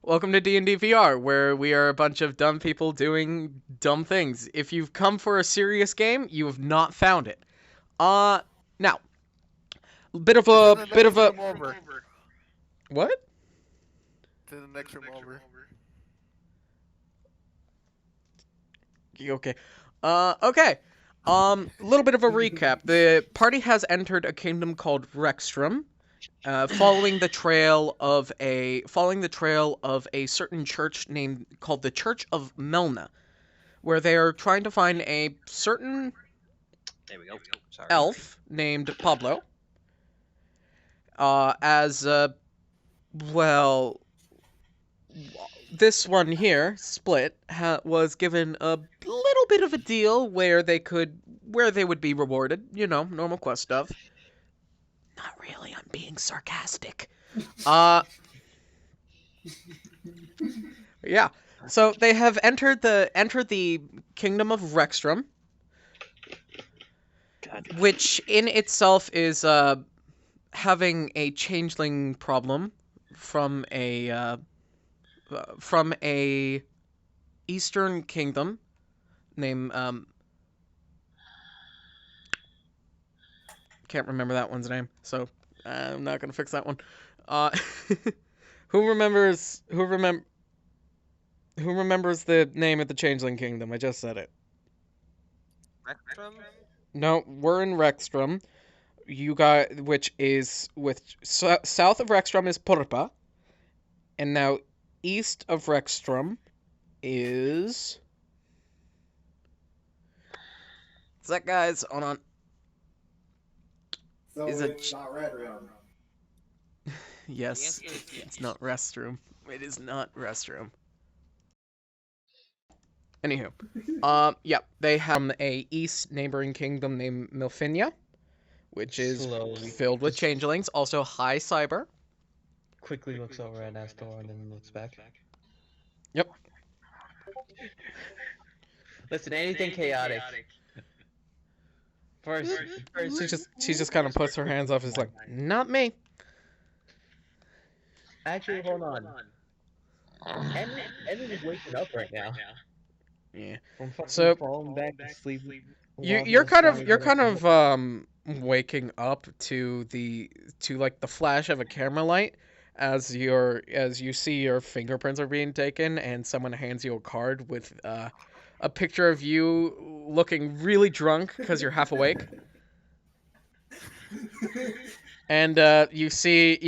Welcome to D&D VR, where we are a bunch of dumb people doing dumb things. If you've come for a serious game, you have not found it. Now, bit of It's in a the bit of next a room over. what? It's in the next room over. Okay. Okay. A little bit of a recap. The party has entered a kingdom called Rexstrom, following the trail of a certain church named called the Church of Melna, where they are trying to find a certain There we go. Sorry. elf named Pablo. As well, this one here, Split, was given a little bit of a deal where they would be rewarded. You know, normal quest stuff. Not really. I'm being sarcastic. Yeah. So they have entered the kingdom of Rexstrom, which in itself is having a changeling problem from a eastern kingdom named can't remember that one's name, so I'm not gonna fix that one. Uh, who remembers the name of the changeling kingdom? I just said it. Spectrum? No, we're in Rexstrom. You got south of Rexstrom is Purpa, and now east of Rexstrom is. What's that, guys? Hold on. So Is it it's not red room. Yes, it's not restroom. It is not restroom. Anywho, yeah, they have a east neighboring kingdom named Milfinia, which is Slowly. filled with Just changelings. Also, high cyber. quickly looks over at Astor and then looks back. Yep. Listen, anything chaotic. First, She just kind of puts her hands up. Is like, not me. actually, hold on. Evan is waking up right now. Yeah. From fucking So falling back to sleep. you're kind of waking up to like the flash of a camera light as you see your fingerprints are being taken and someone hands you a card with a picture of you looking really drunk because you're half awake. And you see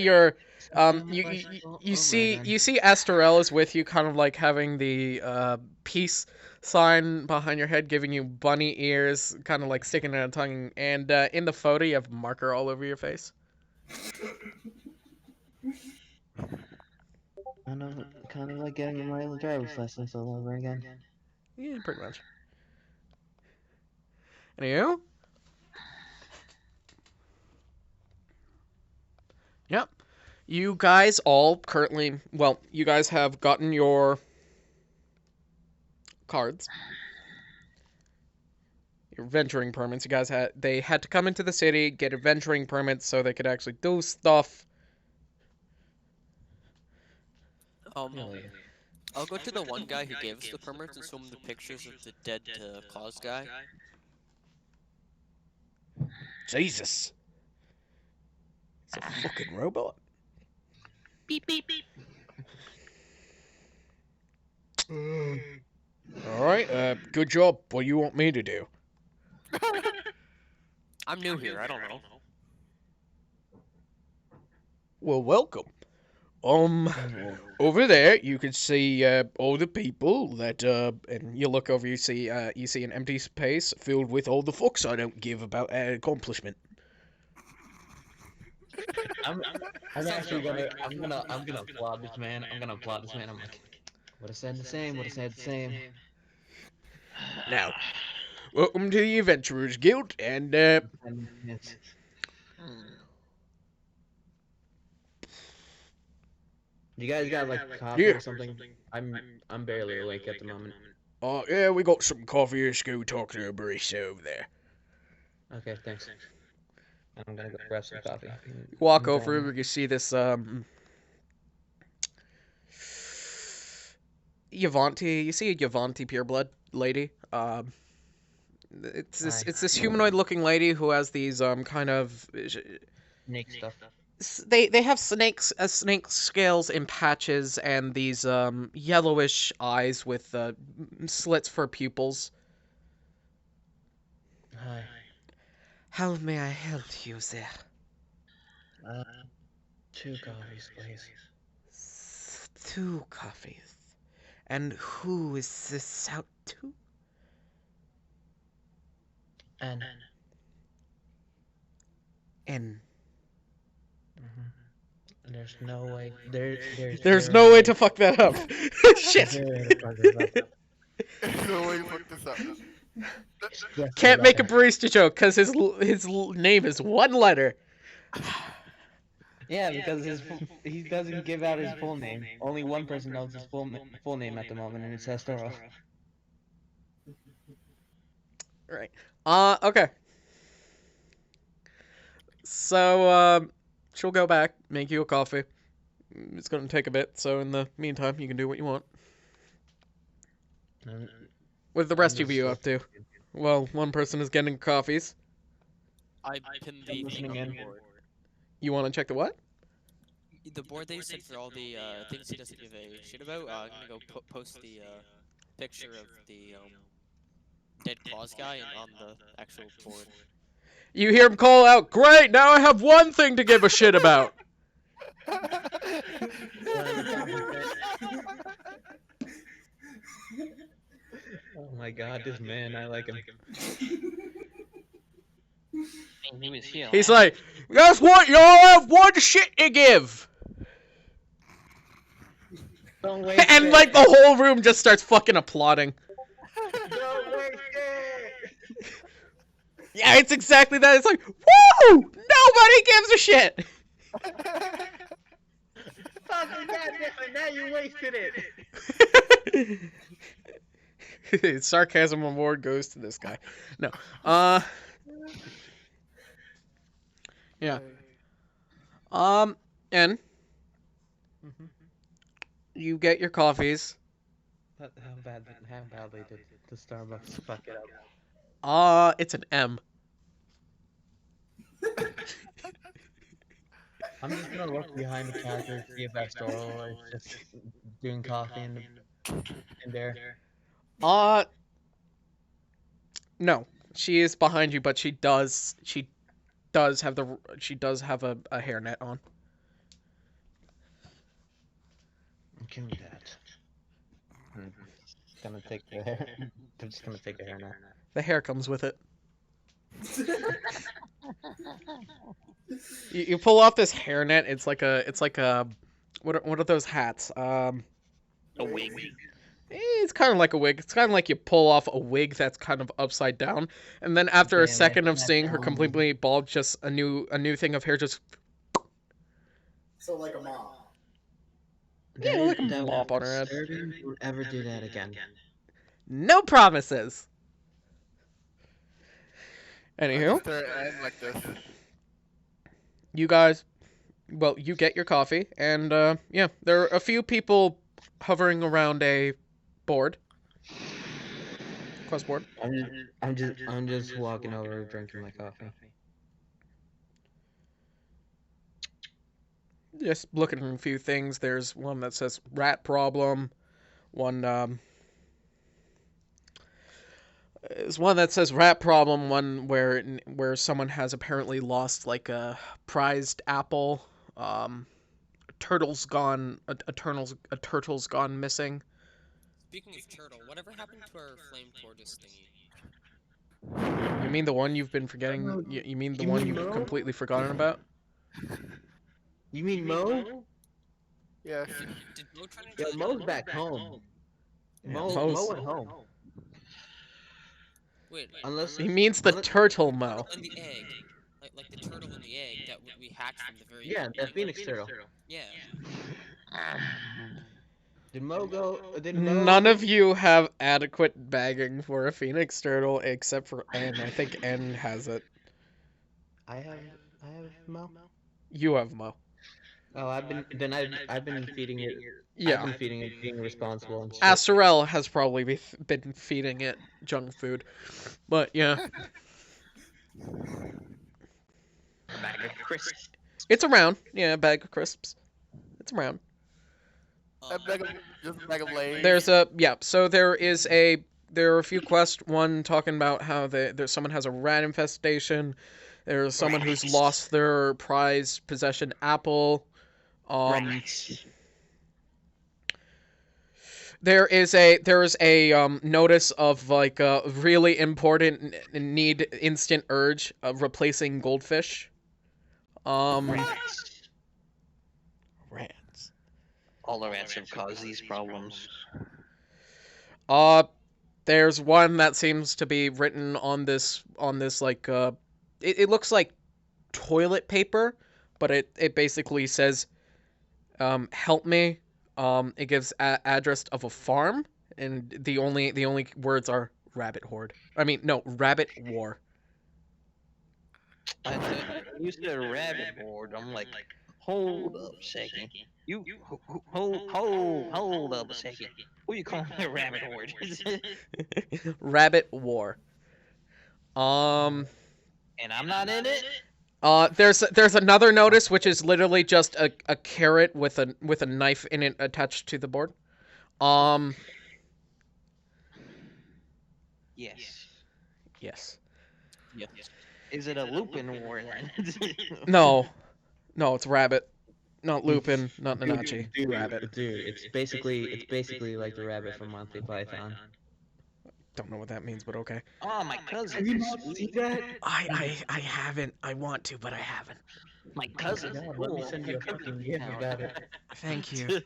your you see Astorel is with you, kind of like having the peace sign behind your head, giving you bunny ears, kind of like sticking out a tongue, and in the photo you have marker all over your face. Kind of like getting a my driver's license all over again. Yeah, pretty much. And you? Yep. You guys all currently, well, you guys have gotten your cards. Your venturing permits. You guys had to come into the city, get a venturing permit so they could actually do stuff. Hell yeah. I'll go to the one guy who gave us the permits and show him the pictures of the dead cause guy. Jesus. It's a fucking robot. Beep beep beep. Alright, good job. What do you want me to do? I'm new here. I don't know. Well, welcome. Over there you can see all the people that and you look over, you see an empty space filled with all the fucks I don't give about accomplishment. I'm actually gonna applaud this man. I'm gonna applaud this man. I'm like, would have said the same. Would have said the same. Now, welcome to the Adventurers Guild, and And it's, you guys got like coffee Yeah. or something? I'm barely awake at the moment. yeah, we got some coffee. Let's go talk to a barista over there. Okay, thanks. I'm gonna go grab some coffee. Walk over, you see this Yavanti. You see a Yavanti pureblood lady. It's this humanoid-looking lady who has these kind of Snake stuff. they have snake scales in patches and these yellowish eyes with slits for pupils. Hi. How may I help you there? 2 coffees, please. 2 coffees. And who is this out to? And. N. There's no way. There's no way to fuck that up. Shit. There's no way to fuck this up. Can't make a barista joke because his name is 1 letter. Yeah, because he doesn't give out his full name. Only one person knows his full name at the moment, and it's Estero. Right. Okay. So, she'll go back, make you a coffee. It's gonna take a bit, so in the meantime, you can do what you want. What are the rest of you up to? Well, one person is getting coffees. I pinned the thing on the board. You want to check the what? The board they said for all the things he doesn't give a shit about. I'm gonna go post the picture of the dead claws guy on the actual board. You hear him call out, "Great! Now I have one thing to give a shit about." Oh my god, this man, I like him. He's like, "Guess what? Y'all have one shit to give." Don't waste And it. like the whole room just starts fucking applauding. Don't waste it. Yeah, it's exactly that. It's like, woo! Nobody gives a shit. Fucking goddamn, now you wasted it. Sarcasm award goes to this guy. No. Yeah. And you get your coffees. How badly did the Starbucks fuck it up? It's an M. I'm just gonna look behind the counter, see if Estero is just doing coffee in there. No. She is behind you, but she does have a hairnet on. Give me that. Gonna take the hair. I'm just gonna take the hair now. The hair comes with it. You pull off this hairnet. It's like a what are those hats? A wig. It's kind of like a wig. It's kind of like you pull off a wig that's kind of upside down, and then after a second of seeing her completely bald, just a new thing of hair just. So like a mom. Yeah, like a mop on her head. Don't ever do that again. No promises. Anywho, Like this. you guys, well, you get your coffee, and yeah, there are a few people hovering around a board. Quest board. I'm just walking over, drinking my coffee. Just looking at a few things. There's one that says rat problem. There's one that says rat problem. One where someone has apparently lost like a prized apple. A turtle's gone missing. Speaking of turtle, whatever happened to our flame tortoise thingy? You mean the one you've been forgetting? You mean the one you've completely forgotten about? You mean Mo? Yeah. Did Mo try to Yeah, kill Mo's you? back home. Yeah, Mo went home. Wait, Unless He means the turtle Mo. in the egg, like the turtle in the egg that we hatched from the very yeah, the beginning. Phoenix turtle. Yeah. Did Mo go? Did Mo... None of you have adequate bagging for a phoenix turtle except for N. I think N has it. I have Mo. You have Mo. Oh, I've been feeding it. I've Yeah. been feeding it, being responsible and shit. Acerel has probably been feeding it junk food. But yeah, Bag of crisps. it's around. Yeah, a bag of crisps. It's around. A bag of, just a bag of Lay's. There's so there are a few quests. One talking about how there's someone has a rat infestation. There's someone who's lost their prized possession apple. Rats. There is a notice of like a really important need instant urge of replacing goldfish. Rats. Rats. All the rats have caused these problems. There's one that seems to be written on this like it looks like toilet paper, but it basically says help me. It gives address of a farm, and the only words are rabbit horde. I mean, no, rabbit war. I used to rabbit board. I'm like, hold up a second. Hold up a second. Who you calling a rabbit horde? Rabbit war. And I'm not in it. There's another notice which is literally just a carrot with a knife in it attached to the board. Yes. Yes. Yes. Is it a Lupin war then? No, it's rabbit, not Lupin, not Nanachi. Rabbit. Dude, it's basically like the rabbit from Monty Python. Don't know what that means, but okay. Oh, my cousin. Have you not seen that? I haven't. I want to, but I haven't. My cousin. God, let me send you a fucking GIF about it. Thank you.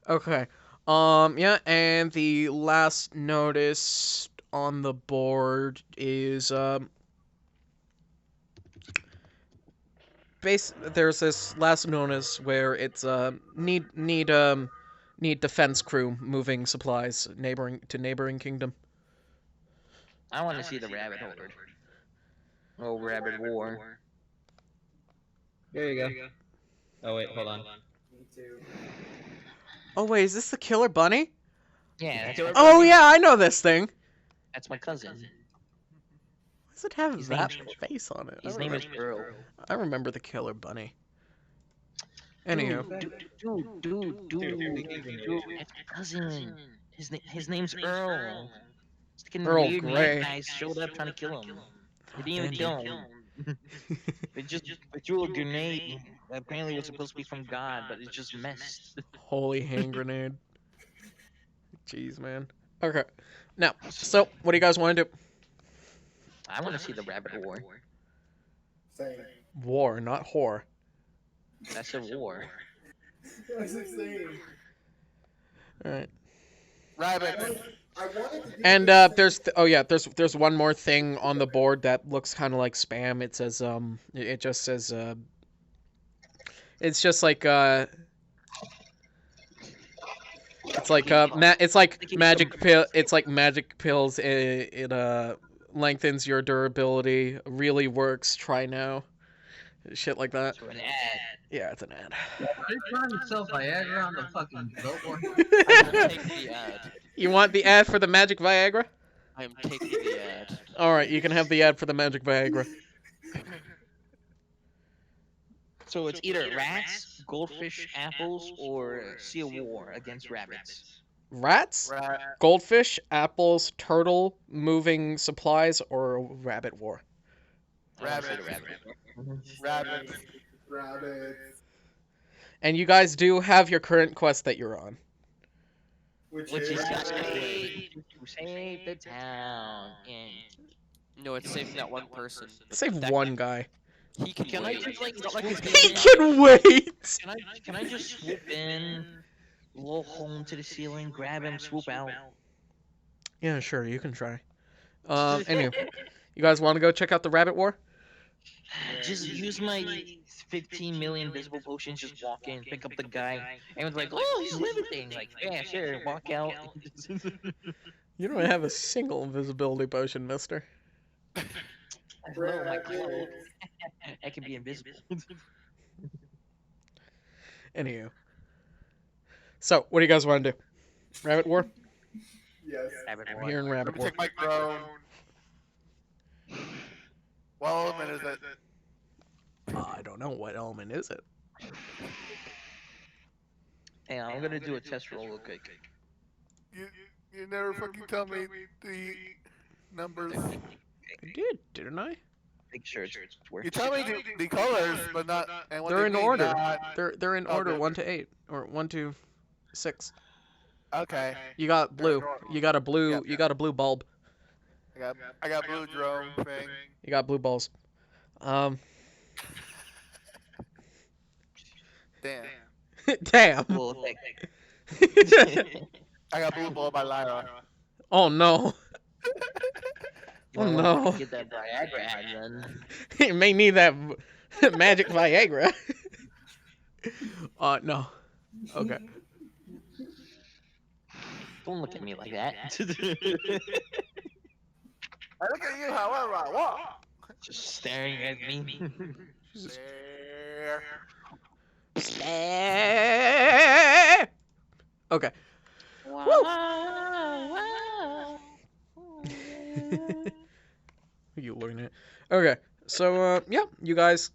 Okay. Yeah, and the last notice on the board is there's this last notice where it's need defense crew moving supplies neighboring kingdom. I want to see the rabbit horde. Oh, rabbit war. There you go. Oh wait, hold on. Me too. Oh wait, is this the killer bunny? Yeah, that's, Oh yeah, I know this thing. that's my cousin. Why does it have His that name's- face on it? His name is Earl. I remember the killer bunny. Anywho, Dude, that's my cousin. His name's Earl. Fucking Earl weird Grey. night guys showed up trying to kill him. They didn't even Damn. kill him. They threw a grenade. Apparently, it was supposed to be from God, but it just messed. holy hand grenade. Jeez, man. Okay. Now, so what do you guys want to do? I want to see the rabbit war. Same. War, not whore. That's a war. That's the same. All right. Rabbit. I wanted to do And this there's one more thing on the board that looks kind of like spam. It says it just says it's just like it's like it's like magic pill. It's like magic pills. It lengthens your durability. Really works. Try now. Shit like that. To an ad. Yeah, it's an ad. Are you trying to sell Viagra on the fucking billboard? I will take the ad. You want the ad for the magic Viagra? I am taking the ad. All right, you can have the ad for the magic Viagra. So it's either rats, goldfish, apples, or see a war against rabbits. Rats, Rat. goldfish, apples, turtle, moving supplies, or rabbit war. I wanna say the Rabbit. rabbit. Rabbit. rabbits, And you guys do have your current quest that you're on. which Which is is just to save the town. And No, it's saving that one person. Save That one guy. He can Can I wait. just like He can wait. Can I just swoop in, low home to the ceiling, grab him, swoop out? Yeah, sure, you can try. Anyway, you guys want to go check out the rabbit war? Just use my 15 million visible potions. Just walk in, pick up the guy. Everyone's like, "Oh, he's levitating!" Like, yeah, sure. Walk out. You don't have a single invisibility potion, mister. Hello, my clothes. I can be invisible. Anywho. So, what do you guys want to do? Rabbit War? Yes. Rabbit I'm war. hearing Let Rabbit me War. take my drone. What element is it? I don't know. What element is it? Hey, I'm gonna do a test roll real quick. You never fucking tell me the numbers. I did, didn't I? Make sure it's worth. You tell me the colors, but not. And what They're they in mean, order. not- They're in Oh, order they're- 1 to 8 or 1 to 6. Okay. You got blue. You got a blue. Yep. You got a blue bulb. I got blue drone thing. You got blue balls. Damn. Damn. Cool effect. I got blue ball by Lyra. Oh no. Oh Might no. wanna Get that Viagra ad then. You may need that magic Viagra. No. Okay. Don't look at me like that. I look at you however I want. Just staring at me. There. Okay. You looking at? Okay. So yeah, you guys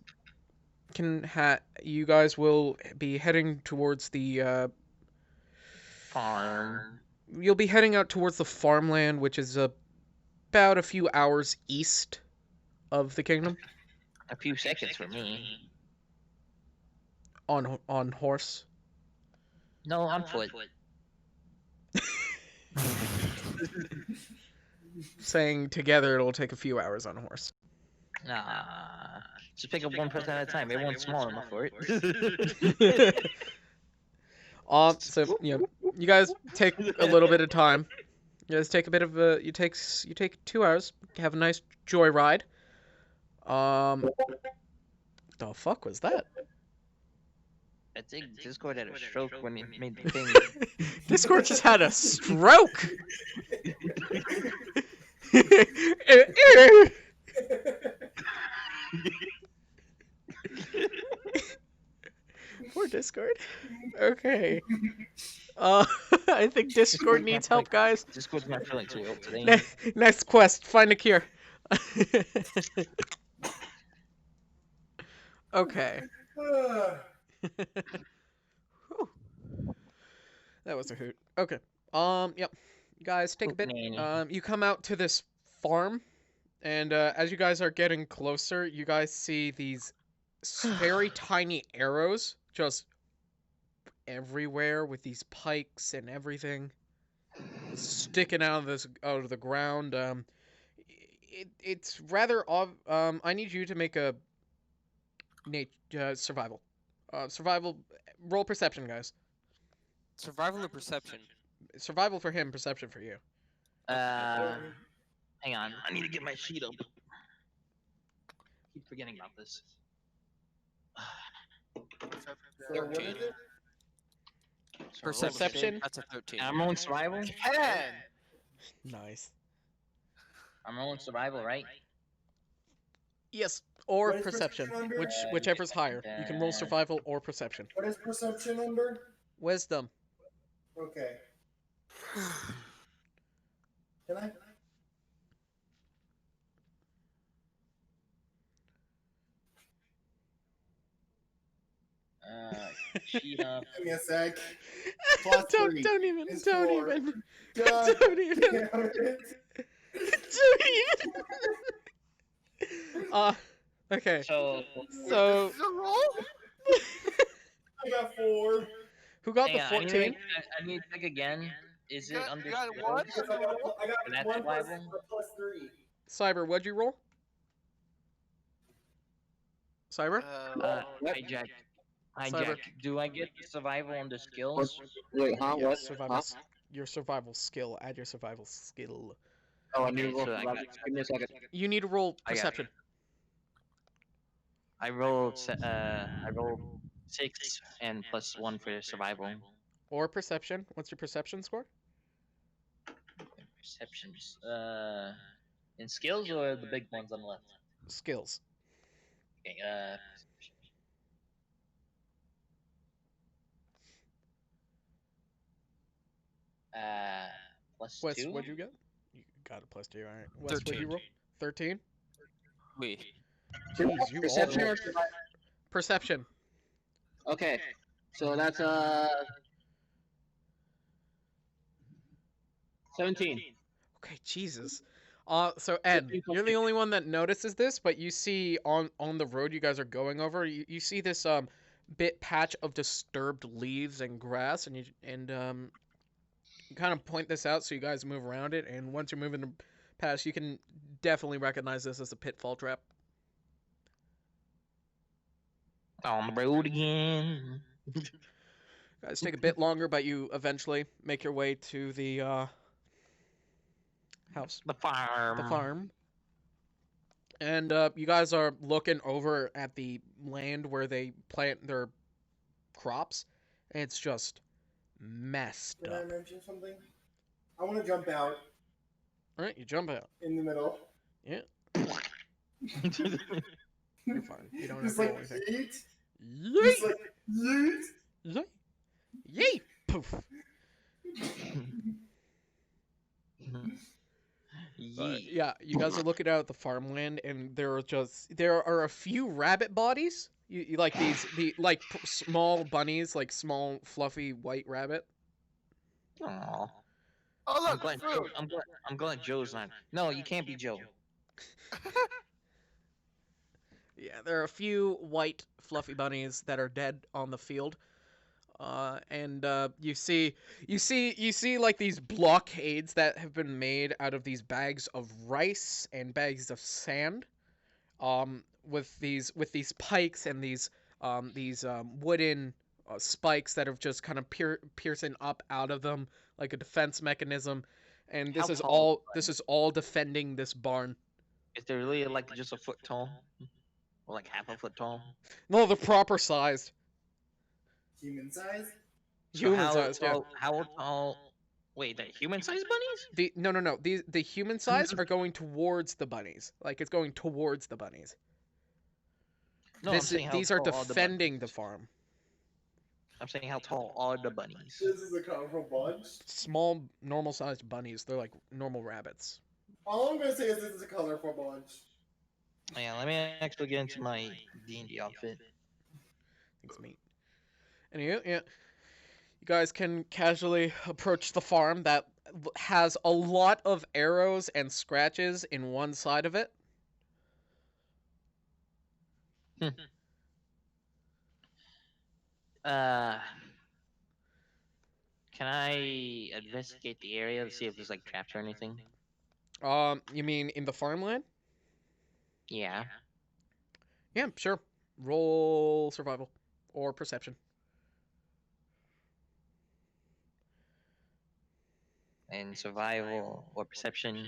you guys will be heading towards the Farm. you'll be heading out towards the farmland, which is about a few hours east of the kingdom A few seconds for me. on horse. No, on foot. Saying together it'll take a few hours on a horse. Nah. Just pick up one person at a time. Everyone's small enough for it. So you know, you guys take a little bit of time. You guys take a bit of you take 2 hours. Have a nice joyride. The fuck was that? I think Discord had a stroke when it made the thing. Discord just had a stroke. Poor Discord. Okay. I think Discord needs help, guys. Discord's not feeling too ill today. Next quest, find a cure. Okay. Whew. That was a hoot. Okay. Yep. You guys take a bit. Hootenanny. You come out to this farm, and as you guys are getting closer, you guys see these very tiny arrows just everywhere with these pikes and everything sticking out of the ground. It's rather I need you to make a survival. Survival. Roll perception, guys. Survival or perception? Survival for him, perception for you. Hang on. I need to get my sheet up. Keep forgetting about this. So what is it? Perception? That's a 13. I'm rolling survival. 10. Nice. I'm rolling survival, right? Yes, or What is perception, perception under? whichever's higher. You can roll survival or perception. What is perception under? Wisdom. Okay. Can I? Sheet up. Give me a sec. Plus don't three. even It's don't four. even God don't even damn it. don't even. Okay. So, So Is it a roll? I got 4. who got the hang on, 14? I need to pick again. Is it under You got skills? what? I got That's 1 plus, survival? plus 3. Cyber, what'd you roll? Cyber? Hijack. Hijack. Do I get survival under skills? Wait, huh? Yeah, What? survival. Huh? Your survival skill. Add your survival skill. Oh, I need to Okay, roll so I for got- Give me a second. You need to roll I got it. perception. I rolled 6 and plus 1 for survival. Or perception. What's your perception score? Perceptions. In skills or the big ones on the left? Skills. Okay, plus Wes, 2. what'd you get? You got a +2. All right. Wes, what'd you 13. roll? 13. Wait. Jeez, you all Perception roll. or survival? Perception. Okay. So that's 17. Okay, Jesus. So Ed, 13 plus you're the 2. only one that notices this, but you see on the road you guys are going over, you see this bit patch of disturbed leaves and grass, and you kind of point this out so you guys move around it, and once you're moving past, you can definitely recognize this as a pitfall trap. On the road again. Guys take a bit longer, but you eventually make your way to the house. The farm. The farm. And you guys are looking over at the land where they plant their crops. And it's just messed Can I up. mention something? I want to jump out All right, you jump out. in the middle. Yeah, you're fine. You don't have Just to roll like anything. yeet. Just Yeet! like yeet. Yeet! Yeet! Poof! Yeet. Yeah, you guys are looking out at the farmland, and there are a few rabbit bodies. You like small bunnies, like small fluffy white rabbit. Aw. Oh, I'm look, glad, fruit. I'm glad Joe's not. No, you can't be Joe. Yeah, there are a few white fluffy bunnies that are dead on the field. And you see like these blockades that have been made out of these bags of rice and bags of sand, with these pikes and these wooden spikes that have just kind of piercing up out of them like a defense mechanism, and How tall this is all defending this barn. Is there really like just a foot tall? Or like half a foot tall? No, they're proper sized. Human size? Human sized, yeah. How tall? Wait, the human sized bunnies? No. The human size are going towards the bunnies. Like it's going towards the bunnies. No, I'm saying how These are tall are the defending the bunnies. farm. I'm saying how tall are the bunnies? This is a colorful bunch. Small, normal sized bunnies. They're like normal rabbits. All I'm gonna say is this is a colorful bunch. Yeah, let me actually get into my D&D outfit. Thanks, mate. Anyway, yeah. You guys can casually approach the farm that has a lot of arrows and scratches in one side of it. Can I investigate the area to see if there's like traps or anything? You mean in the farmland? Yeah. Yeah, sure. Roll survival or perception. And survival or perception.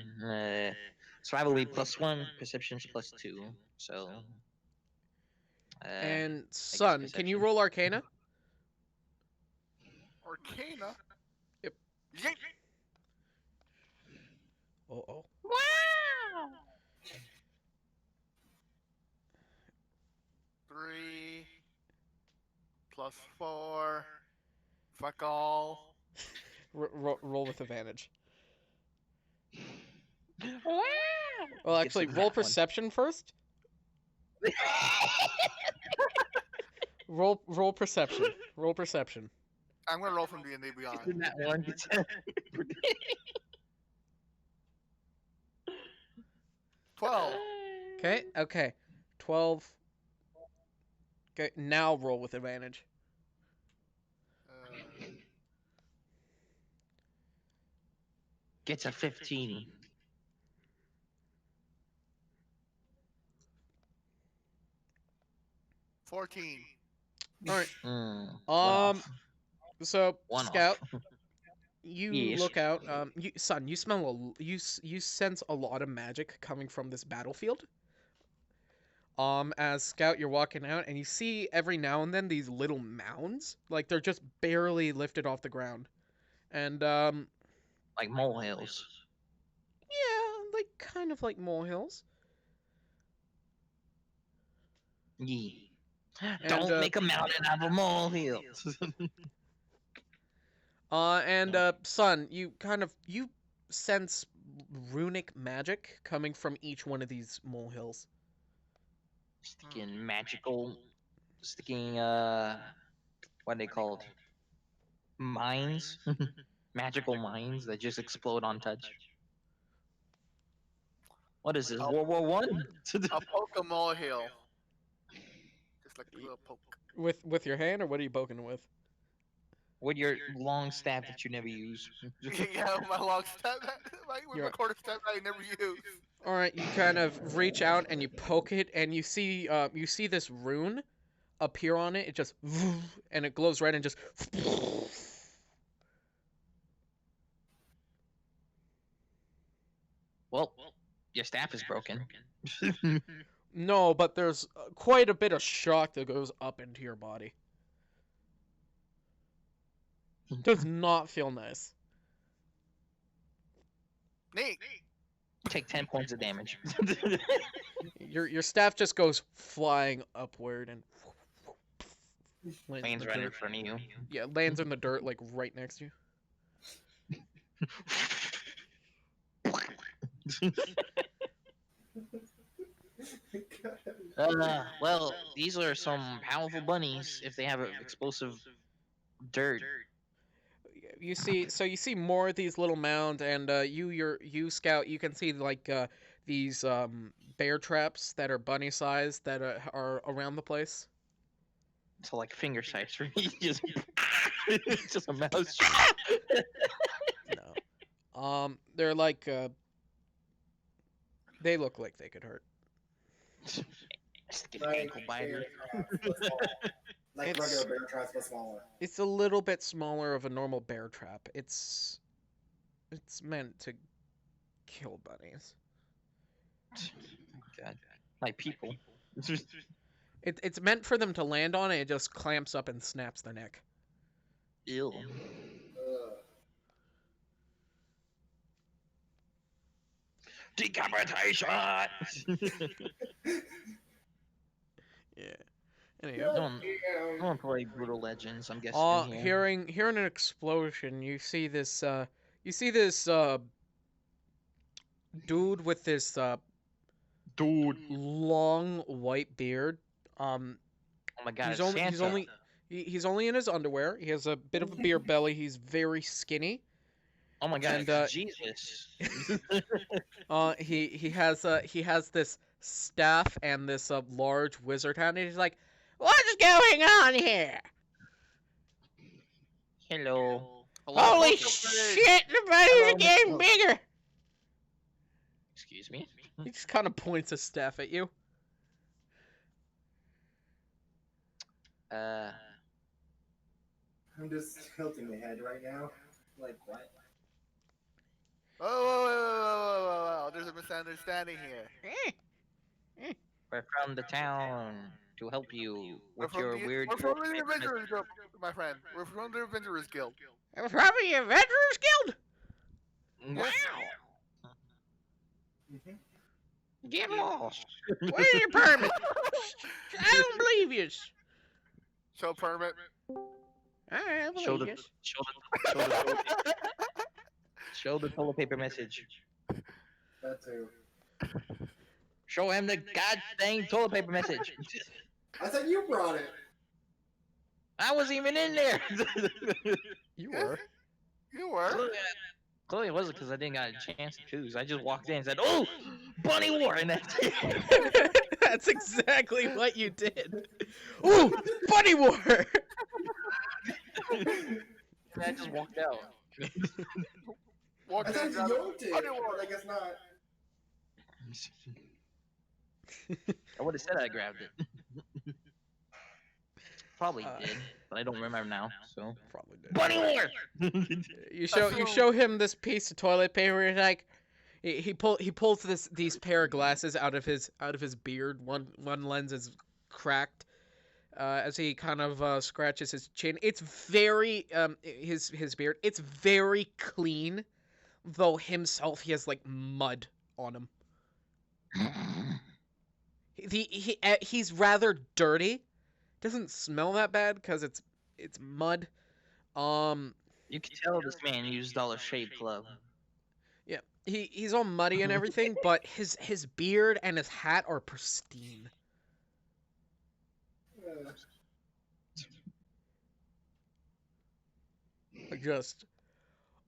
Survival will be +1, perception's +2. So. And Sun, can you perception. roll Arcana? Arcana. Yep. Yeet. Oh. Wow! 3 plus 4. Fuck all. Roll with advantage. Wow! Well, Gets actually, the roll nat one. perception first. Roll perception. Roll perception. I'm gonna roll from D&D Beyond. That one. 12. Okay. 12. Okay, now roll with advantage. Gets a 15. Uh, 14. All right. One So One Scout, off. you Yes. look out. Son, you smell you sense a lot of magic coming from this battlefield. As Scout, you're walking out, and you see every now and then these little mounds, like they're just barely lifted off the ground, and Like molehills. yeah, like kind of like molehills. Yeah. And, Don't make a mountain out of a molehill. And Son, you sense runic magic coming from each one of these molehills. Sticking magical, sticking what are they called? Mines, magical mines that just explode on touch. What is this? World War One? A Pokemon hill. Just like a little poke. With your hand, or what are you poking with? With your long staff that you never use. Yeah, my long step, my You're- quarter step that I never use. All right, you kind of reach out and you poke it, and you see this rune appear on it. It just and it glows red and just. Well, your staff is broken. No, but there's quite a bit of shock that goes up into your body. Does not feel nice. Neat. Take 10 points of damage. Your staff just goes flying upward and lands in Plane's the right in dirt. front of you. Yeah, lands in the dirt like right next to you. Well, these are some powerful bunnies if they have explosive dirt. You see more of these little mounds, and you scout, you can see like these bear traps that are bunny sized that are around the place. So like finger size for me. Just, just a mouse. No. They're like they look like they could hurt. Stick an Like ankle biter. bear traps, but smaller. Like It's- regular bear traps, but smaller. It's a little bit smaller of a normal bear trap. It's meant to kill bunnies. God. Like people. It's meant for them to land on it. It just clamps up and snaps their neck. Ew. Ugh. Decapitation! Yeah. Anyhow. Don't- Damn. I want to play Brutal Legends, I'm guessing. here. Hearing an explosion, you see this dude with this long white beard. Oh my god, he's it's only- he's Santa. only- He's only in his underwear. He has a bit of a beer belly. He's very skinny. Oh my god, and, it's Jesus. He has this staff and this large wizard hand. And he's like, "What's going on here? Hello. Hello, Holy Pokemon. shit! The bunnies are getting bigger." Excuse me? He just kind of points his staff at you. I'm just tilting my head right now. Like, what? Oh, there's a misunderstanding here. We're from the town to help you with We're your from the, weird. we're from the Adventurers Guild, my friend. We're from the Adventurers Guild. From the Adventurers Guild. Wow! Mhm. Get lost! Where's your permit? I don't believe you. Show permit. I Show believe the, you. show the toilet paper message. That too. Show him the goddamn toilet paper message. I said you brought it. I wasn't even in there. You were. You were. Clearly it wasn't because I didn't got a chance to choose. I just walked in and said, "Oh, Bunny War," and that's it. That's exactly what you did. Ooh, Bunny War. And I just walked out. Walked I in said and grabbed you did, Underwater. but I guess not. I would have said I grabbed it. Probably did, but I don't remember now. So Probably did. Bunny War. You show him this piece of toilet paper. He's like, he pulls these pair of glasses out of his beard. One lens is cracked. As he kind of scratches his chin. It's very his beard. It's very clean, though himself he has like mud on him. He's rather dirty. Doesn't smell that bad because it's mud. You can tell this man used Dollar Shave Club. he's all muddy and everything, but his beard and his hat are pristine. Like, just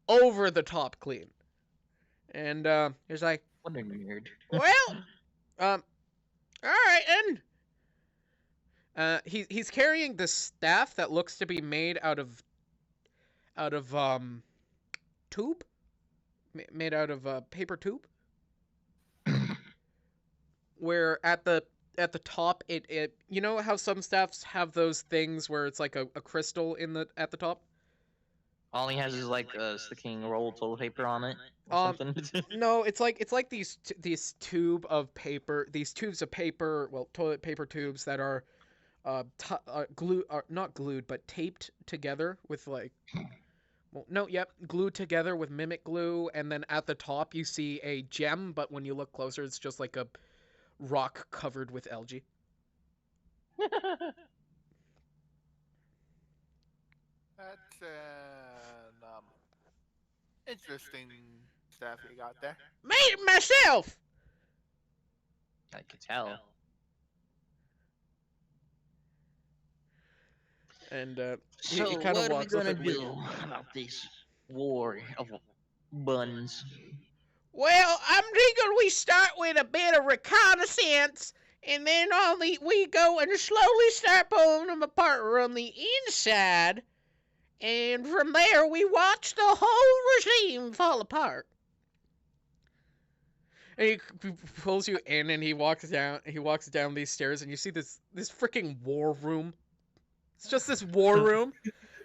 over the top clean. And he's like, What a nerd. well, all right, and he's carrying this staff that looks to be made out of tube, made out of paper tube. Where at the top, it you know how some staffs have those things where it's like a crystal at the top. All he has is like a sticking roll of toilet paper on it. Or something. No, it's like these tubes of paper, well, toilet paper tubes that are glued, not glued, but taped together with like, well, no, yep, glued together with mimic glue, and then at the top you see a gem, but when you look closer, it's just like a rock covered with algae. That's an interesting stuff you got there. Made it myself. I could tell. And So he kind of what are we walks up gonna and we- do about this war of buns? Well, I'm thinking we start with a bit of reconnaissance, and then we go and slowly start pulling them apart on the inside, and from there we watch the whole regime fall apart. And he pulls you in, and he walks down these stairs, and you see this freaking war room. It's just this war room,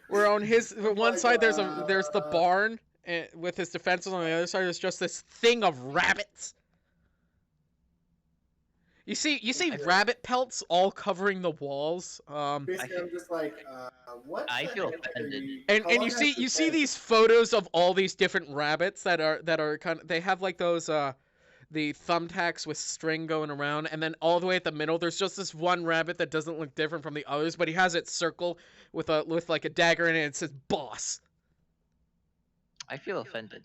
where on one side there's the barn. And with his defenses on the other side, there's just this thing of rabbits. You see rabbit pelts all covering the walls. Basically, I'm just like, what? I the feel heck are offended. you- And how and long you has see this these been? photos of all these different rabbits that are kind of, they have like those the thumbtacks with string going around, and then all the way at the middle there's just this one rabbit that doesn't look different from the others, but he has it circled with like a dagger in it, and it says boss. I feel offended.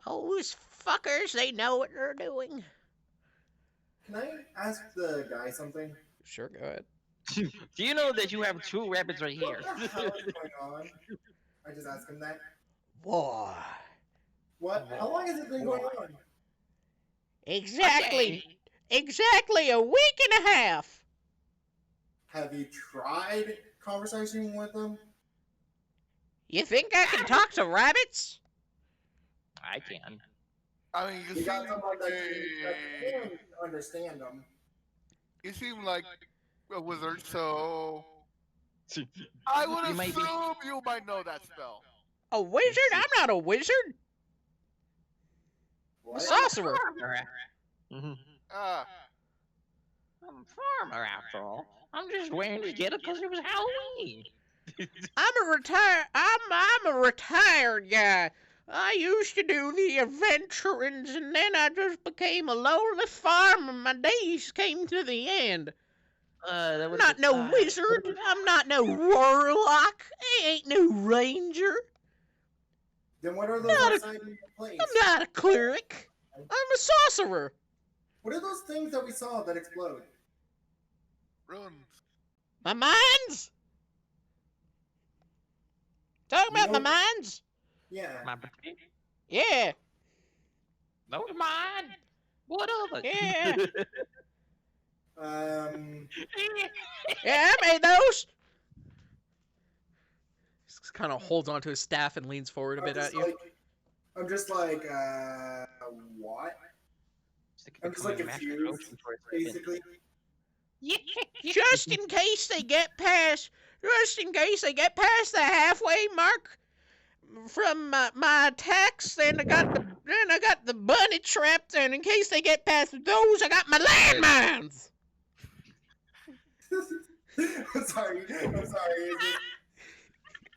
Oh, those fuckers, they know what they're doing. Can I ask the guy something? Sure, go ahead. Do you know that you have 2 rabbits right here? What the hell is going on? I just asked him that. War. What? How long has it been going on? Exactly a week and a half. Have you tried conversing with them? You think I can talk to rabbits? I can. I mean, You got someone that can understand them. you seem like a wizard, so I would You might be- assume you might know that spell. A wizard? I'm not a wizard. I'm a What? sorcerer. Mhm. Ah, I'm a farmer after all. I'm just wearing this getup because it was Halloween. I'm a retired guy. I used to do the adventurings, and then I just became a lonely farmer. My days came to the end. That I'm was not the no time. wizard. I'm not no warlock. I ain't no ranger. Then what are those Not a- outside in place? I'm not a cleric. I'm a sorcerer. What are those things that we saw that explode? runes. My mines? Talking about my Nope. mines? Yeah. My birthday? Yeah. Those are mine. What of it? Yeah. Yeah, I made those. Just kind of holds onto his staff and leans forward a bit at you. I'm just like, what? I'm just like confused, basically. Just in case they get past the halfway mark from my attacks, then I got the bunny trapped, and in case they get past those, I got my landmines. I'm sorry.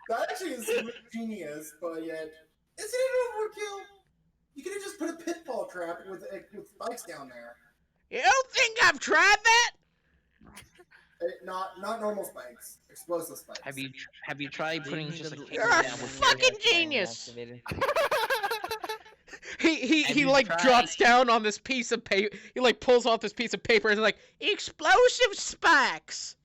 That actually is genius, but yet, isn't it overkill? You could have just put a pitfall trap with spikes down there. You don't think I've tried that? Not normal spikes, explosive spikes. Have you tried putting just a You're a fucking genius. Have he you like tried- drops down on this piece of paper. He like pulls off this piece of paper and is like explosive spikes.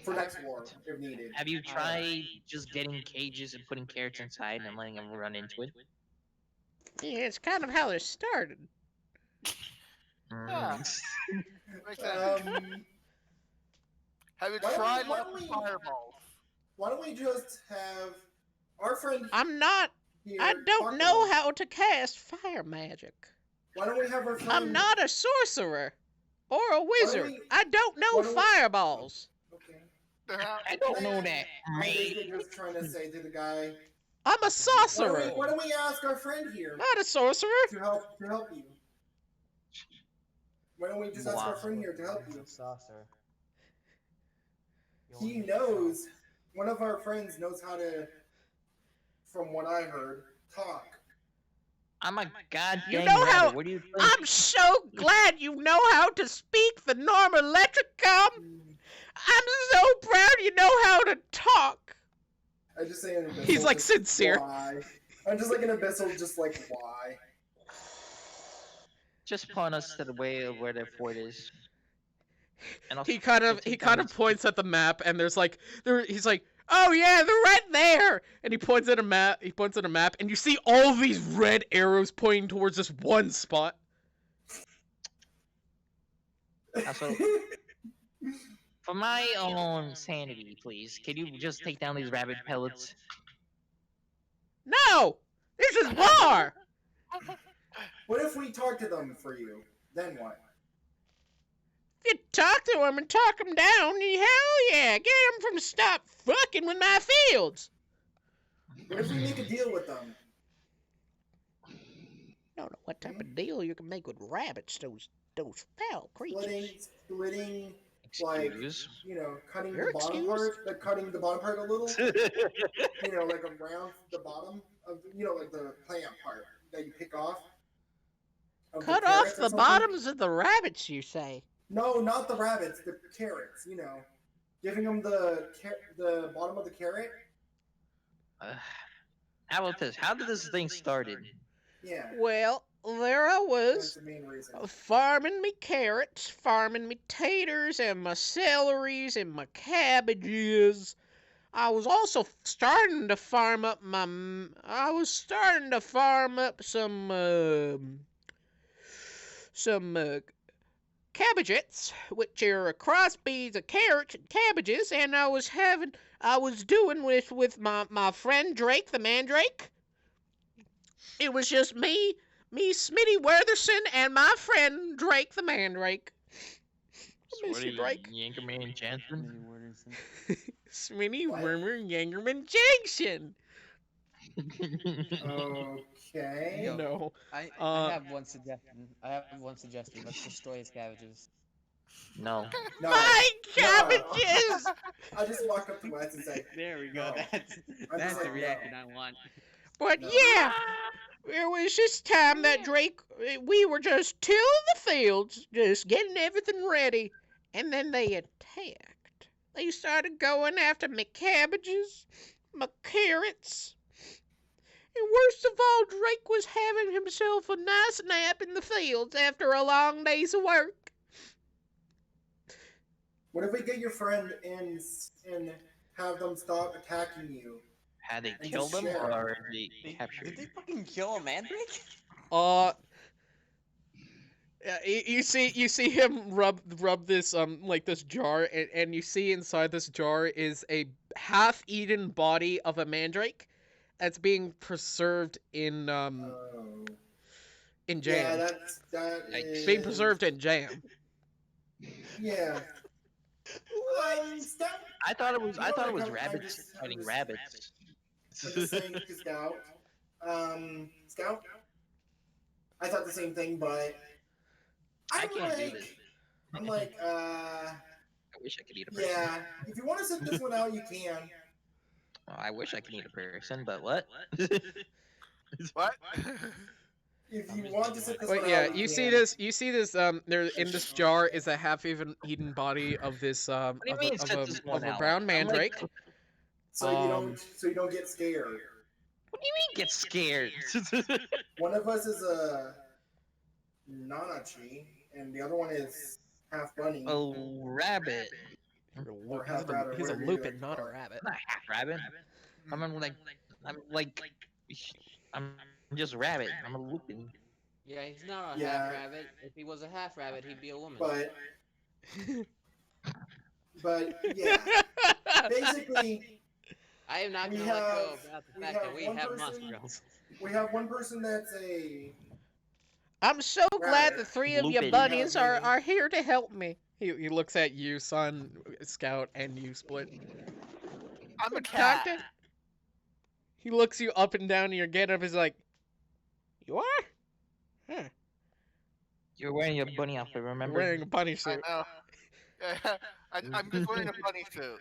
For next war, if needed. Have you tried just getting cages and putting carrots inside and letting them run into it? Yeah, it's kind of how it started. Yeah. Mm. Makes sense. Have you why don't- tried why lots don't of we- fireballs? Why don't we just have our friend I'm not. here? I talk don't to know us? how to cast fire magic. Why don't we have our friend? I'm not a sorcerer or a don't wizard. we- I don't know why don't we- fireballs. Okay. I don't know that, I'm mate. basically just trying to say to the guy. I'm a sorcerer, Why don't we ask our friend here not a sorcerer. to help you? Why don't we just ask our friend here to help you? Saucer. He knows. One of our friends knows how to, from what I heard, talk. I'm a goddamn You know how- rabbit. What do you think? I'm so glad you know how to speak the Norm Electricum. I'm so proud you know how to talk. I just say an abyssal. He's like just sincere. Why? I'm just like an abyssal, just like why? Just point us to the way of where the fort is. And I'll He kind of take down this- points at the map, and he's like, oh yeah, they're right there. And he points at a map. And you see all these red arrows pointing towards this one spot. Also, for my own sanity, please, can you just take down these rabbit pellets? No, this is war. What if we talk to them for you? Then what? If you talk to him and talk him down, hell yeah, get him from stop fucking with my fields. What if we make a deal with them? I don't know what type of deal you can make with rabbits, those foul creatures. Splitting, like, Excuse? cutting You're the bottom excused. part, cutting the bottom part a little, like around the bottom of, like the plant part that you pick off. of Cut carrots off or the something. bottoms of the rabbits, you say? No, not the rabbits, the carrots. Giving them the bottom of the carrot. How about this? How did this thing started? Yeah, Well, there I that's was, the main reason. farming me carrots, farming me taters, and my celeries, and my cabbages. I was also starting to farm up some cabbages, which are crossbreeds of carrots and cabbages, and I was doing with my friend Drake, the Mandrake. It was just me, Smitty Wertherson, and my friend Drake, the Mandrake. I miss you, Drake. Yankerman Jansen? Smitty What? Wormer Yangerman Jackson. Okay. Yo. No. I have one suggestion. Let's destroy his cabbages. No. No, My No. cabbages! I just walk up to Wes and say, There we go. No. That's I'm that's just the like, reaction no. I want. But No. yeah, there was this time that Drake, we were just tilling the fields, just getting everything ready, and then they attacked. They started going after my cabbages, my carrots. And worst of all, Drake was having himself a nice nap in the fields after a long day's work. what if we get your friend and have them stop attacking you? Had they And killed just him share. or they captured Did they him? fucking kill a mandrake? Yeah, you see him rub this like this jar, and you see inside this jar is a half-eaten body of a mandrake that's being preserved in Oh. jam. Yeah, that Like, is Being preserved in jam. Yeah. Scout, I thought it was You know what, rabbits I'm just fighting saying- rabbits. I'm just saying to Scout. Scout. I thought the same thing, but I I'm can't do like, this. I'm like, I wish I could eat a person. yeah. If you want to sit this one out, you can. Well, I wish I could eat a person, but what? What? If you want to sit this Wait, one yeah, out, you see can. this. You see this. There in this jar is a half-eaten body of this What do you mean, sit this one of a out? brown I'm like- mandrake. So you don't get scared. What do you mean get scared? One of us is a Nanachi, and the other one is half bunny. A rabbit. Or half rabbit, He's a whatever you lupin, like not to a call it. rabbit. Not half rabbit. I'm just rabbit. I'm a lupin. Yeah, he's not a Yeah. half rabbit. If he was a half rabbit, he'd be a woman. But yeah, basically, I am not we gonna let go have- about the we fact that have we one have person- monster girls. we have one person that's a I'm so glad the Rabbit. three of you Lupin. bunnies Yeah, are here to help me. He looks at you, son, Scout, and you, Split. I'm a cat. Captain? He looks you up and down in your getup. Is like, you are? Huh. You're wearing your bunny outfit, You're remember? wearing a bunny I suit. know. Yeah, I'm just wearing a bunny suit.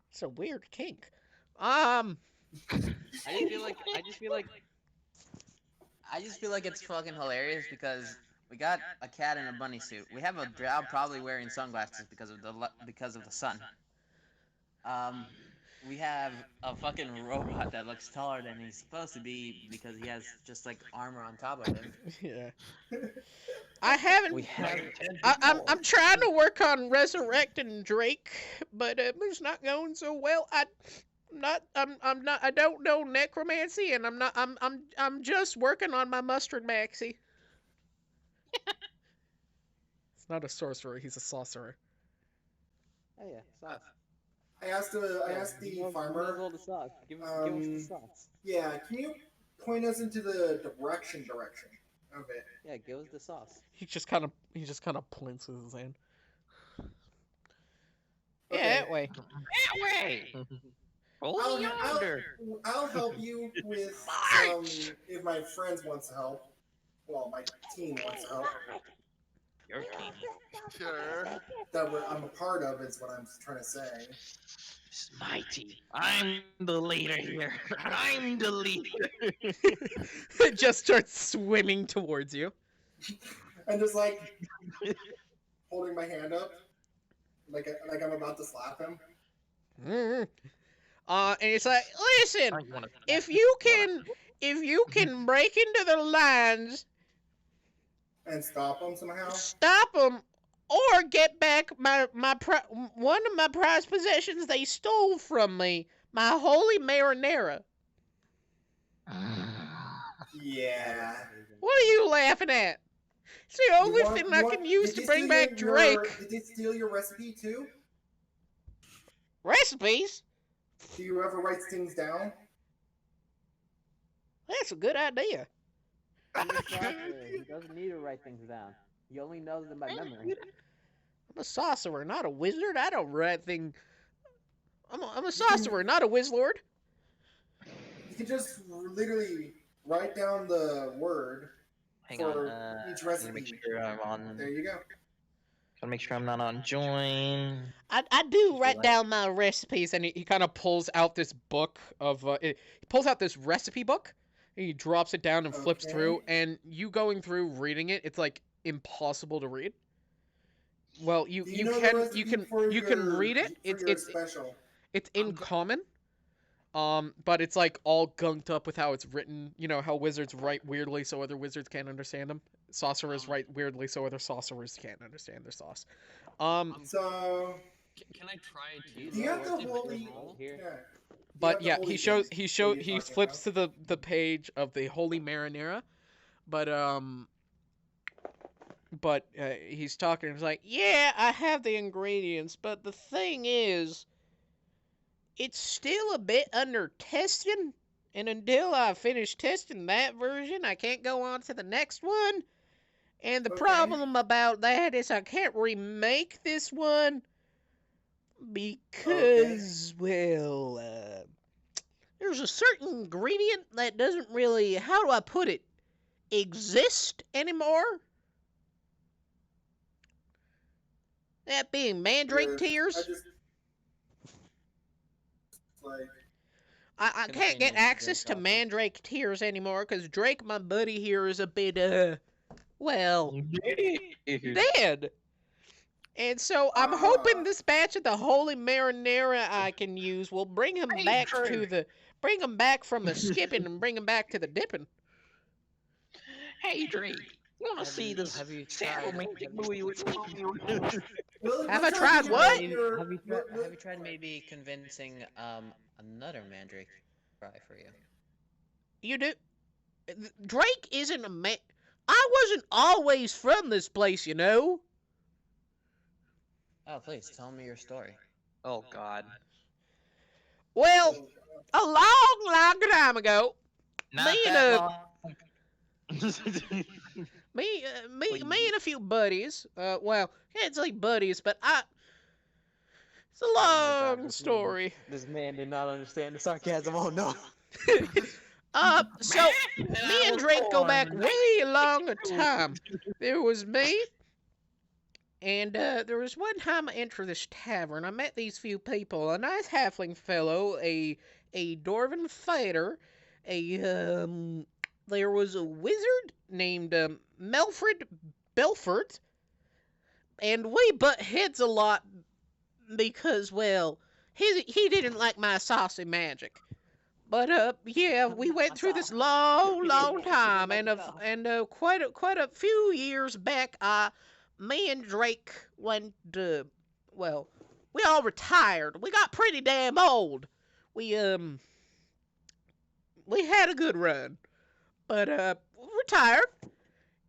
It's a weird kink. I just feel like it's fucking hilarious because we got a cat in a bunny suit. We have a drow probably wearing sunglasses because of the sun. We have a fucking robot that looks taller than he's supposed to be because he has just like armor on top of him. Yeah. I haven't. We have I'm trying to work on resurrecting Drake, but it's not going so well. I don't know necromancy, and I'm just working on my mustard maxi. It's not a sorcerer, he's a sorcerer. Oh yeah, sauce. I asked the farmer. Roll the sauce. Give us the Um, sauce. Yeah, can you point us into the direction of it? Yeah, give us the sauce. He just kind of points with his hand. Okay. Yeah, that way. That way! I'll, Oh, yonder! I'll help you with if my friends wants to help. Well, my team wants to help. Your team. Sure. I'm a part of is what I'm trying to say. It's my team. I'm the leader here. I'm the leader. It just starts swimming towards you. And just like holding my hand up, like I'm about to slap him. Mhm. And it's like, listen, I wanna- if you can break into the lines, And stop him somehow. stop them, or get back one of my prized possessions they stole from me, my holy marinara. Yeah. What are you laughing at? It's the only You want- thing you I want- can use did to they bring steal back your- Drake. Did they steal your recipe too? Recipes? Do you ever write things down? That's a good idea. He doesn't need to write things down. He only knows them by memory. I'm a sorcerer, not a wizard. I don't write things. I'm a sorcerer, not a wizlord. You can just literally write down the word Hang for on. each Gotta recipe. make sure I'm on. There you go. Gotta make sure I'm not on join. I do write Right. down my recipes, and he kind of pulls out this book of he pulls out this recipe book. And he drops it down and flips Okay. through, and you going through reading it, it's like impossible to read. Well, you Do you know the can recipe you can for you can your- read it. for It's your it's special. it's in common. But it's like all gunked up with how it's written. You know how wizards write weirdly, so other wizards can't understand them. Sorcerers write weirdly, so other sorcerers can't understand their sauce. So Can I try to? do you have the What's whole? the roll here? Yeah. But You yeah, have the he holy shows things he that you're talking flips to about. the page of the holy marinara, but he's talking. He's like, yeah, I have the ingredients, but the thing is, it's still a bit under testing, and until I finish testing that version, I can't go on to the next one. And the Okay. problem about that is I can't remake this one because, well, there's a certain ingredient that doesn't really, how do I put it, exist anymore. That being mandrake Yeah, tears. I just like I Gonna can't say get no to access Drake to also. mandrake tears anymore because Drake, my buddy here, is a bit, well, dead. And so I'm hoping this batch of the holy marinara I can use will bring him back to the bring them back from the skipping and bring them back to the dipping. Hey Drake, you wanna see this have you sad tried- romantic have you- movie with me? Well, Have we're I trying tried to what? get your- Have you we're- tried maybe convincing another Mandrake to try for you? You do? Drake isn't a man. I wasn't always from this place, you know. Oh, please tell me your story. Oh God. Well, a long, long time ago, Not Me and, that uh, long. me and a few buddies. Well, can't say buddies, but it's a long story. This man did not understand the sarcasm. Oh no. So me and Drake go back way long a time. There was me, and there was one time I entered this tavern. I met these few people: a nice halfling fellow, a dwarven fighter, there was a wizard named Melfred Belfort, and we butt heads a lot because, well, he didn't like my saucy magic. But yeah, we went through this long, long time, and quite a few years back, me and Drake went. Well, we all retired. We got pretty damn old. We had a good run, but retired,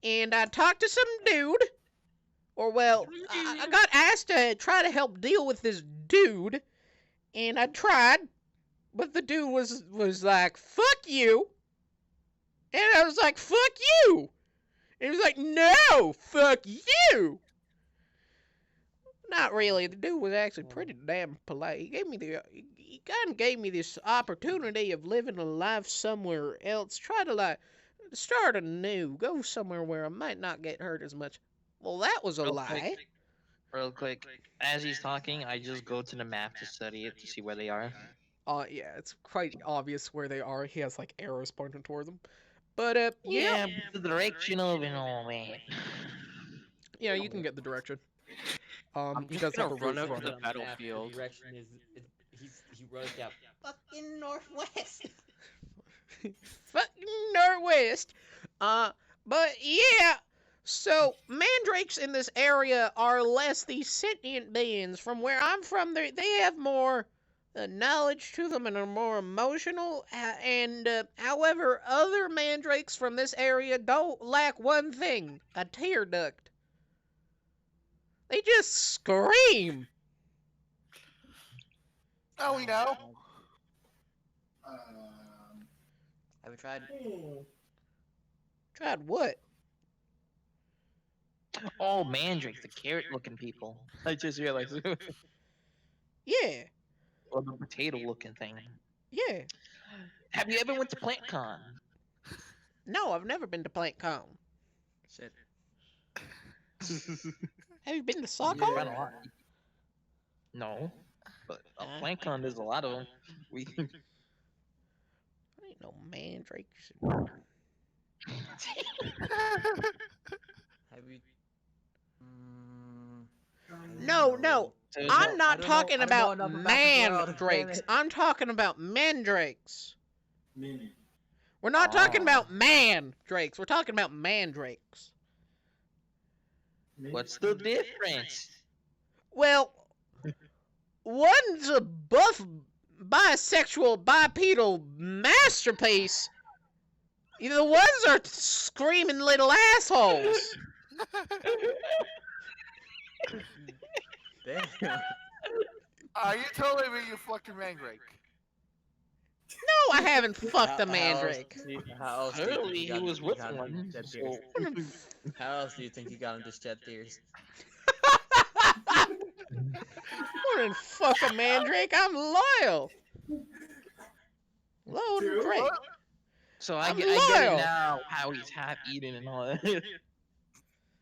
and I talked to some dude, or well, I got asked to try to help deal with this dude, and I tried. But the dude was like, fuck you. And I was like, fuck you. And he was like, no, fuck you. Not really. The dude was actually pretty damn polite. He kind of gave me this opportunity of living a life somewhere else. Try to like start anew. Go somewhere where I might not get hurt as much. Well, that was a lie. Real quick, as he's talking, I just go to the map to study it to see where they are. Yeah, it's quite obvious where they are. He has like arrows pointing towards them. But yeah, the direction of it all, man. yeah, you can get the direction. I'm He just does have gonna a run roof over on the it. battlefield. The direction is he wrote down fucking northwest. Fucking northwest. But yeah. So mandrakes in this area are less these sentient beings. From where I'm from, they have more knowledge to them and are more emotional. However, other mandrakes from this area don't lack one thing: a tear duct. They just scream. Oh, we know. Have you tried? Tried what? Oh, mandrakes, the carrot-looking people. I just realized. Yeah, Or the potato-looking thing. yeah. Have you ever went to PlantCon? No, I've never been to PlantCon. Shit. Have you been to You SawCon? run a lot. No, but PlantCon there's a lot of them. We. Ain't no mandrakes. Have you? No. There's I'm no- not I don't know- talking I don't about know enough about this world, mandrakes. damn it. I'm talking about mandrakes. Mini. We're not talking Oh. about mandrakes. We're talking about mandrakes. What's the difference? Well, one's a buff, bisexual, bipedal masterpiece. The ones are screaming little assholes. Damn. Are you telling me you fucking mandrake? No, I haven't fucked a How else mandrake. do you- How else do you think Clearly, he got- was with got one. him shed So. tears? How else do you think he got him to shed tears? I wouldn't fuck a mandrake. I'm loyal. Loyal to Dude, Drake. What? So I I'm get it loyal. now. How he's half eaten and all that.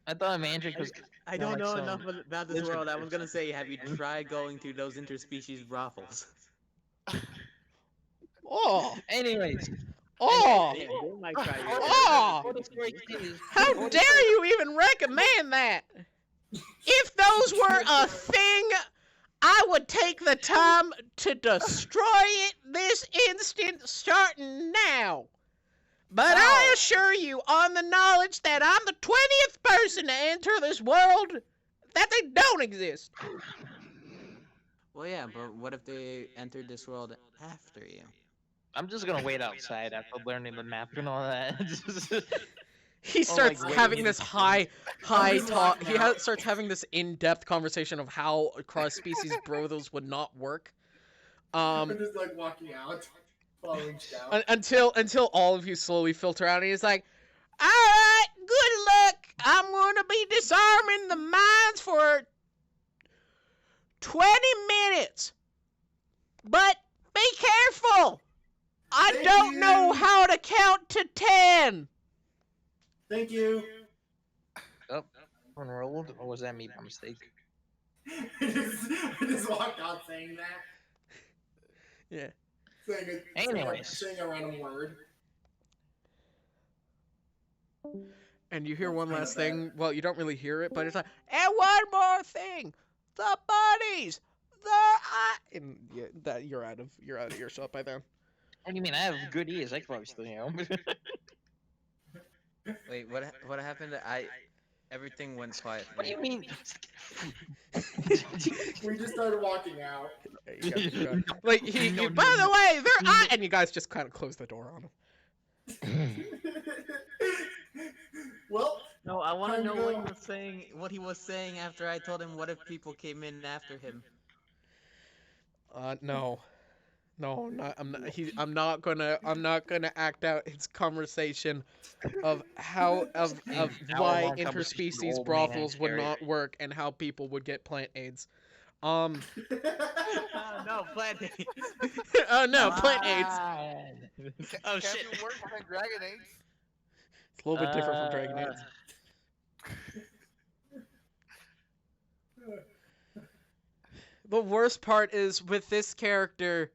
I thought mandrake was. I don't like know some enough about this lizard world. I was gonna say, have you thing. tried going to those interspecies brothels? Oh, Anyways. oh, They might try you. oh. What the story is- How what the dare story- you even recommend that? If those were a thing, I would take the time to destroy it this instant, starting now. But I assure you, on the knowledge that I'm the 20th person to enter this world, that they don't exist. Well, yeah, but what if they entered this world after you? I'm just gonna wait outside after learning the map and all that. He Oh, starts like, having waiting this in- high just talk. walking He out. starts having this in-depth conversation of how cross-species brothels would not work. I'm just like walking out, following Scout. Until all of you slowly filter out, and he's like, "All right, good luck. I'm going to be disarming the mines for 20 minutes, but be careful. I Thank don't know you. how to count to 10." Thank you. Oh, unrolled, or was that me by mistake? I just walked out saying that. Yeah. Anyways. Saying a random word. And you hear That's one kinda last bad. thing. Well, you don't really hear it, but it's like, and one more thing, the bunnies, and yeah, that you're out of earshot by then. What do you mean? I have good ears. I can probably still hear 'em. Wait, what happened? Everything went quiet. for What do me. you mean? We just started walking out. Yeah, you got- like by the way, and you guys just kind of close the door on him. Well, No, I want to Time know to what go. he was saying. What he was saying after I told him what if people came in after him. No, I'm not gonna act out his conversation of how of Hour-long why conversation with interspecies old man brothels would Harry. not work and how people would get plant AIDS. No, plant Oh no, plant AIDS. Oh, Can't shit. you work behind Dragon AIDS? It's a little bit different from Dragon AIDS. The worst part is with this character,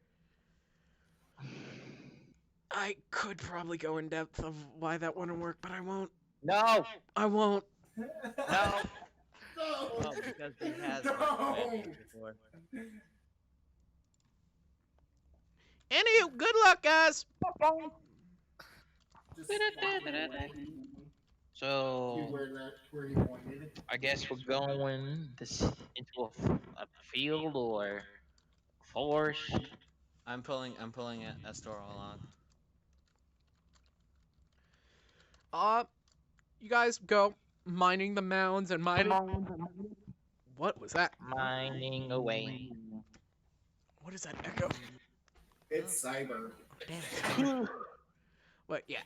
I could probably go in depth of why that wouldn't work, but I won't. No. I won't. No. No. Oh, because he has No. worked before. Anywho, good luck, guys. Just walking away. So Where he pointed. I guess we're going into a field or forest. I'm pulling Estor along. You guys go mining the mounds and mining. What was that? Mining away. What is that echo? It's cyber. But yeah.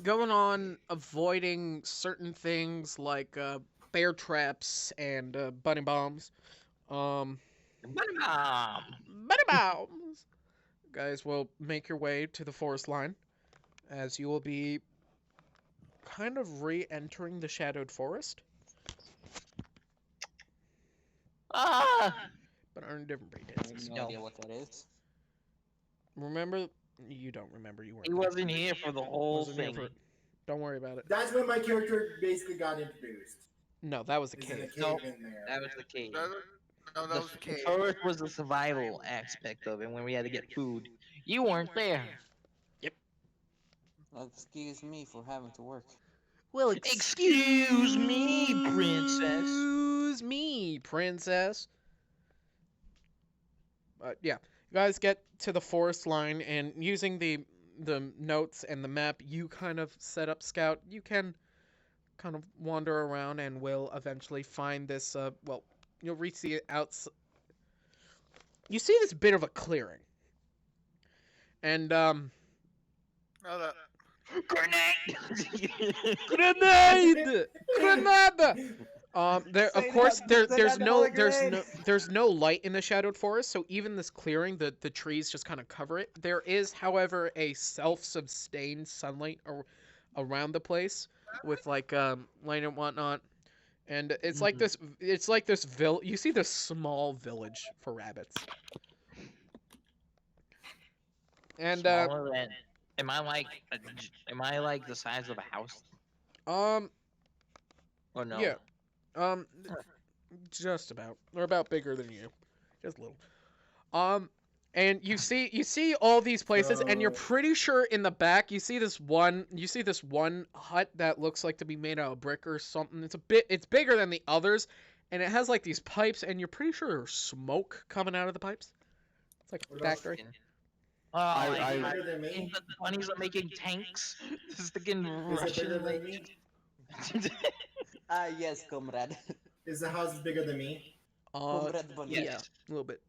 Going on avoiding certain things like bear traps and bunny bombs. Mom. Bunny bombs. Guys will make your way to the forest line, as you will be kind of re-entering the shadowed forest, Ah. but on different pretenses. No idea what that is. Remember? You don't remember. You weren't. He there. wasn't here for the whole Wasn't here thing. for- Don't worry about it. That's when my character basically got introduced. No, that was the Is in a cave. cave No, in there. That was the case. No, that was the cave. First was the survival aspect of it when we had to get food. You weren't there. Excuse me for having to work. Well, Excuse me, princess. Excuse me, princess. But yeah, you guys get to the forest line, and using the notes and the map, you kind of set up Scout. You can kind of wander around, and will eventually find this. Well, you'll reach the outs. You see this bit of a clearing, and No, that. Grenade. Grenade! Grenade! There, of course, there's no light in the shadowed forest, so even this clearing, the trees just kind of cover it. There is, however, a self-sustained sunlight around the place with like light and whatnot, and it's like this. It's like this You see this small village for rabbits, and Smaller than- am I like the size of a house? Or no? yeah. Just about. They're about bigger than you. Just a little. And you see all these places, and you're So- pretty sure in the back you see this one hut that looks like to be made out of brick or something. It's bigger than the others, and it has like these pipes, and you're pretty sure there's smoke coming out of the pipes. It's like a What about factory. Oh, Is it I bigger than me? the bunnies are making tanks. Sticking Is it bigger than Russian. me? Yes, comrade. Is the house bigger than me? Uh, Bunny. yeah, Yes. a little bit.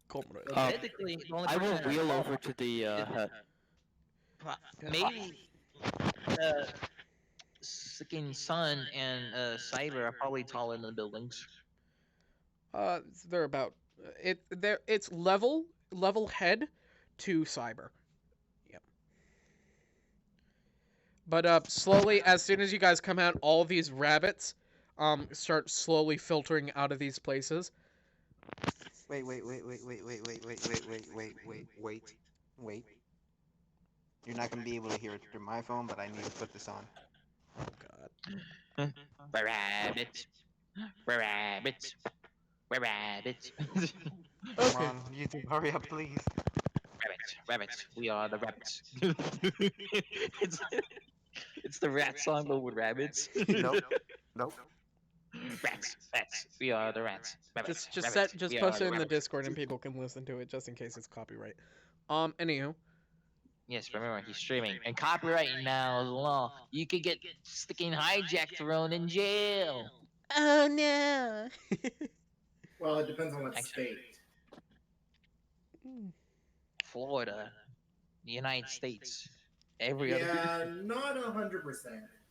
Comrade. Technically, the only I will person wheel that- over to the hut. Maybe sticking Sun and Cyber are probably taller than the buildings. They're about it's level head to cyber. Yep. But slowly, as soon as you guys come out, all these rabbits start slowly filtering out of these places. Wait. You're not gonna be able to hear it through my phone, but I need to put this on. Oh God. Rabbits. Rabbits. Rabbits. Come on, YouTube, hurry up, please. Rabbits. We are the rabbits. it's the rat song, but with rabbits. Nope. Rats. We are the rats. Rabbits. Just rabbits. We are post it in the rabbits. Discord and people can listen to it just in case it's copyright. Anywho. Yes, remember he's streaming and copyright now is law. You could get sticking hijack thrown in jail. Oh no. Well, it depends on what Actually- state. Florida, the United States, every other. Yeah, not 100%.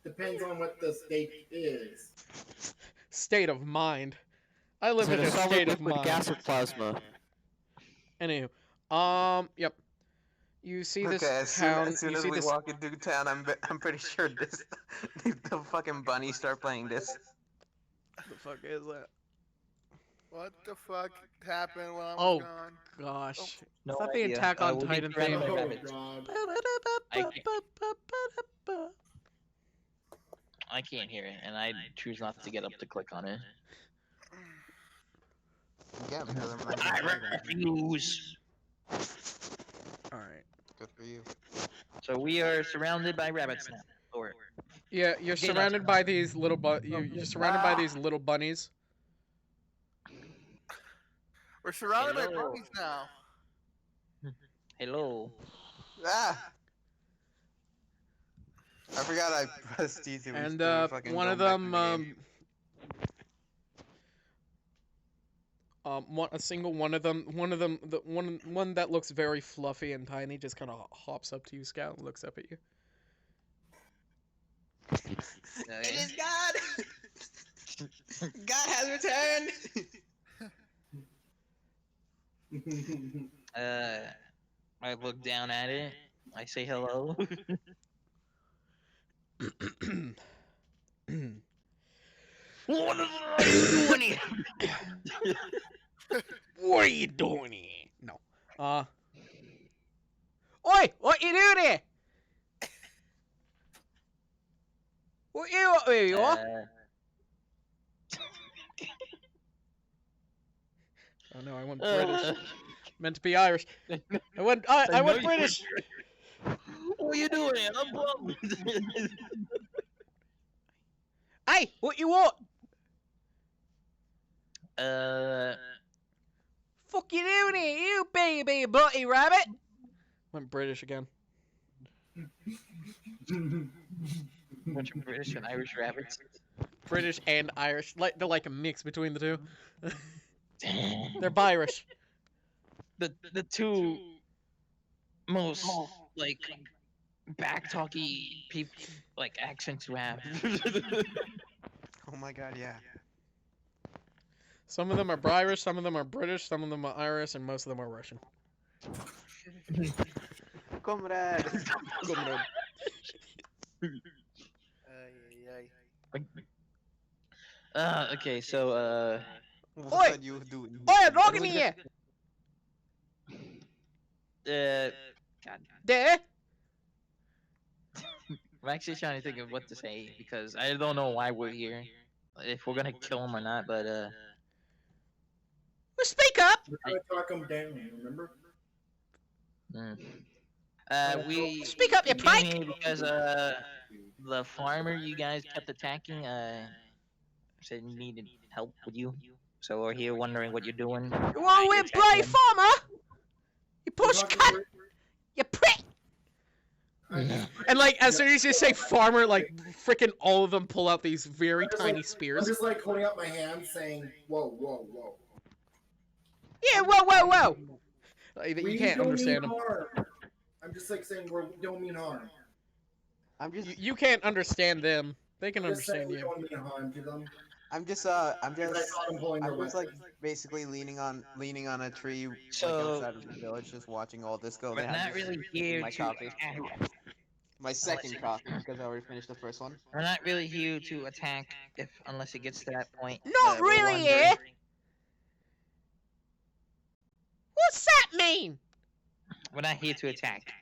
Depends on what the state is. State of mind. I live Is in it a solid state of liquid mind. gas or plasma? Anywho, yep. You see this Okay, as town. soon You as see we this. walk into town, I'm pretty sure this the fucking bunnies start playing this. The fuck is that? What the fuck happened while I was Oh. gone? Gosh. No Is that the idea. Attack on we'll get Titan random theme? Oh, rabbits. God. I can't hear it, and I choose not to get up to click on it. Yeah, because I'm not I gonna play that. refuse. All right. Good for you. So we are surrounded by rabbits now. Or Yeah, you're Get us surrounded now. by these little you're surrounded by these little bunnies. We're surrounded by Hello. bunnies now. hello. Ah! I forgot I pressed T to And restore fucking one of going back to them the game. a single one of them the one that looks very fluffy and tiny just kind of hops up to you, Scout, and looks up at you. It is God! God has returned! I look down at it. I say hello. What are you doing here? What are you doing here? No. Oi! What you doing here? What you up here, you are? Oh no, I went British. Meant to be Irish. I went know went you British. What are you doing here? I'm bummed. Hey, what you want? Fuck you doing here, you baby bloody rabbit? Went British again. Bunch of British and Irish rabbits. British and Irish. They're like a mix between the two. They're Birish. The two most like back talky people like accents you have. Oh my god, yeah. Some of them are Birish, some of them are British, some of them are Irish, and most of them are Russian. Comrade! Comrade. Ay, Okay, so What Oi! are you doing? Oi, look at me here! God, There! I'm actually trying to think of what to say because I don't know why we're here. if we're gonna kill him or not, but Well, speak up. We're trying to talk him down. Remember? we Speak up, you came pike! here because the farmer you guys kept attacking said he needed help with you. So we're here wondering what you're doing. Well, we're bloody farmer. You We're push talking- cut. we're- You prick. And like, as soon as you say farmer, like, freaking all of them pull out these very I'm just tiny like- spears. I'm just like holding up my hand, saying, "Whoa, whoa, whoa." Yeah, whoa, whoa, whoa. Like, We you can't don't understand mean them. harm. I'm just like saying we don't mean harm. I'm just, You can't understand them. They can I'm just saying understand we you. don't mean harm to them. I'm just I saw them pulling their I'm just like weapons. basically leaning on a tree, like So- outside of the village, just watching all this go We're down. not really here my to copy. attack. My second copy, because I already finished the first one. We're not really here to attack unless it gets to that point. Not but we're really, wondering- eh? What's that mean? We're not here to attack.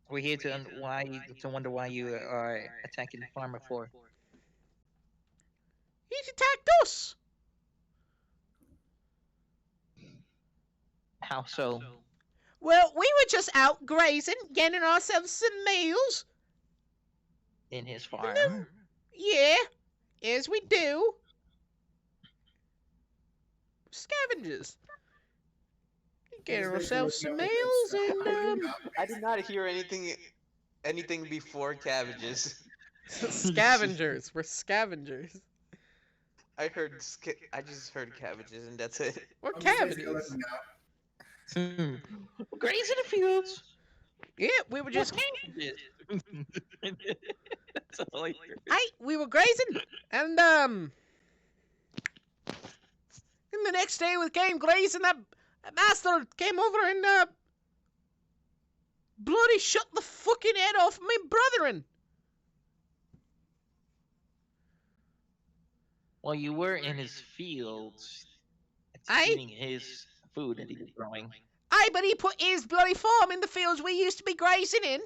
We're here to wonder why you are attacking the farmer for. He's attacked us. How so? Well, we were just out grazing, getting ourselves some meals. In his farm. Yeah, as we do. Scavengers. Getting ourselves some meals and, I did not hear anything before cabbages. scavengers. We're scavengers. I just heard cabbages, and that's it. We're I'm just basically cabbages. letting out. Graze in the fields. Yeah, we were just. That's all I hear. We were grazing, and the next day we came grazing, that master came over and bloody shut the fucking head off my brethren. Well, you were in his fields. Aye. Eating his food that he was growing. Aye, but he put his bloody farm in the fields we used to be grazing in.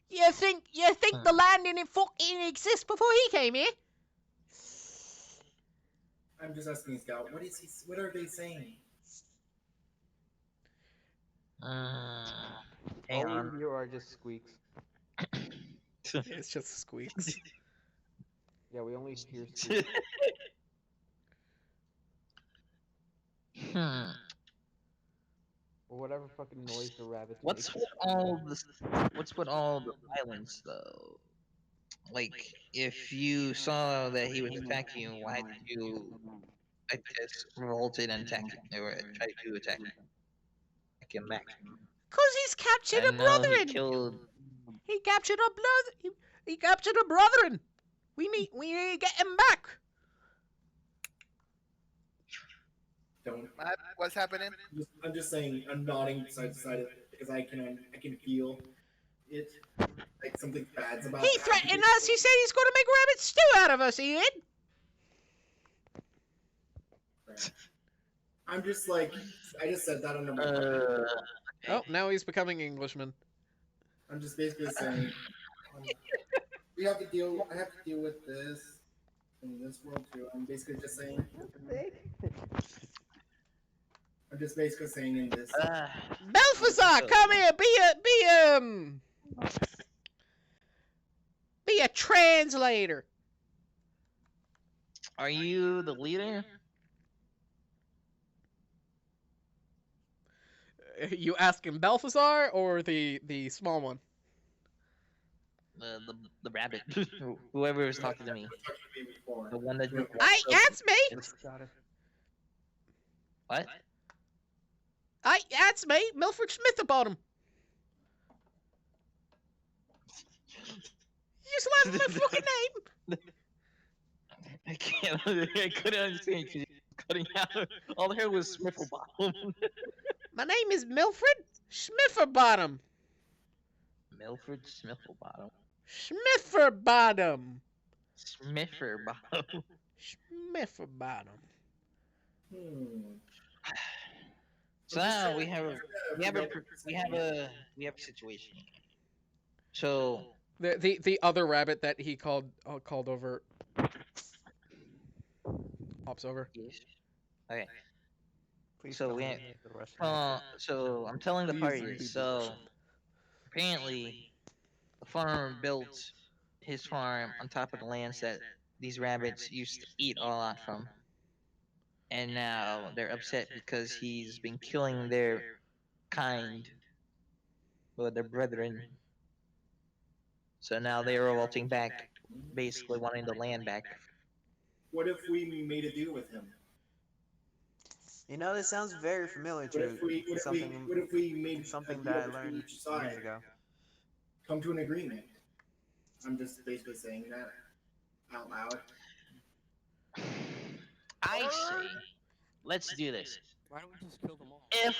You think the land didn't fucking exist before he came here? I'm just asking Scout. What are they saying? Hang All on. we hear are just squeaks. It's just squeaks. Yeah, we only hear squeaks. Hmm. Or whatever fucking noise the rabbits What's make. with all this? What's with all the violence, though? Like, if you saw that he was attacking you, why did you, I guess, revolted and attack him, or try to attack him back? Cause he's captured a I know brethren. he killed. He captured a blood. He captured a brethren. We need to get him back. Don't. What's happening? I'm just saying. I'm nodding side to side because I can feel it. Like something bad's about. He to threatened happen. us. He said he's going to make rabbit stew out of us. He did. I'm just like. I just said that on the. Oh, now he's becoming Englishman. I'm just basically saying. We have to deal. I have to deal with this in this world too. I'm basically just saying. I'm just basically saying in this. Balthazar, come here. Be a translator. Are you the leader? You asking Balthazar or the small one? The rabbit. Whoever was talking to me. The one that. That's me. What? That's me, Milford Smitherbottom. You just laughed at my fucking name. I can't. I couldn't understand because you were cutting out. All I heard was Smifflebottom. My name is Milford Smitherbottom. Milford Smifflebottom. Smitherbottom. Smifferbottom. Smitherbottom. So now we have a situation. So The other rabbit that he called over hops over. Yes. Okay. Please So tell we me ain't- it's the Russian accent. So I'm telling the Please party. be So Russian. apparently, the farmer built his farm on top of the lands that these rabbits used to eat a lot from, and now they're upset because he's been killing their kind, or their brethren. So now they are revolting back, basically wanting the land back. What if we made a deal with him? You know, this sounds very familiar What if we, to what if something we, what if we made something a that deal I between learned each years side? ago. Come to an agreement. I'm just basically saying that out loud. I say, let's do this. Why don't we just kill them all? If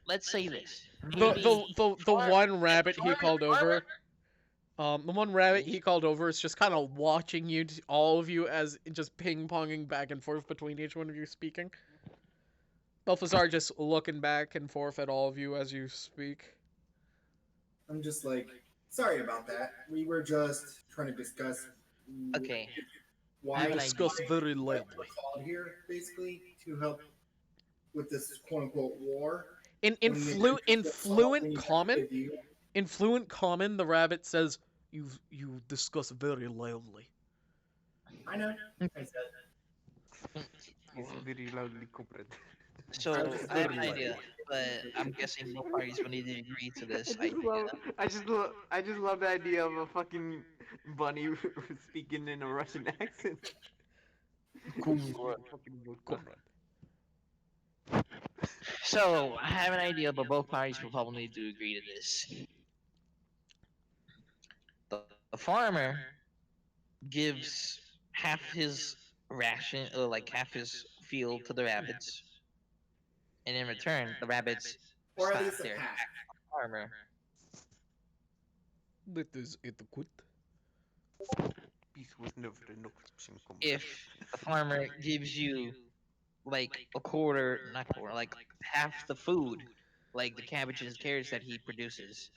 let's say this, The one rabbit he called over. The one rabbit he called over is just kind of watching you, all of you, as just ping-ponging back and forth between each one of you speaking. Balthazar just looking back and forth at all of you as you speak. I'm just like, sorry about that. We were just trying to discuss. Okay. Why We discuss very why loudly. we're called here, basically, to help with this quote-unquote war. In When we fluent common, made a deal. in fluent common, the rabbit says, "You discuss very loudly." I know. I said. He's very loudly corporate. So I was I have an very idea, but I'm guessing both parties will need to agree to this idea. I just love the idea of a fucking bunny speaking in a Russian accent. So I have an idea, but both parties will probably need to agree to this. The farmer gives half his ration, or like half his field, to the rabbits, and in return, the rabbits Or at stop least a their pack. farmer. That is it good. Peace was never an option. If the farmer gives you like a quarter, not quarter, like half the food, like the cabbages and carrots that he produces,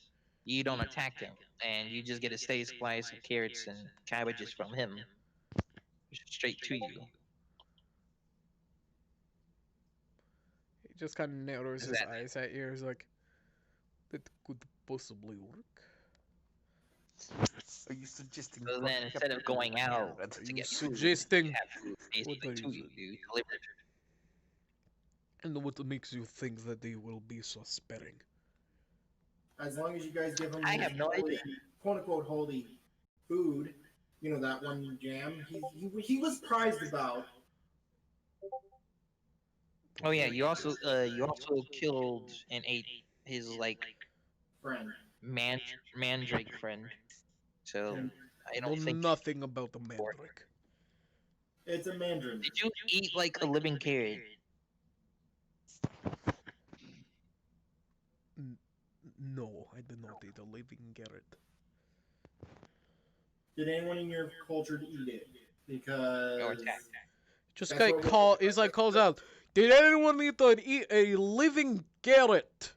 you don't attack him, and you just get a steady slice of carrots and cabbages from him, straight to you. He just kind of narrows Is his that- eyes at you. He's like, "That could possibly work." Are you suggesting? So then, instead of going out Are to you get food, suggesting? you have food basically What are to you you, delivered. And what makes you think that they will be so sparing? As long as you guys give him I his have no holy, idea. quote-unquote holy food, you know, that one jam he was prized about. Oh yeah, you also killed and ate his like Friend. mandrake friend. So And I I know don't think. nothing about the mandrake. it's a mandarin. Did you eat like a living carrot? No, I did not eat a living carrot. Did anyone in your culture eat it? Because Or attack? Just That's like what we- he's like calls out. Did anyone eat a living carrot?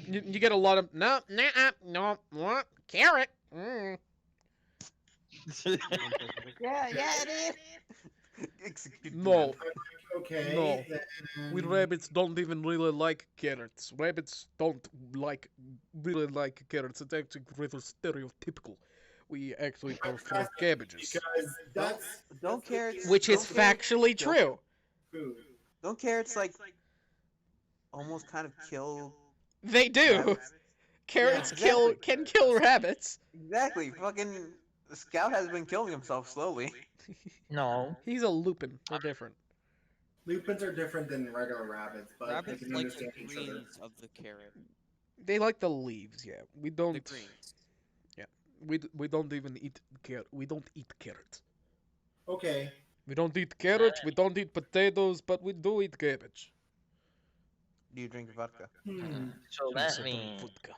You get a lot of no, what carrot? Mm. Yeah, it is. Execute No, okay. No. then- we rabbits don't even really like carrots. Rabbits don't really like carrots. It's actually rather stereotypical. We actually prefer cabbages, Because that's Don't carrots. which is don't carrots- factually true. food. Don't carrots like almost kind of kill? They do. rabbits? Carrots Yeah, can kill rabbits. Exactly. Fucking Scout has been killing himself slowly. No. He's a lupin. They're different. Lupins are different than regular rabbits, but Rabbits they can like the understand each other. greens of the carrot. They like the leaves. Yeah, we The don't. greens. We don't even eat carrot. We don't eat carrots. Okay. We don't eat carrots. We don't eat potatoes, but we do eat cabbage. Do you drink vodka? So We that also drink means vodka.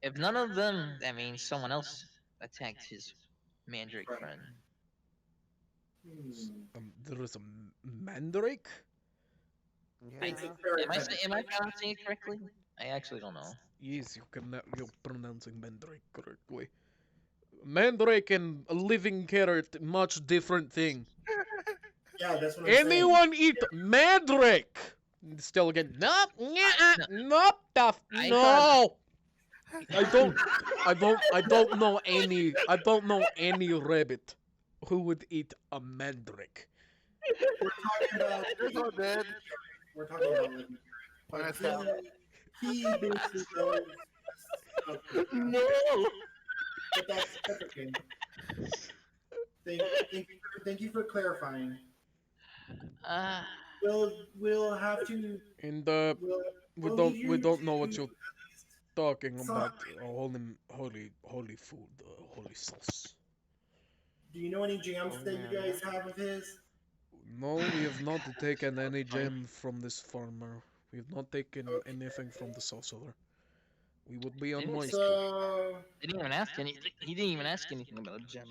if none of them, that means someone else attacked his mandrake friend. There is a mandrake. Yeah. It's a very Am I pronouncing it correctly? I actually don't know. Yes, you're pronouncing mandrake correctly. Mandrake and a living carrot, much different thing. Yeah, that's what I'm saying. Anyone eat mandrake? Still again, nope, nope, no. I don't know any rabbit who would eat a mandrake. We're talking about. There's no dead. We're talking about living. But That's how- he basically knows. No. But that's okay. Thank you for clarifying. We'll have to. And we'll we don't know what to- you're talking about. Some- Holy food, holy sauce. Do you know any jams that you guys have of his? No, we have not taken any gem from this farmer. We have not taken anything from the sorcerer. We would be unwise. So He didn't even ask anything about gem.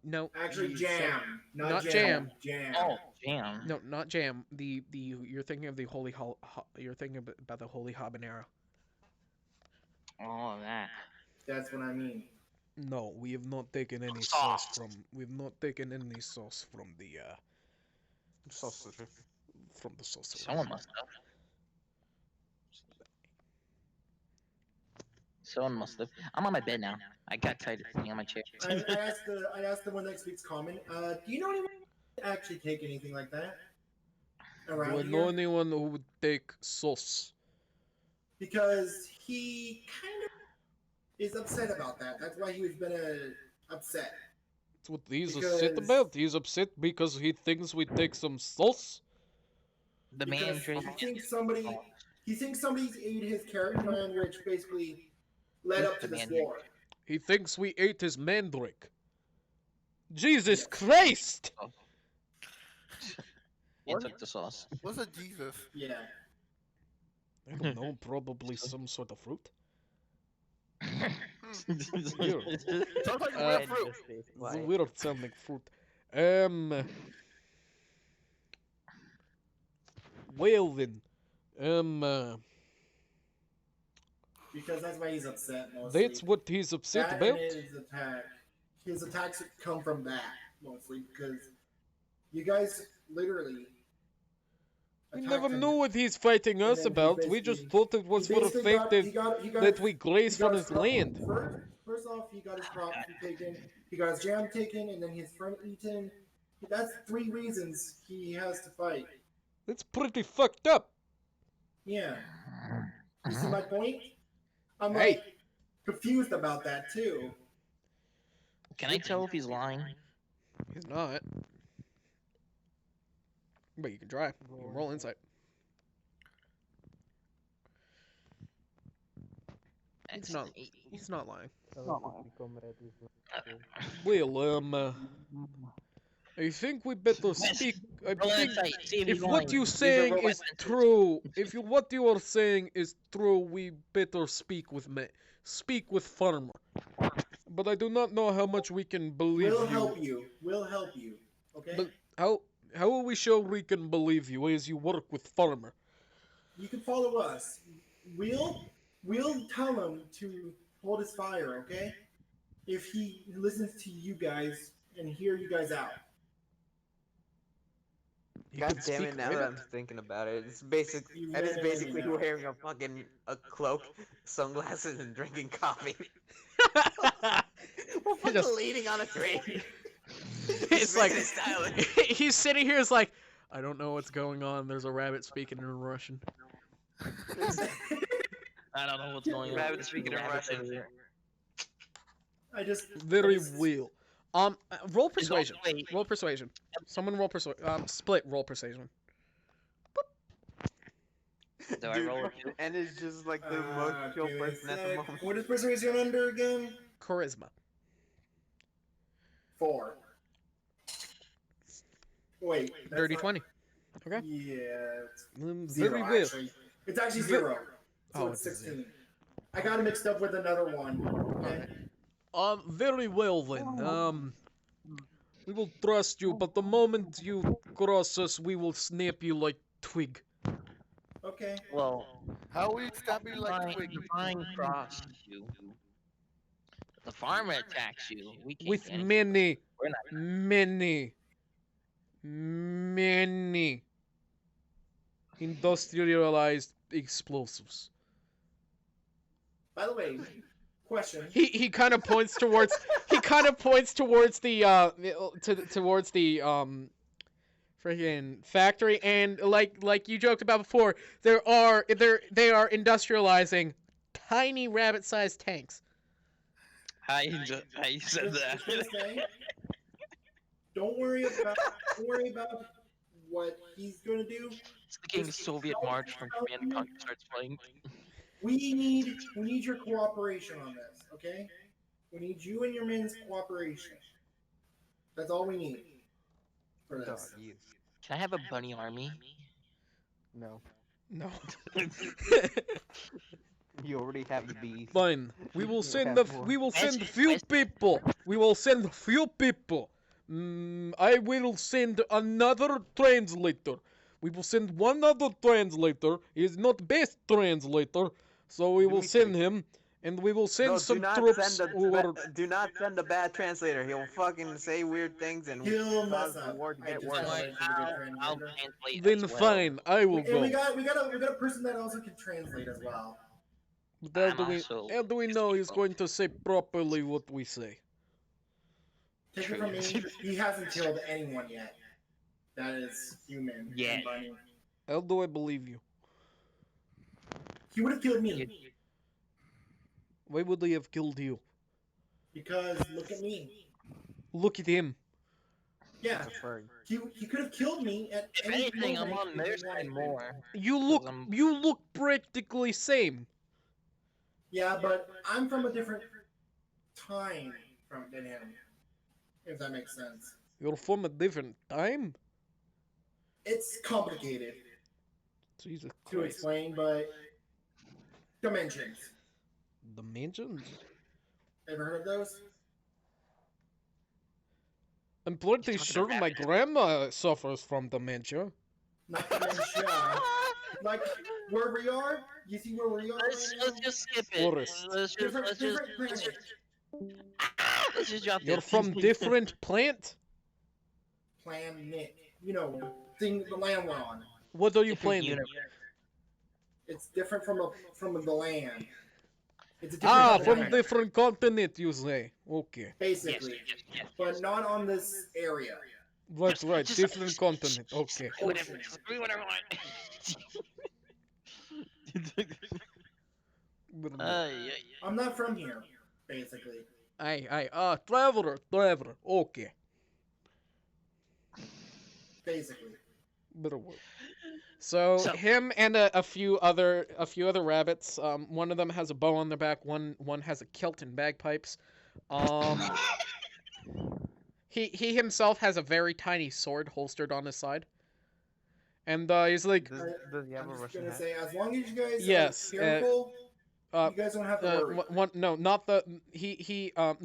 No. actually, he jam, said- not jam. Jam. Oh, jam. No, not jam. The you're thinking of the you're thinking about the holy habanero. Oh, that. That's what I mean. No, we have not taken any Sauce. sauce from. We've not taken any sauce from the sorcerer. From the sorcerer. Someone must have. Someone must have. I'm on my bed now. I got tired of sitting on my chair. I asked the one that speaks common. Do you know anyone that actually take anything like that around Do I here? know anyone who would take sauce? Because he kind of is upset about that. That's why he's been upset. That's what he's upset Because- about. He's upset because he thinks we take some sauce. The Because mandrake. he thinks somebody's ate his carrot plan, which basically led up to The this mandrake. war. He thinks we ate his mandrake. Jesus Christ! He took the sauce. What's a Jesus? Yeah. I don't know, probably some sort of fruit. Sounds like Uh, real fruit. It's a weird sounding fruit. Well then, Because that's why he's upset mostly. that's what he's upset that about. and his attacks come from that mostly because you guys literally. We attacked never him. knew what he's fighting And us then he about. We just basically- thought it was He for the basically fact got- he got- he got that his- we graze he got from his crop- land. First off, he got his crops taken. He got his jam taken, and then his friend eaten. That's 3 reasons he has to fight. That's pretty fucked up. Yeah. You see my point? I'm Hey. like confused about that too. Can I tell if he's lying? He's not. But you can try. You can roll insight. That's not- an 8. He's not lying. Uh, Well, I think we better speak. I Roll think insight. See if if he's what lying. you're Use your saying roll is insight. true, if what you are saying is true, we better speak with farmer. But I do not know how much we can believe We'll you. help you. We'll help you. Okay? But how will we show we can believe you as you work with farmer? You can follow us. We'll tell him to hold his fire, okay? If he listens to you guys and hear you guys out. You God can damn speak it! Now that rabbit. I'm thinking about it, it's basically Yeah. wearing a cloak, sunglasses, and drinking coffee. We're fucking Just- leaning on a train. It's like Business style. he's sitting here. It's like I don't know what's going on. There's a rabbit speaking in Russian. I don't know what's going on. Rabbit speaking in Rabbit's Russian. over here. I just Very I just- well. Roll Is all- persuasion. wait. Roll persuasion. Someone roll persuasion. Split roll persuasion. Do I roll it too? And it's just like the most chill give me a person at the sec. moment. What is persuasion under again? Charisma. 4. Wait. that's Dirty not- 20. Okay. Yeah. It's Very 0 well. actually. It's actually 0. So Oh, it's it's a 16. I got it mixed up with another one. Okay. Very well then. We will trust you, but the moment you cross us, we will snap you like twig. Okay. Well, How we stop me like if twig? I cross you, the farmer attacks you, we can't with do anything. many, We're not. many industrialized explosives. By the way, question. He kind of points towards towards the freaking factory, and like you joked about before, they are industrializing tiny rabbit-sized tanks. How you said that? Just saying, don't worry about what he's gonna do. It's the King Soviet March from Command and Conquer starts playing. We need your cooperation on this, okay? We need you and your men's cooperation. That's all we need for this. Can I have a bunny army? No. No. You already have the bees. Fine. We will You send have the more. we will send few people. We will send few people. I will send another translator. We will send one other translator. He is not best translator, so we will send him, and we will send some troops. Do not send a bad translator. He'll fucking say weird things and He'll cause mess the up. war to I get just worse. wanted to be a good I'll translator. translate Then as well. fine, I will And go. we got a person that also can translate as well. But I'm also how do we know he's going to say properly what we say? Take it from me, he hasn't killed anyone yet. That is human. Yeah. and bunny. How do I believe you? He would have killed me Why would they have killed you? because look at me. Look at him. Yeah, he could have killed me at If any anything, I'm moment on if their he wanted side to. more. You look practically same. Yeah, but I'm from a different time than him. If that makes sense. You're from a different time? It's complicated Jesus to Christ. explain, but dimensions. Dimensions? Ever heard of those? I'm pretty sure my grandma suffers from dementia. Not dementia. Like where we are? You see where we are? Let's right now? just skip it. Forest. Let's just Different planets. let's just drop You're this. from different plant? Planet. You know, thing the land we're on. What are you Different playing? universe. It's different from the land. It's a different Ah, from planet, different continent, you say. Okay. basically, Yes. but not on this area. Right, right. Different continent. Okay. Do whatever. Do whatever I want. Yeah. I'm not from here, basically. Traveler. Okay. Basically. Better word. So him and a few other rabbits. One of them has a bow on their back. One has a kilt and bagpipes. He himself has a very tiny sword holstered on his side. And he's like, Does he have a I'm just Russian gonna hat? say, as long as you guys Yes, are careful, uh, you guys don't have to worry.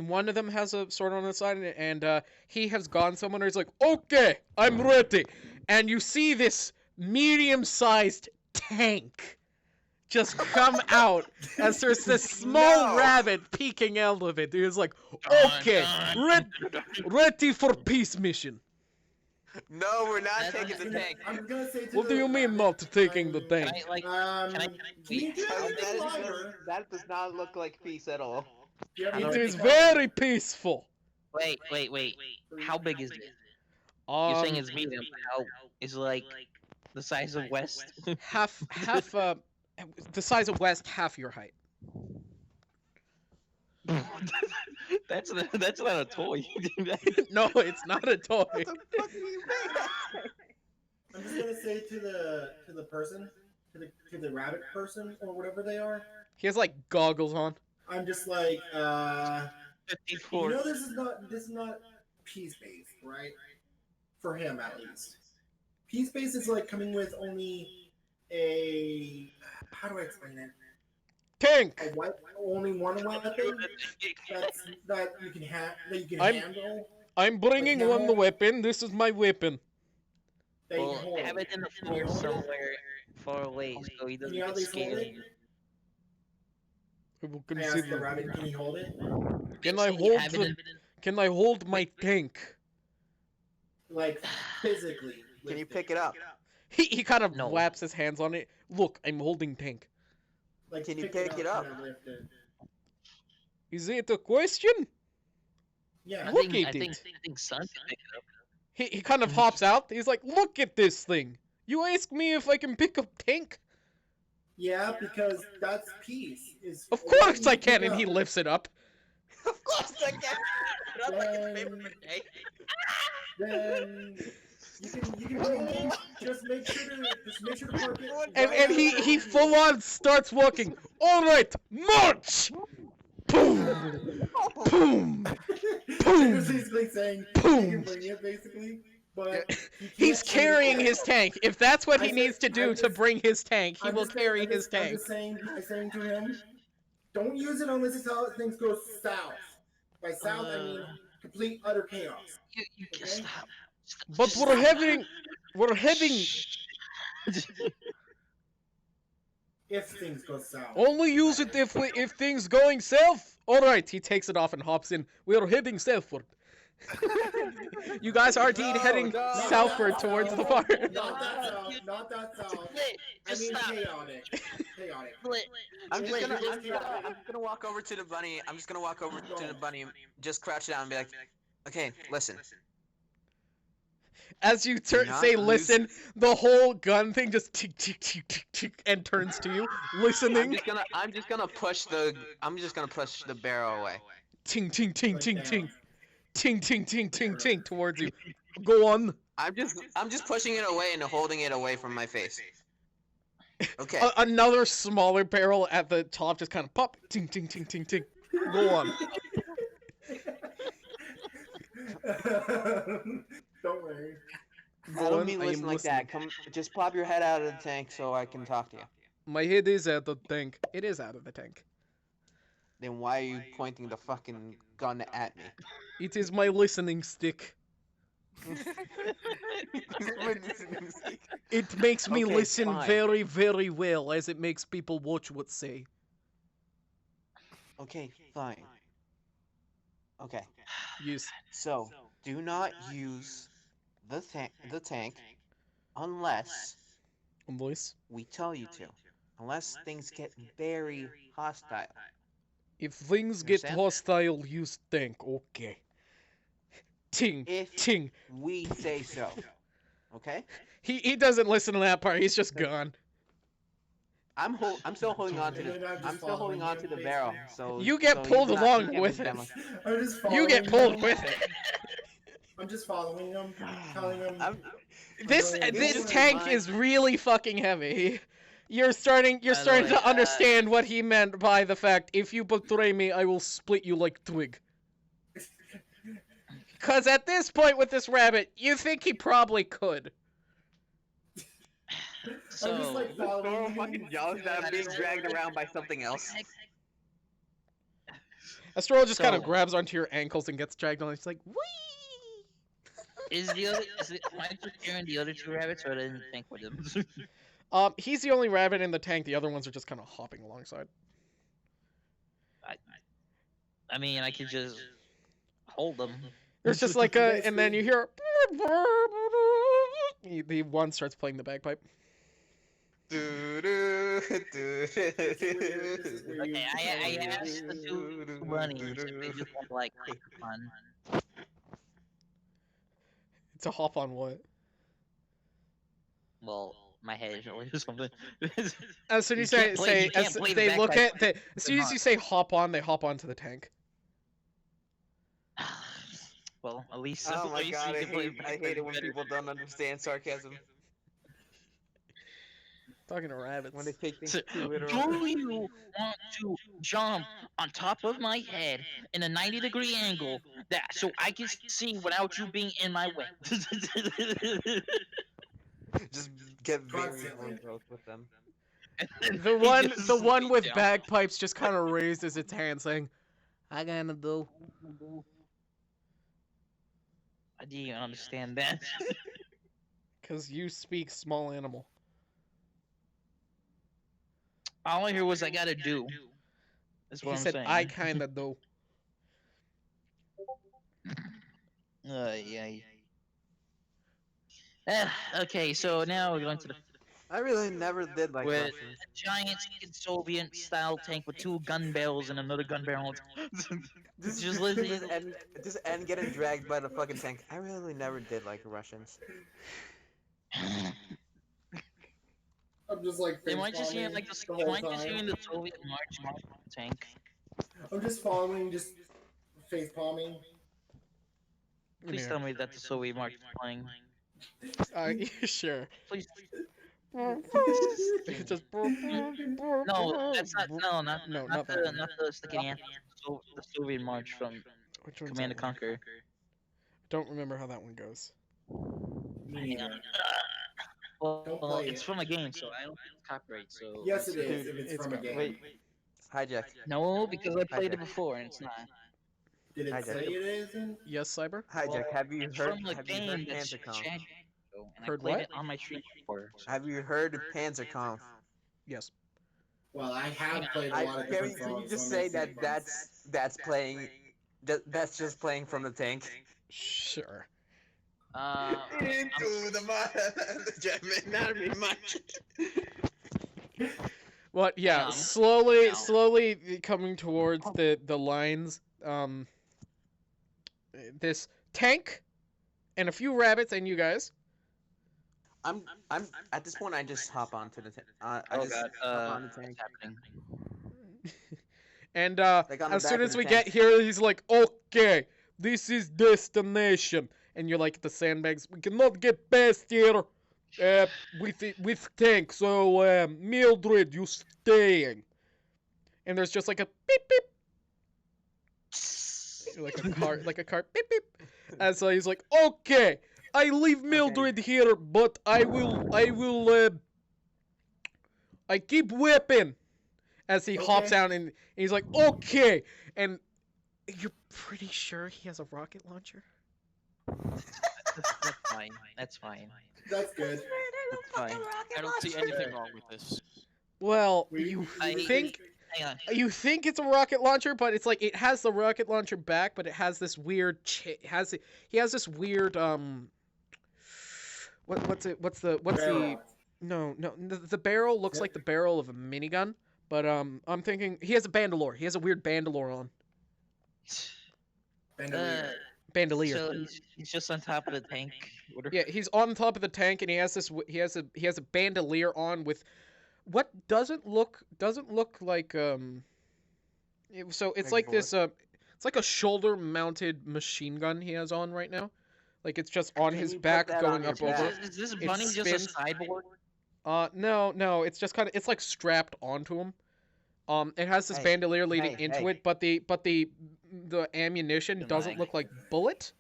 one of them has a sword on his side, and he has gone somewhere. And he's like, okay, I'm ready. And you see this medium-sized tank just come out as there's this small rabbit peeking out of it. He's like, okay, ready for peace mission. No, we're not That's taking the tank. I'm gonna say to What do the you mean not taking the tank? Can I like? Can Can I you wait? do anything longer? That does not look like peace at all. Do you have It anything is longer? very peaceful. Wait. How big is it? You're saying it's medium. How is it like the size of West? half the size of West, half your height. that's not a toy. No, it's not a toy. I'm just gonna say to the person, to the rabbit person or whatever they are. He has like goggles on. I'm just like, you 54. know, this is not peace based, right? For him, at least. Peace based is like coming with only a, how do I explain it? Tank. Only one weapon that you can I'm- handle. I'm bringing Like, one no. weapon. This is my weapon. That you Well, can hold. have it in the Can you floor hold it? somewhere far away so he Can doesn't you at get least hold scared. it? I will I asked the consider. rabbit, can he hold it? Can I hold the? Can I hold my tank? Like, physically. Can you lift pick it up? He kind of No. whaps his hands on it. Look, I'm holding tank. Like, Can you pick it up? Can I lift it? Is it a question? Yeah. Look at I it. think Sun can pick it up. He kind of hops out. He's like, look at this thing. You ask me if I can pick up tank? Yeah, because that's peace. Is Of what course you I pick can, and he up. lifts it up. Of course I can. But I'm like his favorite birthday. Then you can bring just make sure to park it. And right and he outside he the full field. on starts walking. All right, march! Boom! Boom! He's basically saying he Boom! can bring it basically, but he He's can't carrying bring it. his tank. If that's what I he said- needs to do I'm to just- bring his tank, he I'm will just saying- carry I'm his just- I'm tank. just saying to him, don't use it unless it's how things go south. By south, I mean complete utter chaos. You can Okay? stop. But we're heading. If things go south. Only use it if things going south. All right, he takes it off and hops in. We are heading southward. You guys are indeed heading no, southward towards the fire. Not that south. Not that south. Split. I Just mean stop. chaotic. Chaotic. Split. I'm just gonna, Split. I'm just gonna walk over to the bunny. I'm just gonna walk over to the bunny, just crouch down and be like, okay, listen. As you Do not say use- listen, the whole gun thing just tick tick tick tick tick and turns to you, listening. I'm just gonna push the barrel away. Ting ting ting Like ting down. ting. Ting ting ting ting ting towards you. Go on. I'm just pushing it away and holding it away from my face. Okay. Another smaller barrel at the top just kind of pop. Ting ting ting ting ting. Go on. Don't worry. I Go don't on, mean I am listen like that. Come, just pop your head out of the tank so I can talk to you. My head is out of the tank. It is out of the tank. Then why are you pointing the fucking gun at me? It is my listening stick. It makes me Okay, listen fine. very, very well, as it makes people watch what say. Okay, fine. Okay, Yes. so do not use the tank unless Unless we tell you to. Unless things get very hostile. if things get Understand? hostile, use tank. Okay. Ting If ting. we say so. Okay? He doesn't listen to that part. He's just gone. I'm still holding on to And then the I'm just I'm still holding on to the following barrel. him, So You get so pulled he's not- along he can't with move that it. much. I'm just You get following pulled him. with it. I'm just following him, telling him. This Really? this Really? tank Mine. is really fucking heavy. You're starting By the to way, understand what he meant by the fact if you betray me, I will split you like twig. Cause at this point with this rabbit, you think he probably could. I'm just So like following him. fucking jealous that I'm being dragged around by something else. Astrol just kind of So- grabs onto your ankles and gets dragged on. He's like, wee. am I just carrying the other two rabbits, or I didn't think with them? He's the only rabbit in the tank. The other ones are just kind of hopping alongside. I mean, I could just hold them. There's just like You a, guys and then see- you hear. The one starts playing the bagpipe. Okay, I asked the two bunnies if they just want to, like fun. To hop on what? Well, my head or something. As soon as You you can't play- say, you can't as play the they look bagpipe at the, as soon as you say hop on, they hop onto the tank. Well, at least Oh my god, you can play I hate it when people don't understand sarcasm. Talking to rabbits. When they take things So, too literal. do you want to jump on top of my head in a 90-degree angle so I can see without you being in my way? Just get very Constantly. gross with them. The one with bagpipes just kind of raises its hand, saying, "I gonna do." I didn't even understand that. Cause you speak small animal. All I hear was I gotta do. That's what He I'm said, saying. I kinda do. Yeah. Okay, so now we're going to the I really never did like with Russians. a giant Soviet style tank with 2 gun barrels and another gun barrel. just literally. Just end getting dragged by the fucking tank. I really never did like Russians. I'm just like Am I just hearing face-palming like the? the Am whole I just hearing time. the Soviet march tank? I'm just following, just face palming. Please Yeah. tell me that the Soviet march is playing. Sure. Please. It's just No, that's not. No, not No, not not that the one. not the sticky anthem. The Soviet march from Which one's Command that and one? Conquer. Don't remember how that one goes. Me neither. Well, Don't play it's it. from a game, so I don't think it's copyright. So Yes, it is. Dude, If it's it's from a got- game. Wait, hijack. No, because I played Hijack. it before and it's not. Did it Hijack. say it isn't? Yes, Cyber? Hijack. Have you It's heard? from a Have you game heard that's PanzerConf? Chad. And Heard I played what? it on my stream before. Have you heard of PanzerConf? Yes. Well, I have played a lot of Can different you songs. just so say it makes that sense. that's playing? That's just playing from the tank. Sure. Into the mud, not be much. What? Yeah, Um, slowly, no. slowly coming towards the lines. This tank and a few rabbits and you guys. I'm at this point. I just hop onto the tank. I Oh just god, hop on the tank. what's happening? And Like on the as back soon of as the we tank. get here, he's like, "Okay, this is destination." And you're like, "The sandbags, we cannot get past here with tank. So Mildred, you staying?" And there's just like a beep beep, like a car beep beep. And so he's like, "Okay, I leave Mildred here, but I keep whipping." As he hops Okay. out and he's like, "Okay," and you're pretty sure he has a rocket launcher? That's fine. That's fine. That's good. That's fine. I don't see anything wrong with this. Well, We- you we- think Hang on. it's a rocket launcher, but it's like it has the rocket launcher back, but it has this weird he has this weird what's the Barrel. no the barrel looks like the barrel of a minigun, but I'm thinking he has a bandolier. He has a weird bandolier on. Bandolier. So he's just on top of the tank. What are- Yeah, he's on top of the tank and he has a bandolier on with what doesn't look like so it's like this it's like a shoulder mounted machine gun he has on right now. Like it's just on Can his you put back that going on up your over. back? Is this It bunny just a spins. sideboard? No, it's just it's like strapped onto him. It has this Hey, bandolier leading hey, into hey. it, but the ammunition Good doesn't night. look like bullet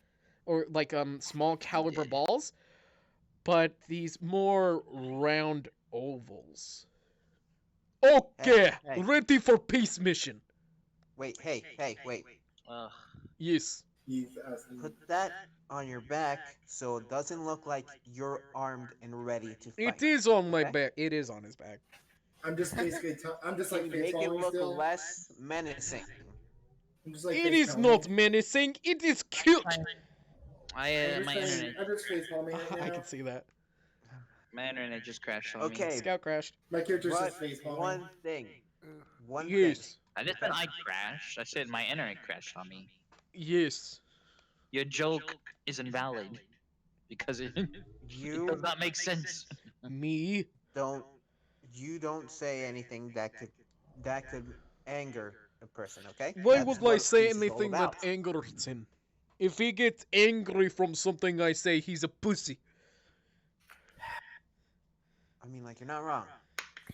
or like small caliber balls, but these more round ovals. Okay, hey. ready for peace mission. Wait, wait. Ugh. Yes. He's asking. Put that on your back so it doesn't look like you're armed and ready to fight. It is on my Okay. back. It is on his back. I'm just basically. I'm just like Can face make it palming look still. less menacing. I'm just like It face is palming. not menacing. It is cute. I I'm my just internet face palming right I now. can see that. just crashed on me. Okay, Scout crashed. My character's but just face palming. one thing. One Yes. I didn't say I crashed. I said my internet crashed on me. Yes. Your joke is invalid because it, thing. it You does not make sense. Me. don't say anything that could anger a person, okay? Why That's would I what say peace is all anything that about. angers him? If he gets angry from something I say, he's a pussy. I mean, like, you're not wrong.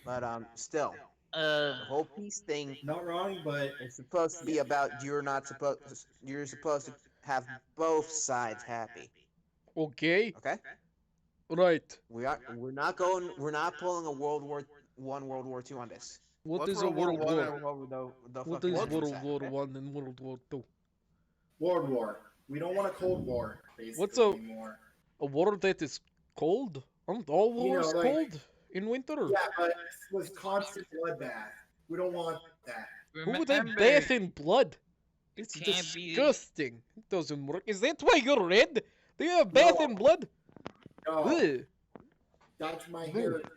But still, Uh, the whole peace thing Not wrong, but is supposed to be about you're supposed to have both sides happy. Okay. Okay? Right. We're not pulling a World War I, World War II on this. What What's is a World War World War? War? The What fucking is World World side, War okay? One and World War Two? World War. We don't want a Cold War, basically, What's a- anymore. A war that is cold? Aren't all You know, wars like- cold in winter? Yeah, but it was constant bloodbath. We don't want that. Who they Remember, bathe in blood? It's can't be- disgusting. It doesn't work. Is that why you're red? Do you have bath in blood? No, Ugh. that's my heritage.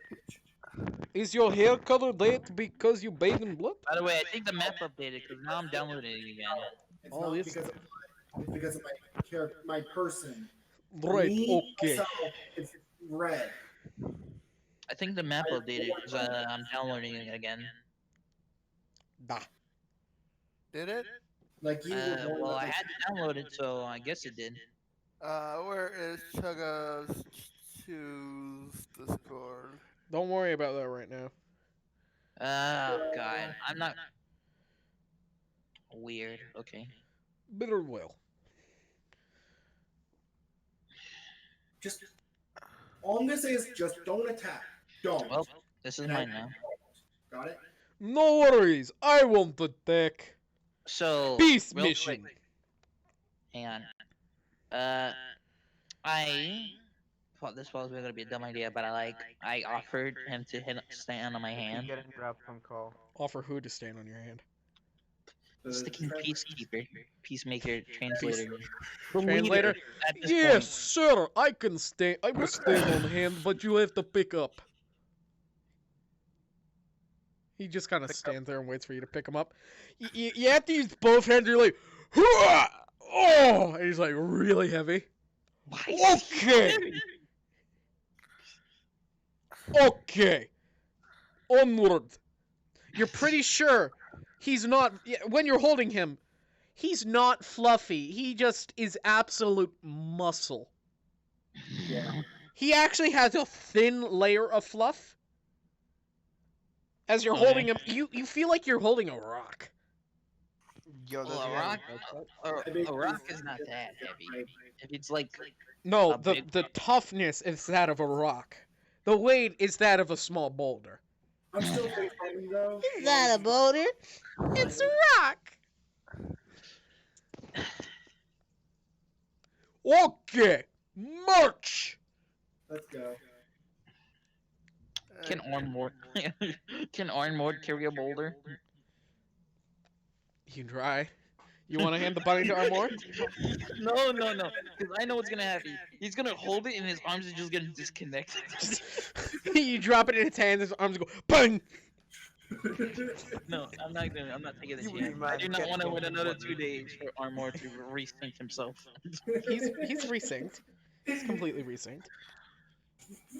Is your hair color that because you bathe in blood? By the way, I think the map updated because now I'm downloading it again. It's Oh, not yes. because of my character, my person. Right, Me, okay. myself, it's red. I think the map updated because I'm downloading it again. Nah. Did it? Like you. were born Well, with I a- had to download it, so I guess it did. Where is Chugga's choose Discord? Don't worry about that right now. Oh god, I'm not weird. Okay. Bitter well. Just all I'm gonna say is just don't attack. Don't. Well, this is mine now. Got it? No worries. I won't attack. So Peace real mission. quick, hang on. I thought this was gonna be a dumb idea, but I offered him to stand on my hand. Get a drop from call. Offer who to stand on your hand? Sticking peacekeeper, peacemaker, translator. Translator? At this Yes, point. sir. I can stand. I will stand on hand, but you have to pick up. He just kind of stands there and waits for you to pick him up. You have to use both hands. You're like, "Hooah!" Oh, and he's like really heavy. Why is he so Okay. heavy? Okay. Onward. You're pretty sure he's not. When you're holding him, he's not fluffy. He just is absolute muscle. Yeah. He actually has a thin layer of fluff. As you're holding him, you feel like you're holding a rock. Yo, Well, a rock, a rock is not that heavy. If it's like No, A the big the toughness is that of a rock. The weight is that of a small boulder. I'm still fighting though. It's not a boulder. It's a rock. Okay, march. Let's go. can Arnmord can Arnmord carry a boulder? You can try. You want to hand the bunny to Armor? No, because I know what's gonna happen. He's gonna hold it and his arms are just gonna disconnect. You drop it in his hands, his arms go bang. No, I'm not taking this You chance. I remind do not me want to of wait another somebody. 2 days for Armor to resync himself. He's resynced. He's completely resynced.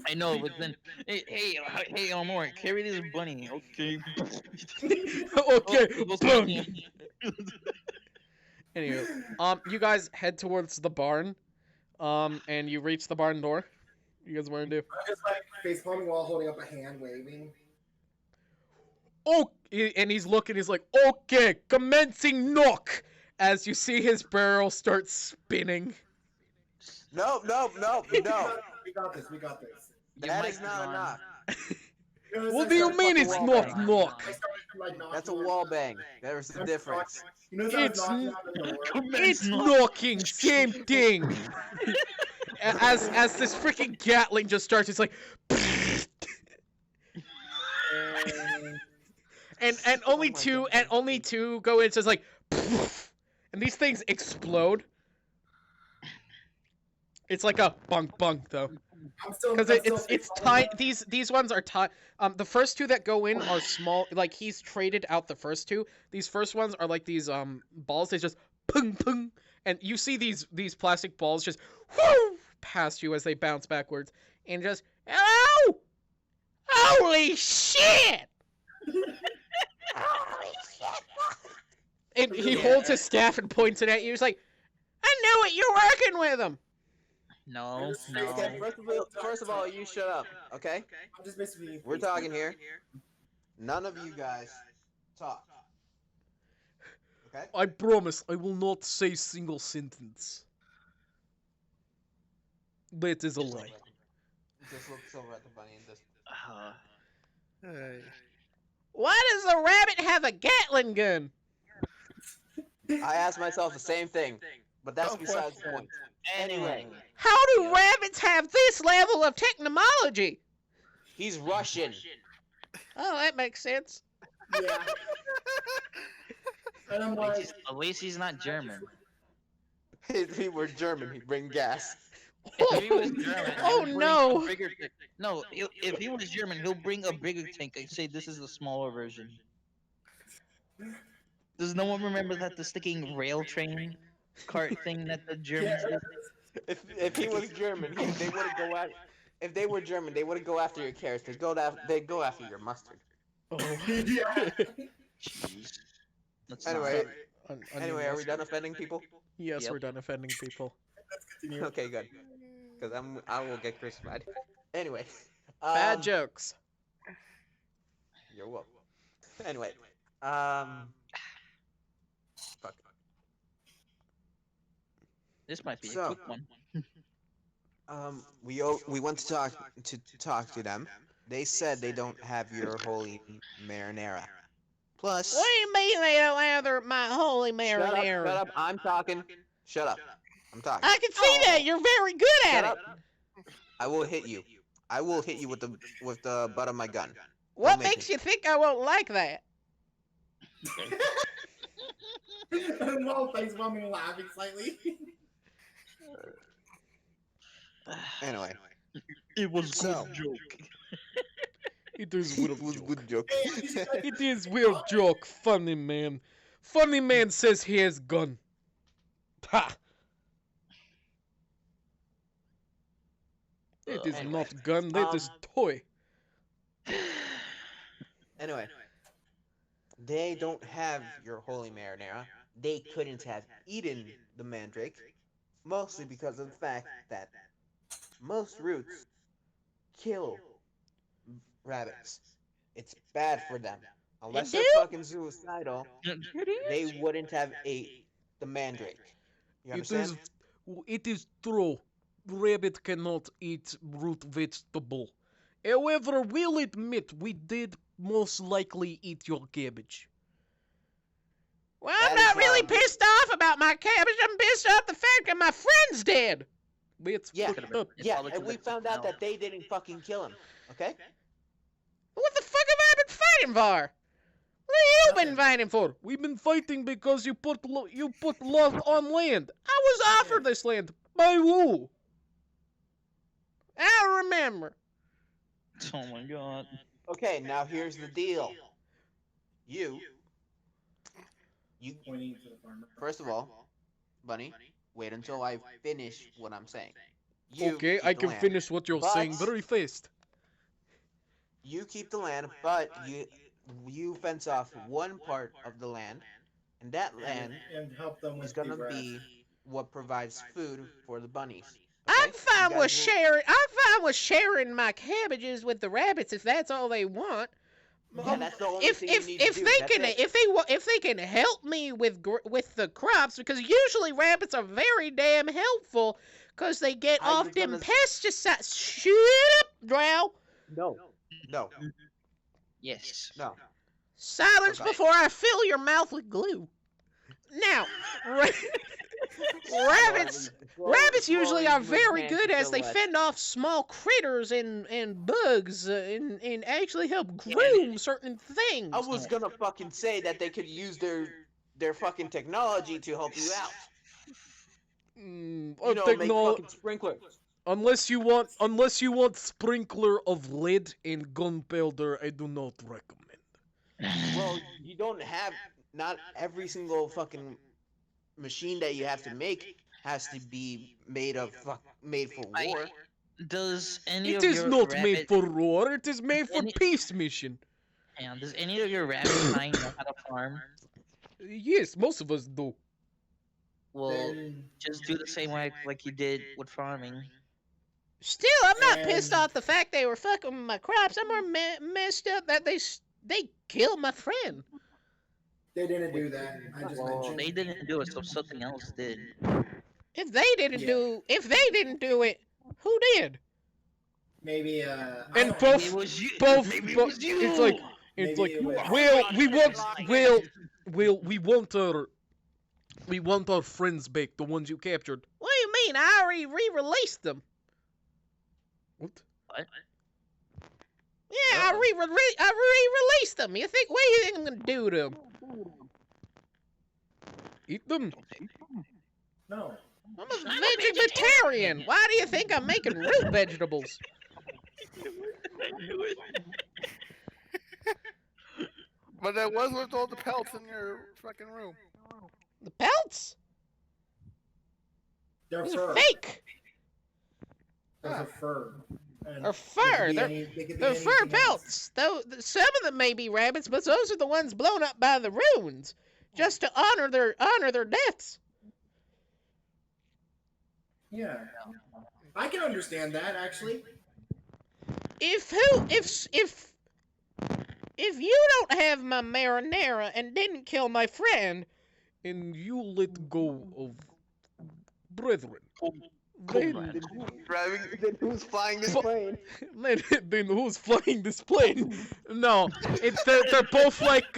I know, but then hey, Armor, carry this bunny, okay? Okay, Oh, bang. Anyway, you guys head towards the barn, and you reach the barn door. You guys want to do? I'm just like face palming while holding up a hand, waving. Oh, and he's looking. He's like, okay, commencing knock. As you see his barrel start spinning. No. We got this. We got this. That is not a knock. What do you mean it's not knock? I started to, like, knock That's a doors. wall bang. There's the difference. You know, I was It's knocking on the door. It's knocking, same thing. As this freaking Gatling just starts, it's like, and only two go in. So it's like, and these things explode. It's like a bunk bunk though. Because it's tight. These ones are tight. The first two that go in are small. Like he's traded out the first two. These first ones are like these balls. They just pung pung, and you see these plastic balls just whoo past you as they bounce backwards, and just oh, holy shit! Holy shit! And he holds his staff and points it at you. He's like, I knew it. You're working with him. No. Okay, first of all, you shut up, okay? I'm just basically. We're talking here. None of you guys talk. Okay? I promise I will not say single sentence. That is a lie. Just look over at the bunny and just. Hey. Why does a rabbit have a Gatling gun? I asked myself the same thing, but that's Don't besides the question. point. Anyway, How do rabbits have this level of technology? He's Russian. Oh, that makes sense. Yeah. And I'm like, At least he's not German. If he were German, he'd bring gas. If he was German, Oh, he'll bring no. a bigger tank. No, if he was German, he'll bring a bigger tank and say this is the smaller version. Does no one remember that the sticking rail train cart thing that the Germans yeah, did? If he was German, they wouldn't go at. If they were German, they wouldn't go after your carrots. They'd go after your mustard. yeah. Jeez. That's Anyway, Onion are we done mustard. offending people? Yes, Yep. we're done offending people. Let's continue. Okay, good. Because I will get crucified. Anyway. Bad jokes. You're welcome. Anyway. Fuck. This might be So- a quick one. We went to talk to them. They said they don't have your holy marinara. Plus, What do you mean they don't have my holy marinara? Shut up! I'm talking. Shut up! I'm talking. I can see that. You're very good at Shut it. up! I will hit you. I will hit you with the butt of my gun. What make makes me. you think I won't like that? And while face bombing laughing slightly. Anyway, It was a So- good joke. It is it was good joke. It is weird joke. Funny man. Funny man says he has gun. Ha! It is Anyway, not gun. That is toy. Anyway, they don't have your holy marinara. They couldn't have eaten the mandrake, mostly because of the fact that most roots kill rabbits. It's bad for them. Unless they're do? fucking suicidal, they wouldn't have ate the mandrake. You It understand? it is true. Rabbit cannot eat root vegetable. However, we'll admit we did most likely eat your cabbage. Well, I'm That not is, really um, pissed off about my cabbage. I'm pissed off the fact that my friend's dead. It's Yeah, fucked up. It's yeah, probably and 'cause we it's found out smell. that they didn't fucking kill him. Okay? What the fuck have I been fighting for? What have you been fighting for? We've been fighting because you put love on land. I was offered this land by who? I don't remember. Oh my god. Okay, now here's the deal. You Pointing to the farmer. first of all, Bunny, wait until I finish what I'm saying. You Okay, keep I the can land. finish what you're saying But- very fast. You keep the land, but you fence off one part of the land, and that land And help them with is gonna the grass. be what provides food for the bunnies. I'm okay? fine You with guys will- sharing. I'm fine with sharing my cabbages with the rabbits if that's all they want. Yeah, that's the only If thing you if need to if do. they That's can it. if they can help me with the crops, because usually rabbits are very damn helpful because they get I was off them gonna pesticides. Shut up, Drow. No, Yes. no. Silence Okay. before I fill your mouth with glue. Now, rabbits. Rabbits usually are very good as they fend off small critters and bugs and actually help groom certain things. I was gonna fucking say that they could use their fucking technology to help you out. Mm, You know, make fucking sprinklers. unless you want sprinkler of lead and gunpowder, I do not recommend. Well, you don't have. Not every single fucking machine that you have to make has to be made for war. Does any It of is your not rabbit, made for war. It is made for Any- peace mission. Hang on, does any of your rabbit kind know how to farm? Yes, most of us do. Well, Then just do the same way like you did with farming. Still, I'm not pissed And- off the fact they were fucking with my crops. I'm more messed up that they killed my friend. they didn't do that. I just Well, mentioned. they didn't do it, so something else did. If they didn't do it, who did? Maybe And Maybe both- it was you. both- Maybe it bo- was you. it's like- Maybe It's like, it was- we want our friends back, the ones you captured. What do you mean? I already re-released them. What? What? Yeah, I re-released them. them. You think? What do you think I'm gonna do to them? Eat them. No. I'm a vegetarian. Why do you think I'm making root vegetables? But that was with all the pelts in your fucking room. The pelts? They're These fur. are fake. Those are fur. And Or they fur. could be They're they could be they're fur anything else. pelts. Though some of them may be rabbits, but those are the ones blown up by the runes, just to honor their deaths. Yeah. I can understand that actually. If you don't have my marinara and didn't kill my friend, and you let go of brethren, then, Then who's flying this Fu- plane? then who's flying this plane? No, they're both like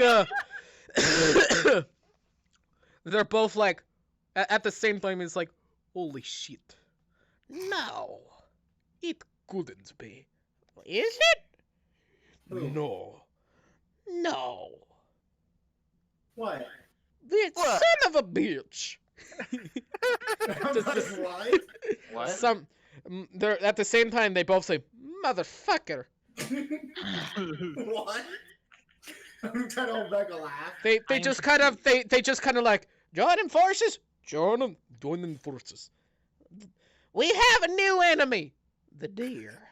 they're both like at the same time. It's like, holy shit! No, it couldn't be. Is it? Who? No. What? The What? son of a bitch. What? What? They're at the same time. They both say motherfucker. What? I'm trying to hold back a laugh. They just kind of like joining forces. Joining forces. We have a new enemy. The deer.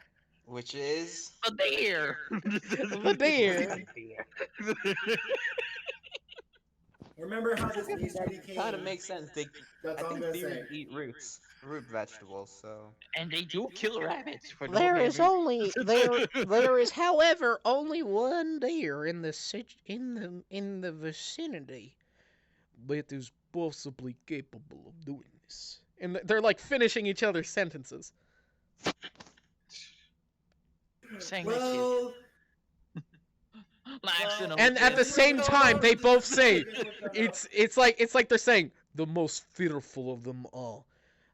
Which is A deer. The deer. Remember how this needs to became? kind of makes sense. That's I all I'm think gonna deer say. eat root vegetables. So And they do kill rabbits. For no There is reason. only there is, however, only one deer in the vicinity that is possibly capable of doing this. And they're like finishing each other's sentences. Saying that Well, shit. Last in a And at the kiss. same time, they both say it's like they're saying the most fearful of them all,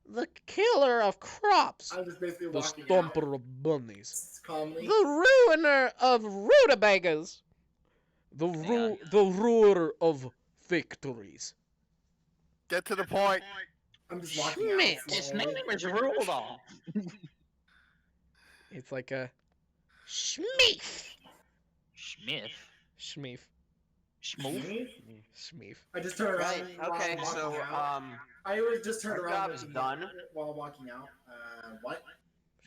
the killer of crops, I'm just basically the walking out. stomper of bunnies, Calmly. the ruiner of rutabagas, the ruler of victories. Get to the point. I'm just walking Schmidt. out. His slowly. name is Rudolph. It's like a Schmeef. Smith. Schmeef. Schmoof. Schmeef. I just turned around. right. while Okay. walking So out. I was just turned our around job is and- done. while walking out. What?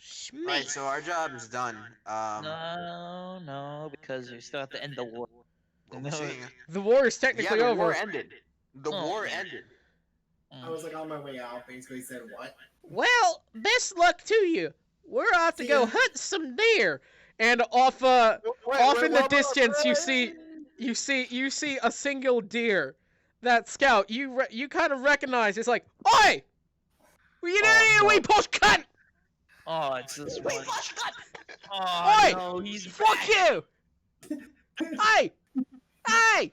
Schmeef. right. So our job is done. No, because you're still at the end of the war. What No. we're saying- The war is Yeah, technically the over. war ended. The Oh, war man. ended. I was like on my way out. Basically said what? Well, best luck to you. We're off to See go ya. hunt some deer. And off in the distance, you see a single deer. That Scout, you kind of recognize. It's like, oi! What you doing here, no. wee push cunt? Oh, it's this one. Oi! Oh, no, he's Fuck back. you! Hey! Hey!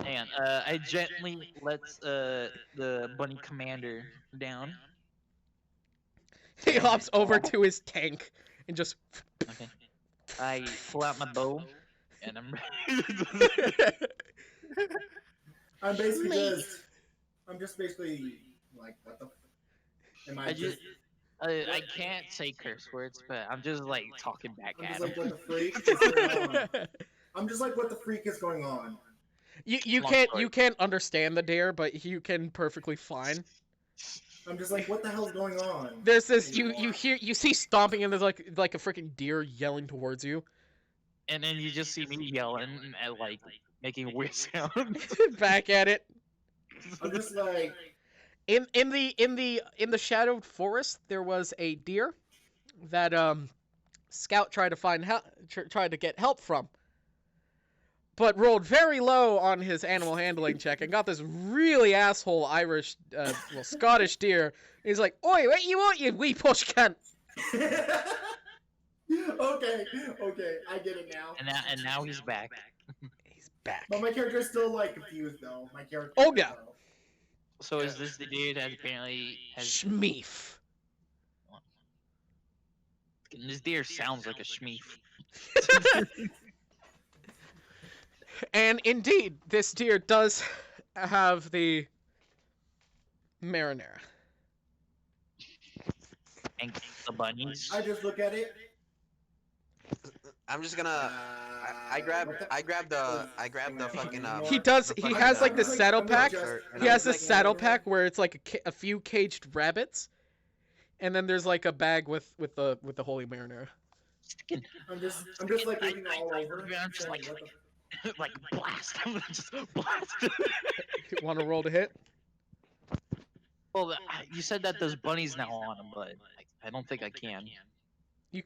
And I gently let the bunny commander down. He hops over to his tank and just. Okay. I pull out my bow, and I'm I'm basically Me. I'm just basically like, what the? Am I I just? just I can't say curse words, but I'm just like talking back I'm at just like, him. what the freak is going on? I'm just like, what the freak is going on? You Long can't story. you can't understand the deer, but you can perfectly fine. I'm just like, what the hell's going on? There's this Anymore. you see stomping and there's like a freaking deer yelling towards you. And then you just see me yelling at like making weird sounds. Back at it. I'm just like, In the shadowed forest, there was a deer that Scout tried to find help, tried to get help from, but rolled very low on his animal handling check and got this really asshole Irish, Scottish deer. He's like, "Oi, what you want, you wee push cunt?" okay, I get it now. and now he's back. He's back. But my character is still like confused though. My character. Oh, yeah. So is this the dude that apparently has? Schmeef. This deer sounds like a schmeef. And indeed, this deer does have the marinara. And the bunnies. I just look at it. I'm just gonna. I grab the fucking. He does. the He fucking, has like the I'm saddle gonna pack. just- and He I'm has just a like, saddle pack where it's like a few caged rabbits, and then there's like a bag with the holy marinara. I'm just like looking all over. I'm just saying, like- what the like blast him, just blast. Want to roll to hit? Well, you said that there's bunnies now on him, but I don't think I can.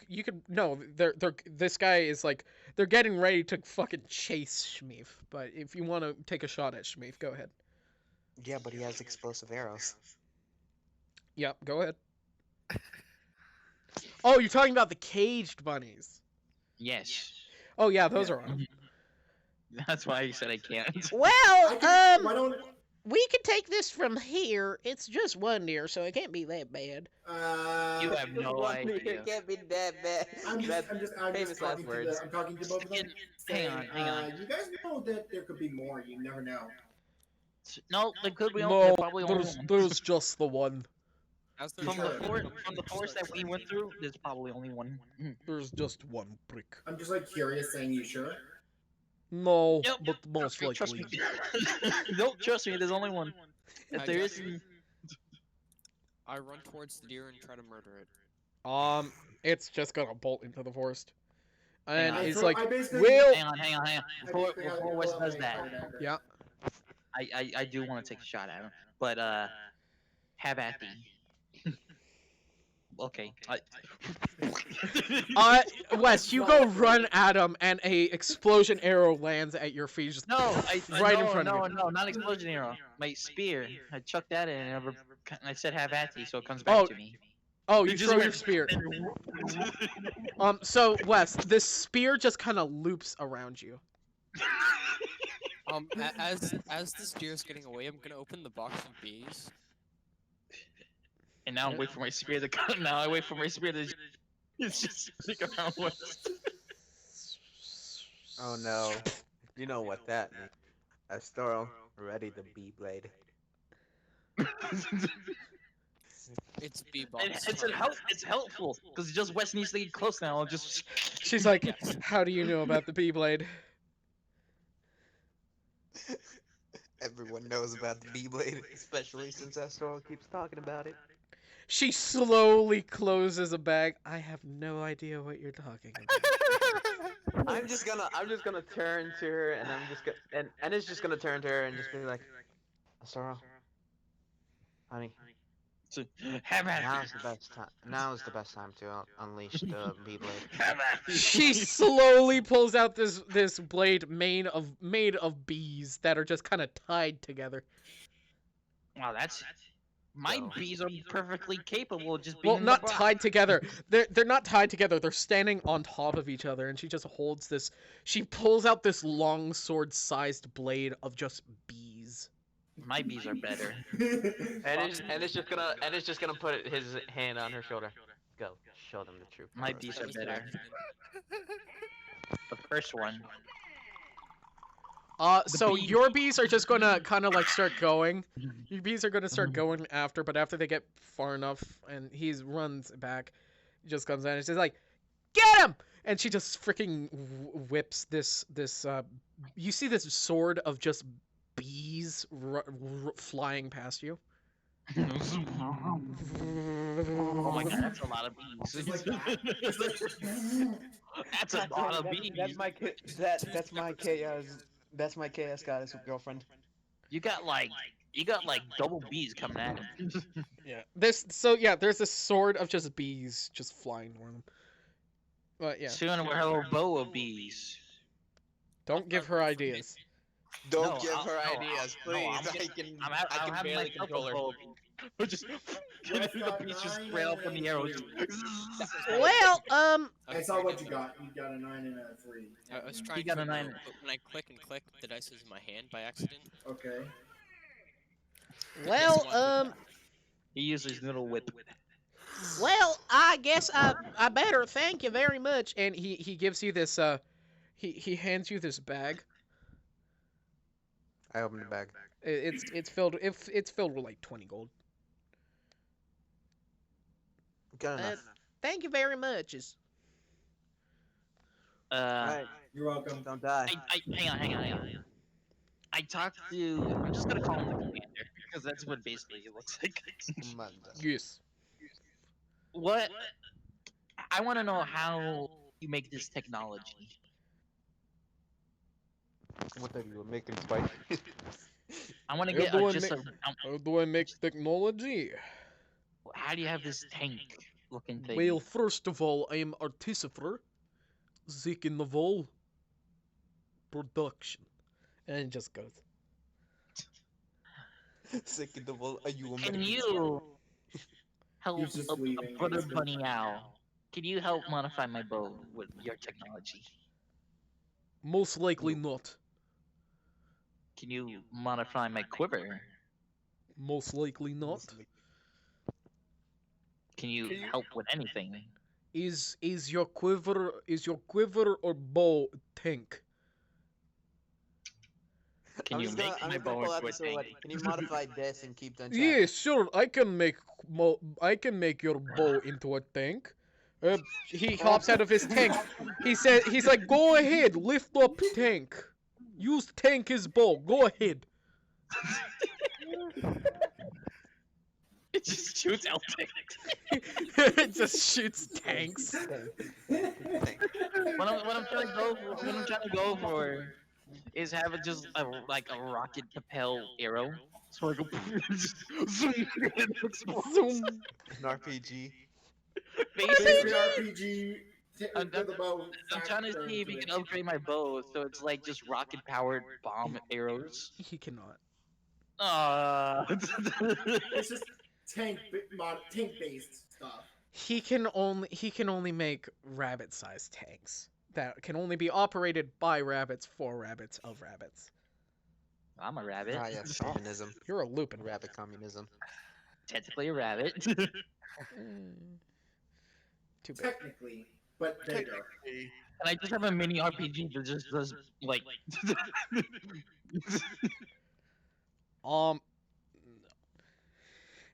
You could no. They're this guy is like they're getting ready to fucking chase Shmeef. But if you want to take a shot at Shmeef, go ahead. Yeah, but he has explosive arrows. Yep, go ahead. Oh, you're talking about the caged bunnies. Yes. Oh yeah, those are on. That's why I said I can't. Well, why don't we can take this from here. It's just one deer, so it can't be that bad. You have no One idea. deer can't be that bad. I'm just famous last talking to words. I'm talking to both of them. Hang on, saying, hang on. You guys know that there could be more. You never know. No, there could be No, probably only there's one. there's just the one. As they're From trying to the forest that we went through, there's probably only one. There's just one brick. I'm just like curious, saying, you sure? No, Yep. but most Trust me. likely. Don't trust me. There's only one. If I there got isn't, I run towards the deer and try to murder it. It's just gonna bolt into the forest, and Yeah. he's So like, I basically- "Will." hang on. I Before basically have to Wes pull out does my that, fire dagger. Yeah. I do want to take a shot at him, but have at thee. Okay. Wes, you go run at him, and a explosion arrow lands at your feet. Just No, right in front of you. No, not explosion arrow. My spear. I chucked that in, and I said have at thee, so it comes back Oh, to me. Oh, It you just throw your went- spear. So Wes, this spear just kind of loops around you. As this deer is getting away, I'm gonna open the box of bees. And now I wait for my spear to come. Now I wait for my spear to. It's just stick around West. Oh no. You know what that means. Astoro, ready the bee blade. It's bee box. It's helpful because just West needs to get close now. I'll just. She's like, "How do you know about the bee blade?" Everyone knows about the bee blade, especially since Astoro keeps talking about it. She slowly closes a bag. I have no idea what you're talking about. I'm just gonna turn to her, and I'm just gonna, and it's just gonna turn to her and just be like, Astoro, honey, So, have at now's the best time. Now is the best time to unleash the bee blade. Have at She slowly pulls out this blade made of bees that are just kind of tied together. Wow, that's. My So- bees are perfectly capable of just being. Well, in not the box. tied together. They're not tied together. They're standing on top of each other, and she just holds this. She pulls out this long sword-sized blade of just bees. My bees are better. And it's just gonna put his hand on her shoulder. Go, show them the truth. My bees are That was an better. accident. The first one. So bees- your bees are just gonna kind of like start going. Your bees are gonna start going after, but after they get far enough, and he runs back, he just comes in and she's like, "Get him!" And she just freaking whips this. You see this sword of just bees flying past you. Oh my god, that's a lot of bees. Just like that. Just like- That's a lot of bees. That's my chaos goddess girlfriend. You got like double bees coming at him. Yeah. There's this sword of just bees just flying toward them. But yeah, Soon we'll have a bow of bees. don't give her ideas. Don't No, give I'll- her no, ideas, no, please. I'm I get- can I'm I can having barely myself a control her. bow of bees. We're just the bees just spray up on the arrows. Well, I saw what you got. You got a 9 and a 3. I was trying got to a 9. but when I click and click, the dice is in my hand by accident. Okay. He uses little whip. Well, I guess I better thank you very much. And he gives you this he hands you this bag, I opened the bag. It's filled. If it's filled with like 20 gold. Good enough. Thank you very much. Alright, You're welcome. don't die. Hang on. I talked to. I'm just gonna call him the commander because that's what basically it looks like. Yes. What? I want to know how you make this technology. What are you making spice? I want to How get do I just make- a. How do I make technology? How do you have this tank looking thing? Well, first of all, I am artificer. Zik in the Vol. Production. And it just goes. Sick in the wall. Are you Can you help He's just a leaving. brother bunny owl? Can you help modify my bow with your technology? Most likely not. Can you modify my quiver? Most likely not. Can you help with anything? Is your quiver or bow tank? Can you make my bow pull out into a the sword. tank? Can you modify this and keep the enchant? Yeah, sure. I can make your bow into a tank. He hops out of his tank. He's like, go ahead, lift up tank. Use tank as bow. Go ahead. It just shoots out tanks. It just shoots tanks. What I'm trying to go for is have it just like a rocket propel arrow. So I go zoom and it explodes. Zoom. An RPG. Basically, RPG. I'm with about I'm trying to see if you can upgrade my bow so it's like just rocket powered bomb arrows. He cannot. It's just tank based stuff. He can only make rabbit-sized tanks that can only be operated by rabbits for rabbits of rabbits. I'm a rabbit. Ah, yes, communism. You're a Lupin. Rabbit communism. Technically a rabbit. Too bad. Technically, but there you go. And I just have a mini RPG that just does like.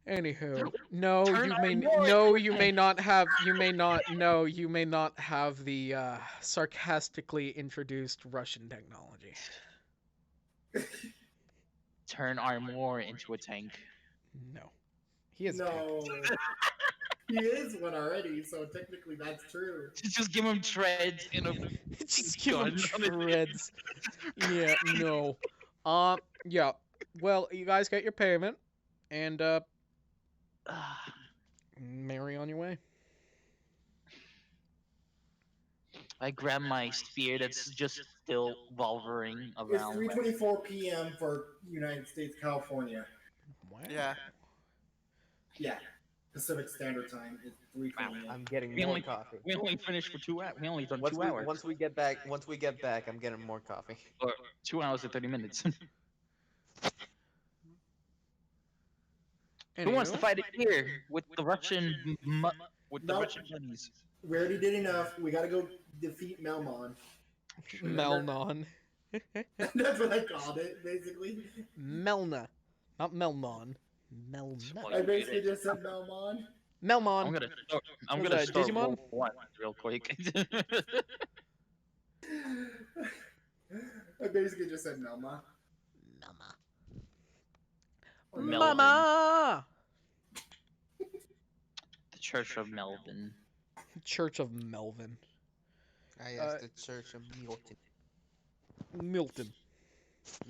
Anywho, no, Turn you on may more no, you may not have the sarcastically introduced Russian technology. Turn Armor into a tank. No, he is. No. He is one already, so technically that's true. Just give him treads in a. Just give him gun on it. treads. Yeah, no. Yeah. Well, you guys get your payment, and marry on your way. I grab my spear that's just still wolvering It's around. 3:24 p.m. for United States, California. Wow. Yeah. Yeah, Pacific Standard Time is 3:20. I'm getting We more only- coffee. We only finished for 2 hours. We only done Once 2 we, hours. once we get back, I'm getting more coffee. Or 2 hours and 30 minutes. Who wants to Anywho, fight it here with the Russian with the Nope. Russian bunnies? We already did enough. We gotta go defeat Melmon. Melnon. That's what I called it, basically. Melna, not Melmon. Melna. Spoiled. I basically just said Melmon. Melmon. I'm Was gonna that start Digimon? World War I real quick. I basically just said Melma. Mama. Or Melvin. Mama. The Church of Melvin. Church of Melvin. Ah, yes, the Church of Milton. Milton.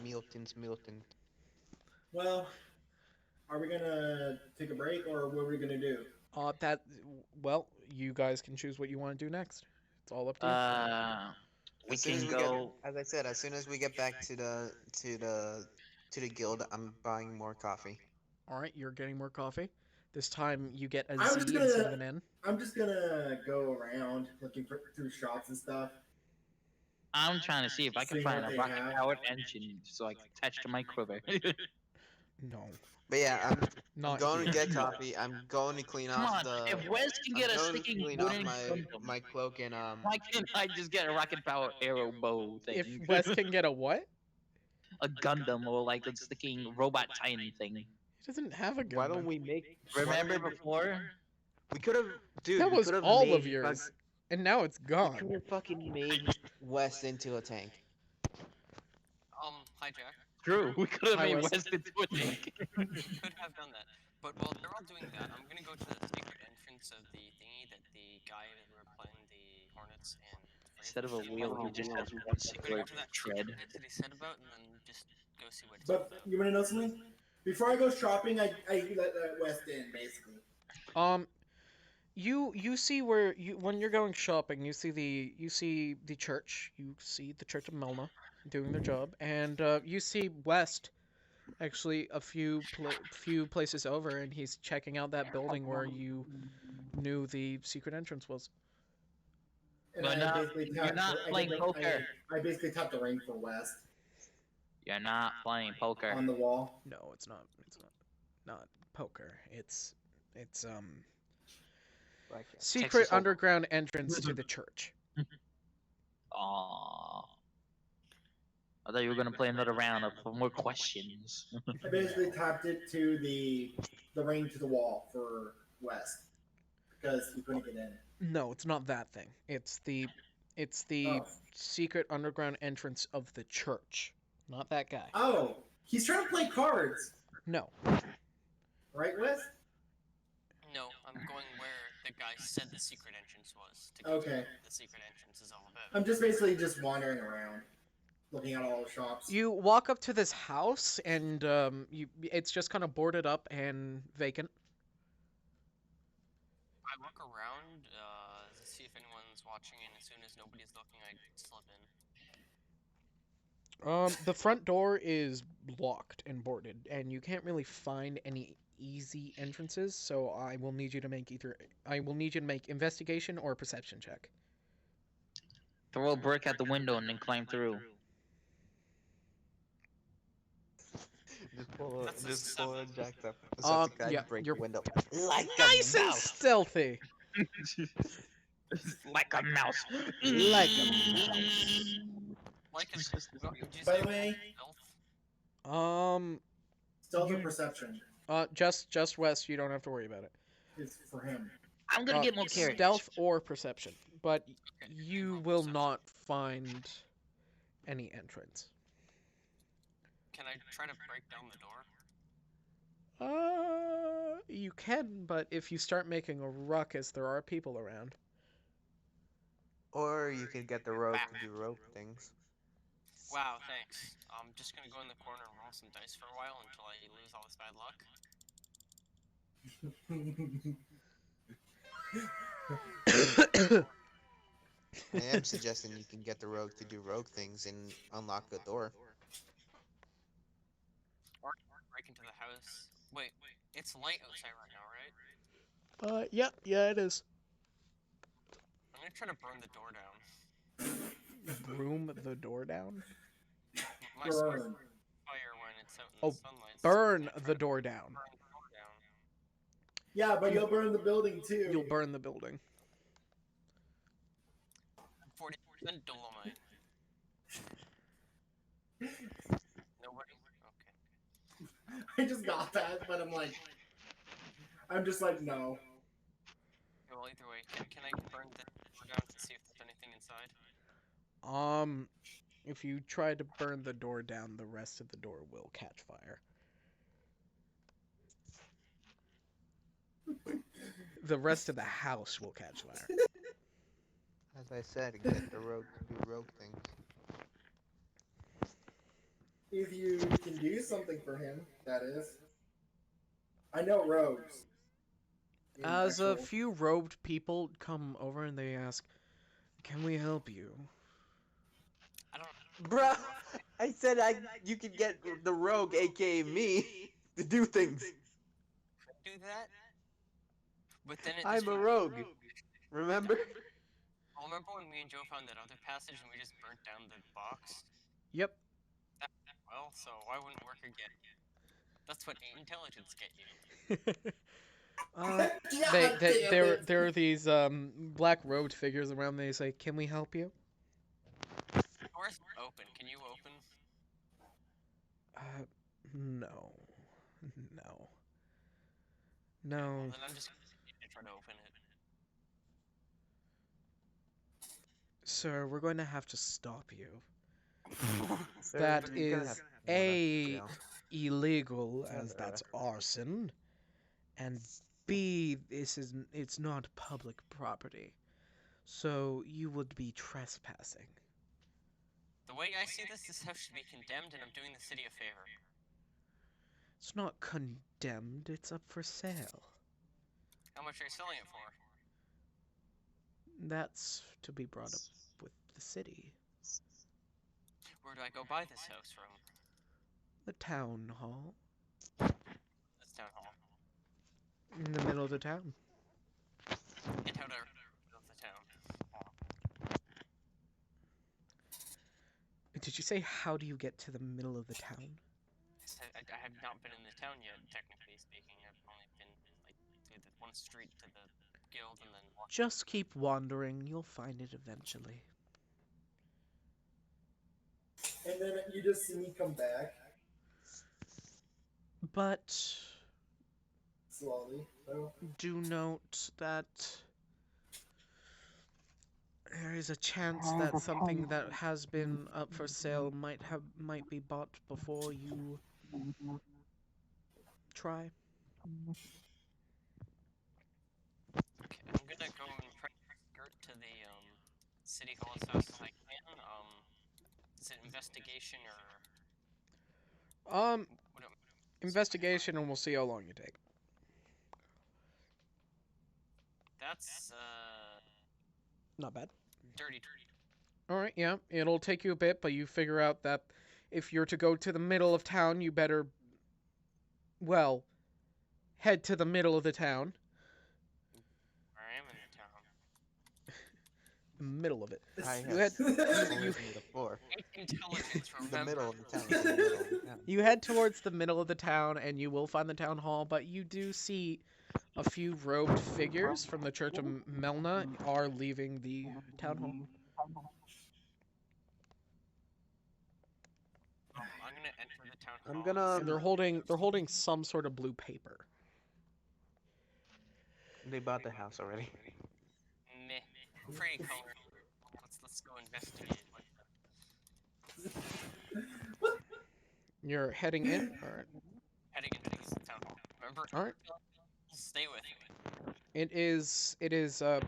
Milton. Well, are we gonna take a break or what are we gonna do? Well, you guys can choose what you want to do next. It's all up to you. We As soon can as we go. as I said, as soon as we get back to the guild, I'm buying more coffee. All right, you're getting more coffee. This time you get a I was Z gonna- instead of an N. I'm just gonna go around looking through shops and stuff. I'm trying to see if I can See find what a they rocket have. powered engine so I can attach to my quiver. No, But yeah, I'm not going to here. get coffee. I'm going to clean Come off on, the. if Wes can I'm get a going to sticking clean off wooden my Gundam, cloak and why can't I just get a rocket powered arrow bow thing? If Wes can get a what? a Gundam or like a sticking robot titan thing. He doesn't have a gun. Why don't we make? Remember before? We could have, dude. That we was could have all made of yours, and now it's We gone. could have fucking made West into a tank. Hi Jack. True. We could have Hi, made Wes. West into a tank. Could have done that. But while they're all doing that, I'm gonna go to the secret entrance of the thingy that the guy that we were playing the Hornets and Instead of a wheel, he just has one I'm gonna singular go to that tread. that he said about and then just go see what it's But about. you want to know something? Before I go shopping, I let West in basically. You see where when you're going shopping, you see the church, you see the Church of Melna doing their job, and you see West actually a few places over, and he's checking out that building where you knew the secret entrance was. And You're I not- basically you're tapped- not I playing did- poker. I basically tapped the ring for West You're not playing poker. on the wall. No, it's not. It's not poker. It's Like, secret Texas Hold'em. underground entrance to the church. Aww. I thought you were gonna play another round of more questions. I basically tapped it to the ring to the wall for West because he couldn't get in. No, it's not that thing. It's the Oh. secret underground entrance of the church. Not that guy. Oh, he's trying to play cards, No. right, West? No, I'm going where the guy said the secret entrance was. To go to Okay. what the secret entrance is all about. I'm just basically just wandering around, looking at all the shops. You walk up to this house and it's just kind of boarded up and vacant. I look around to see if anyone's watching, and as soon as nobody's looking, I slip in. The front door is locked and boarded, and you can't really find any easy entrances, so I will need you to make investigation or perception check. Throw a brick at the window and then climb through. That's a just pull seven. a jacked up. So the guy Yeah, break you're the window. Like nice a and mouse. stealthy. Like a mouse. Like a mouse. Like, did you By say the way, elf? stealth or perception Just West. You don't have to worry about it. is for him. I'm gonna get more carrots. Stealth or perception, but Okay, you roll will perception. not find any entrance. Can I try to break down the door? You can, but if you start making a ruckus, there are people around. Or you could get the rope to do rope things. Wow, thanks. I'm just gonna go in the corner and roll some dice for a while until I lose all this bad luck. I am suggesting you can get the rogue to do rogue things and unlock the door. Or break into the house. Wait, it's light outside right now, right? Yeah, it is. I'm gonna try to burn the door down. Broom the door down. My sword Burn. fire when it's out in Oh, the sunlight. so burn I'm gonna try the to door down. burn the door down. Yeah, but you'll burn the building too. You'll burn the building. 40% dolomite. Nobody? Okay. I just got that, but I'm just like, no. Okay, well, either way, can I burn the door down to see if there's anything inside? If you try to burn the door down, the rest of the door will catch fire. The rest of the house will catch fire. As I said, get the rogue to do rogue things. If you can do something for him, that is. I know rogues. in As a actual- few robed people come over and they ask, "Can we help you?" I don't. Bro, I said you could get the rogue, aka me, to do things. Do that? But then it I'm just a went- rogue. Remember? Well, remember when me and Joe found that other passage and we just burnt down the box? Yep. Well, so why wouldn't it work again? That's what intelligence get you. God There damn there are these black robed figures around. They say, "Can we help you?" Door's open. Can you No. No. Well, No. then I'm just gonna try to open it. Sir, we're going to have to stop you. Sir, That you're gonna is have to go to A, jail. illegal, as Yeah. that's arson, and B, it's not public property. So you would be trespassing. The way I see this house should be condemned, and I'm doing the city a favor. It's not condemned, it's up for sale. How much are you selling it for? That's to be brought up with the city. Where do I go buy this house from? The town hall. This town hall. In the middle of the town. And how to middle of the town. Did you say how do you get to the middle of the town? I have not been in the town yet, technically speaking. I've only been like to the one street to the guild and then walked. Just keep wandering, you'll find it eventually. And then you just see me come back But slowly. So, do note that there is a chance that something that has been up for sale might be bought before you try. Okay, I'm gonna go and skirt to the city hall as fast as I can. Is it investigation or what Investigation, and we'll see how long you take. that's Not bad. dirty. Alright, yeah, it'll take you a bit, but you figure out that if you're to go to the middle of town, you better, well, head to the middle of the town. I am in the town. The middle of it. I You have had, you, before. Intelligence, The remember. middle of the town. is the middle of the town. you head towards the middle of the town, and you will find the town hall, but you do see a few robed figures from the Church of Melna are leaving the town hall. I'm gonna enter the town hall. I'm gonna. And they're holding some sort of blue paper. They bought the house already. Meh. Pretty color. Let's go investigate. You're heading in? Alright. Heading into this town hall. Remember? Alright. Stay with me. It is the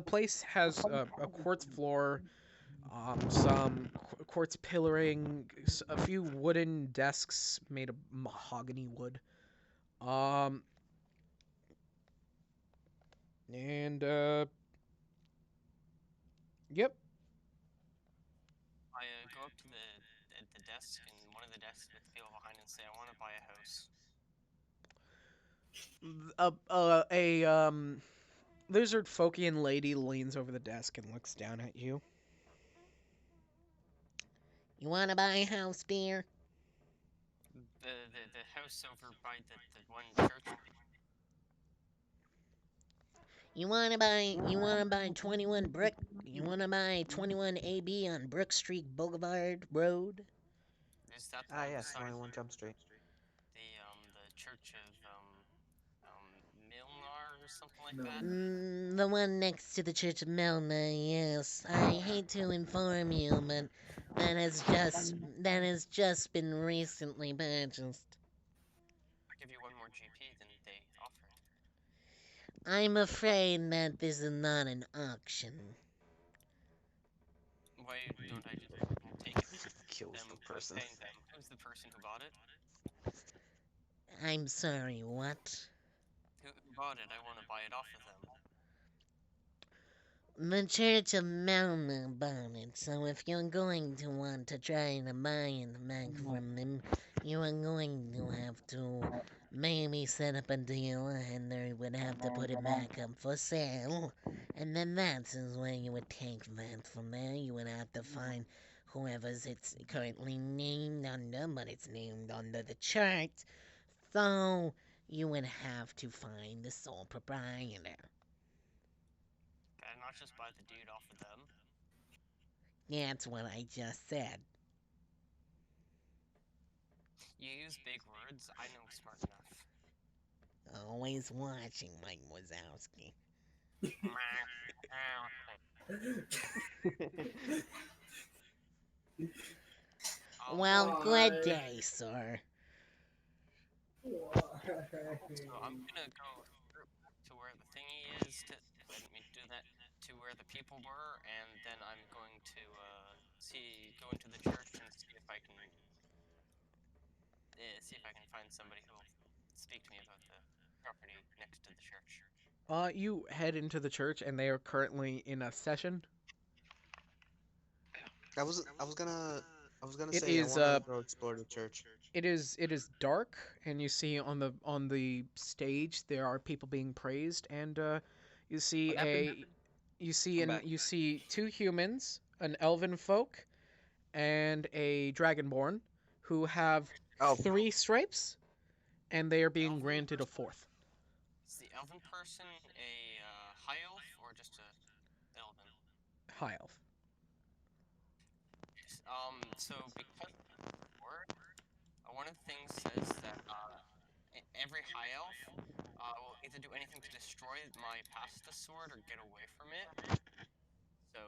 place has a quartz floor, some quartz pillaring, a few wooden desks made of mahogany wood, and yep. I go up to the desk, and one of the desks with people behind and say, "I want to buy a house." A lizard Folkian lady leans over the desk and looks down at you. You want to buy a house, dear? The house over by the one church. You wanna buy 21 Brook? You wanna buy 21 AB on Brook Street Boulevard Road? Is that the Ah, one yes, beside 21 Jump Street. the church of Milnar or something like that? The one next to the Church of Melna, yes. I hate to inform you, but that has just been recently purchased. I'll give you one more GP than they offered. I'm afraid that this is not an auction. Why don't I just take it? Kills Them the person. paying them. Who's the person who bought it? I'm sorry, what? Who bought it? I want to buy it off of them. The Church of Melna bought it, so if you're going to want to try to buy it back from them, you are going to have to maybe set up a deal, and they would have to put it back up for sale. And then that's where you would take that from there. You would have to find whoever's it's currently named under, but it's named under the chart. So you would have to find the sole proprietor. Can I not just buy the dude off of them? That's what I just said. You use big words. I know smart enough. Always watching, Mike Wazowski. Well, good day, sir. So I'm gonna go to where the thingy is. I didn't mean to do that. To where the people were, and then I'm going to go into the church and see if I can find somebody who will speak to me about the property next to the church. You head into the church, and they are currently in a session. I was gonna It say is, I wanna go explore the church. It is dark, and you see on the stage there are people being praised, and you see What happened? you see two humans, an elven folk, and a dragonborn, who have Oh. 3 stripes, and they are being granted a 4th. Is the elven person a high elf or just a elven? High elf. So because one of the things says that every high elf will either do anything to destroy my pasta sword or get away from it. So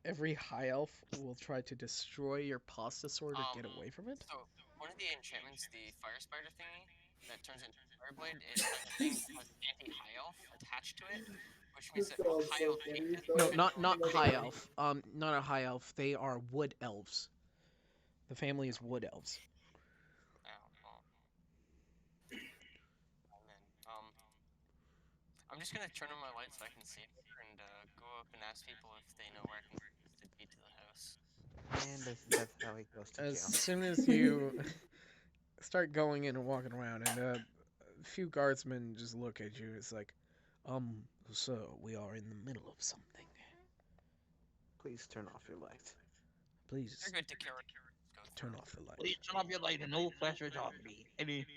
Every high elf will try to destroy your pasta sword or get away from it. So one of the enchantments, the fire spider thingy that turns into fire blade, is a thing that has anti-high elf attached to it, which means that high elf hate it. No, not high elf. Not a high elf. They are wood elves. The family is wood elves. I'm just gonna turn on my light so I can see her and go up and ask people if they know where I can get the key to the house. And that's how he goes to As jail. soon as you start going in and walking around, and a few guardsmen just look at you, it's like, sir, we are in the middle of something. Please turn off your light. Please You're good to carry. turn off the light. Please turn off your light and no flashers on me. Any.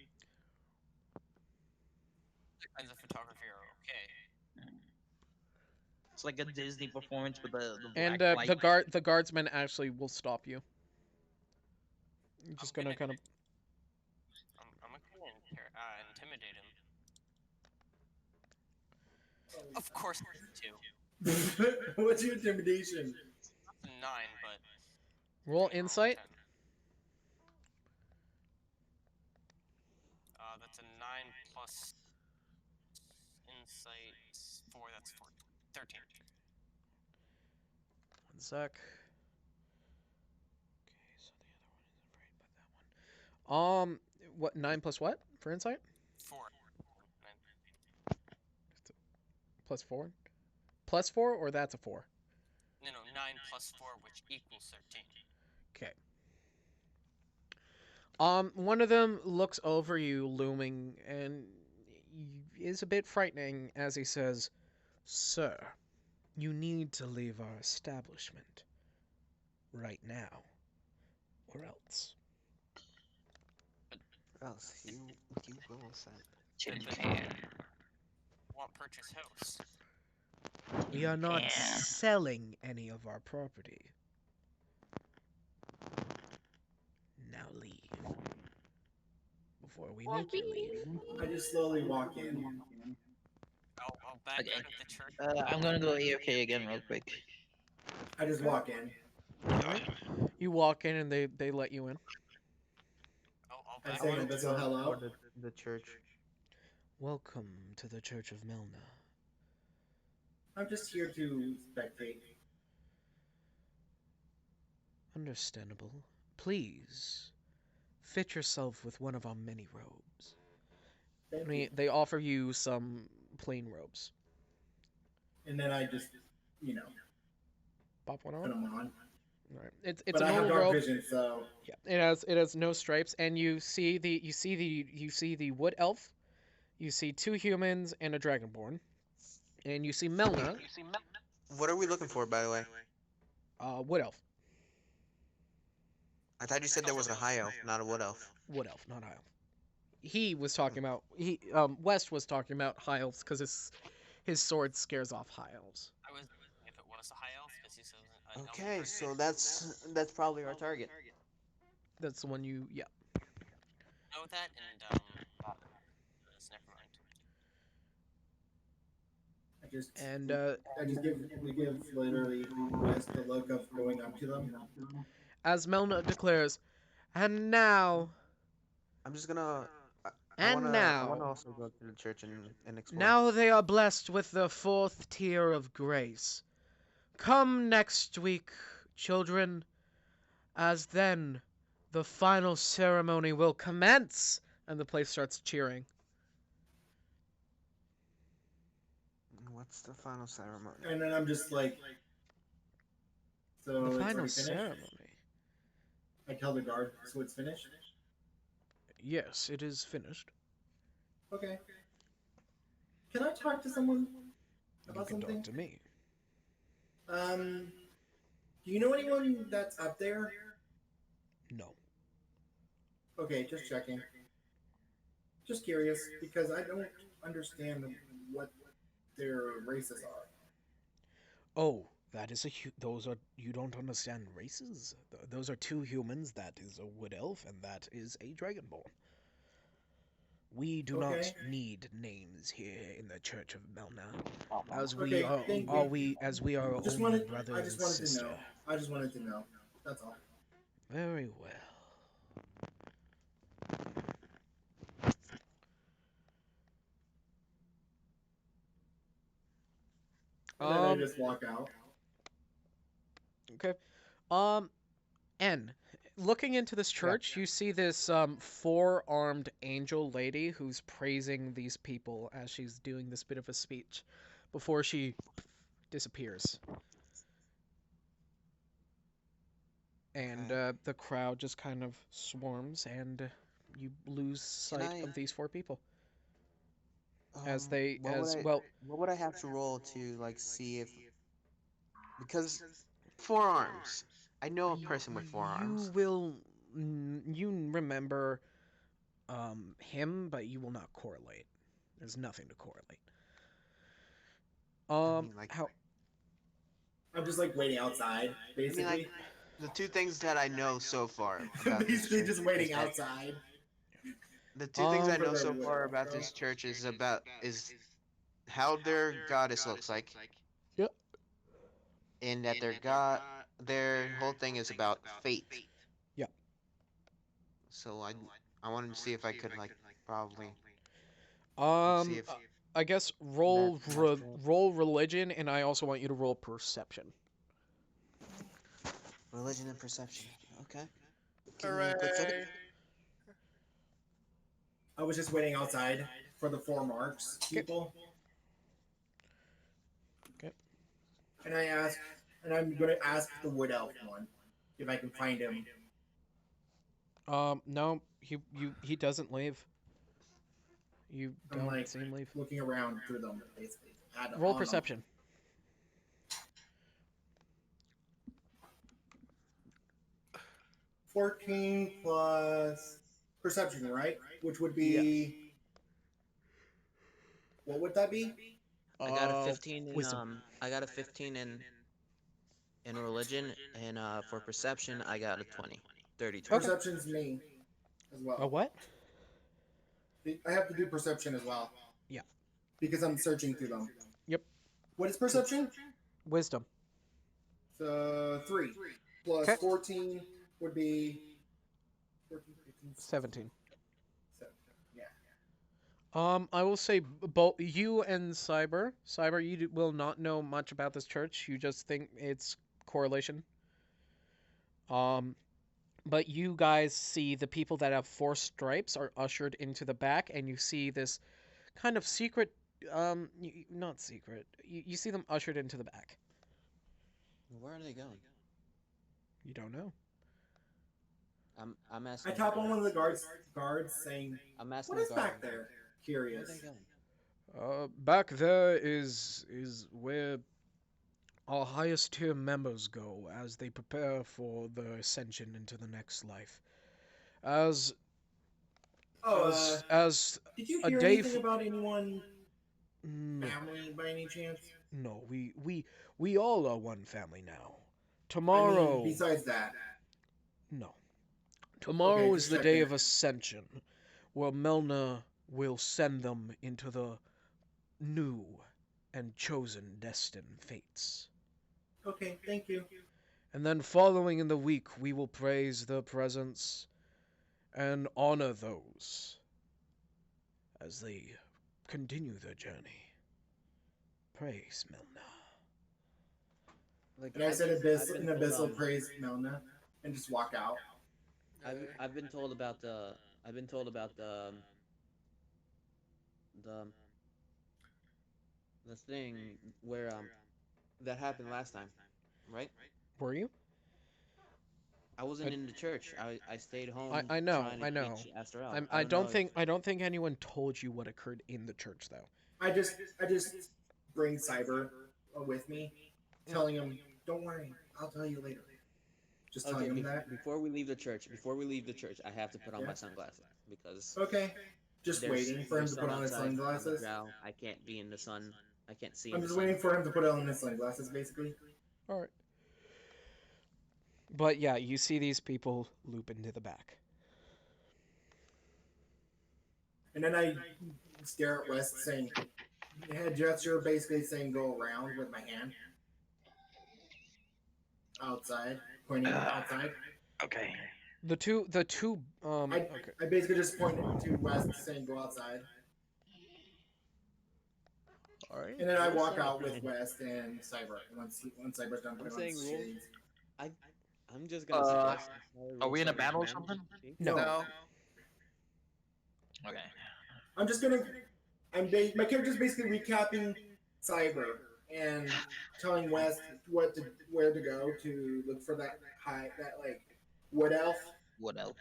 The kinds of photography are okay. It's like a Disney performance with the And black light. the guardsmen actually will stop you. You're just gonna kind of. I'm gonna intimidate him. Of course, two. What's your intimidation? It's 9, but Roll insight. that's a 9 plus insight 4. That's 13. 1 sec. Okay, so the other one isn't right, but that one. What 9 plus what for insight? 4. Plus 4. Plus 4, or that's a 4. No, 9 plus 4, which equals 13. Okay. One of them looks over you, looming, and is a bit frightening as he says, "Sir, you need to leave our establishment right now, or else." You will send. Want purchase house? We are not selling any of our property. Now leave. Before we make you leave. I just slowly walk in. I'll back out of the church. I'm gonna go AFK again real quick. I just walk in. You walk in and they let you in. I say hello. The church. Welcome to the Church of Melna. I'm just here to spectate. Understandable. Please, fit yourself with one of our many robes. They offer you some plain robes. And then I just, Pop one on. put them on. All right. It's But a I have normal dark robe. vision, so Yeah, it has no stripes, and you see the wood elf, you see 2 humans and a dragonborn, and you see Melna. What are we looking for, by the way? Wood elf. I thought you said there was a high elf, not a wood elf. Wood elf, not high elf. He was talking about West was talking about high elves because his sword scares off high elves. I was if it was a high elf, because he says Okay, so that's probably our target. That's the one you. Yeah. Know that, and never mind. And I just give literally just the look of going up to them. as Melna declares, and now, I'm just gonna. I and wanna. I wanna now, also go to the church and explore. now they are blessed with the 4th tier of grace. Come next week, children, as then the final ceremony will commence. And the place starts cheering. What's the final ceremony? And then I'm just like, so The it's final already finished? ceremony. I tell the guard, so it's finished? Yes, it is finished. Okay. Can I talk to someone You about can something? talk to me. Do you know anyone that's up there? No. Okay, just checking. Just curious, because I don't understand what their races are. Oh, that is those are, you don't understand races? Those are 2 humans, that is a wood elf, and that is a dragonborn. We do not Okay. need names here in the Church of Melna, as Okay, thank you. as we are Just only wanted, brother I and just wanted to sister. know. I just wanted to know. That's all. Very well. And then I just walk out. Okay. N. Looking into this church, you see this 4-armed angel lady who's praising these people as she's doing this bit of a speech before she disappears. And the crowd just kind of swarms, and you lose sight of these 4 people. As they, what would I have to roll to like see if, because 4 arms. I know a person with 4 arms. You will, you remember him, but you will not correlate. There's nothing to correlate. How? I'm just like waiting outside, basically. I mean, like, the 2 things that I know so far about this basically church just is waiting that- outside. The 2 things I For know the so wood far elf, about bro. this church is how their goddess looks like. Yep. And that their whole thing is about fate. Yep. So I wanted to see if I could like probably see if I guess roll religion, and I also want you to roll perception. religion and perception. Okay. Hooray! I was just waiting outside for the 4 marks people. Okay. And I'm gonna ask the wood elf one if I can find him. No, he doesn't leave. You I'm don't like see him leave. looking around through them, basically. Roll perception. Them. 14 plus perception, right? Which would be what would that be? I got a 15 in wisdom. I got a 15 in religion, and for perception I got a 20. 32. Okay. Perception's me as well. A what? I have to do perception as well. Yeah. Because I'm searching through them. Yep. What is perception? Wisdom. So 3 plus Okay. 14 would be 14, 15, 17. 17. Yeah. I will say both you and Cyber. Cyber, you will not know much about this church. You just think it's correlation. But you guys see the people that have 4 stripes are ushered into the back, and you see this kind of secret, not secret. You see them ushered into the back. Where are they going? You don't know. I'm asking. I tap on one of the guards saying, I'm asking. "What is the guard, back there?" Where are Curious. they going? Back there is where our highest tier members go as they prepare for the ascension into the next life. As Did you a hear day anything about anyone no, family by any chance? no, we all are one family now. I Tomorrow, mean, besides that, no. Tomorrow Okay, is just the day checking. of Ascension, where Melna will send them into the new and chosen destined fates. Okay, thank you. And then following in the week, we will praise their presence and honor those as they continue their journey. Praise Melna. Like And I said I've an been told, abyssal praise Melna and just walk out. I've been told about the the the thing where that happened last time, right? Were you? I wasn't I- in the church. I stayed home I know, trying to I know. teach Astral. I don't think anyone told you what occurred in the church though. I just bring Cyber with me, telling him, "Don't worry, I'll tell you later." Just telling him that. before we leave the church, I have to put on my sunglasses because Okay. Just waiting for him there's to put sun on his outside, I'm a sunglasses. drow, I can't be in the sun. I can't see in I'm the just sun. waiting for him to put on his sunglasses, basically. All right. But yeah, you see these people loop into the back. And then I stare at West, saying, head gesture, basically saying go around with my hand. Outside, pointing outside. Okay. The two okay. I basically just point to West, saying go outside. All right. And then I walk out with West and Cyber once Cyber's done putting on his saying roll. shades. I'm just gonna suggest. Are we in a battle or something? No. No. Okay. I'm just gonna. My character's basically recapping Cyber and telling West where to go to look for that wood elf, What else?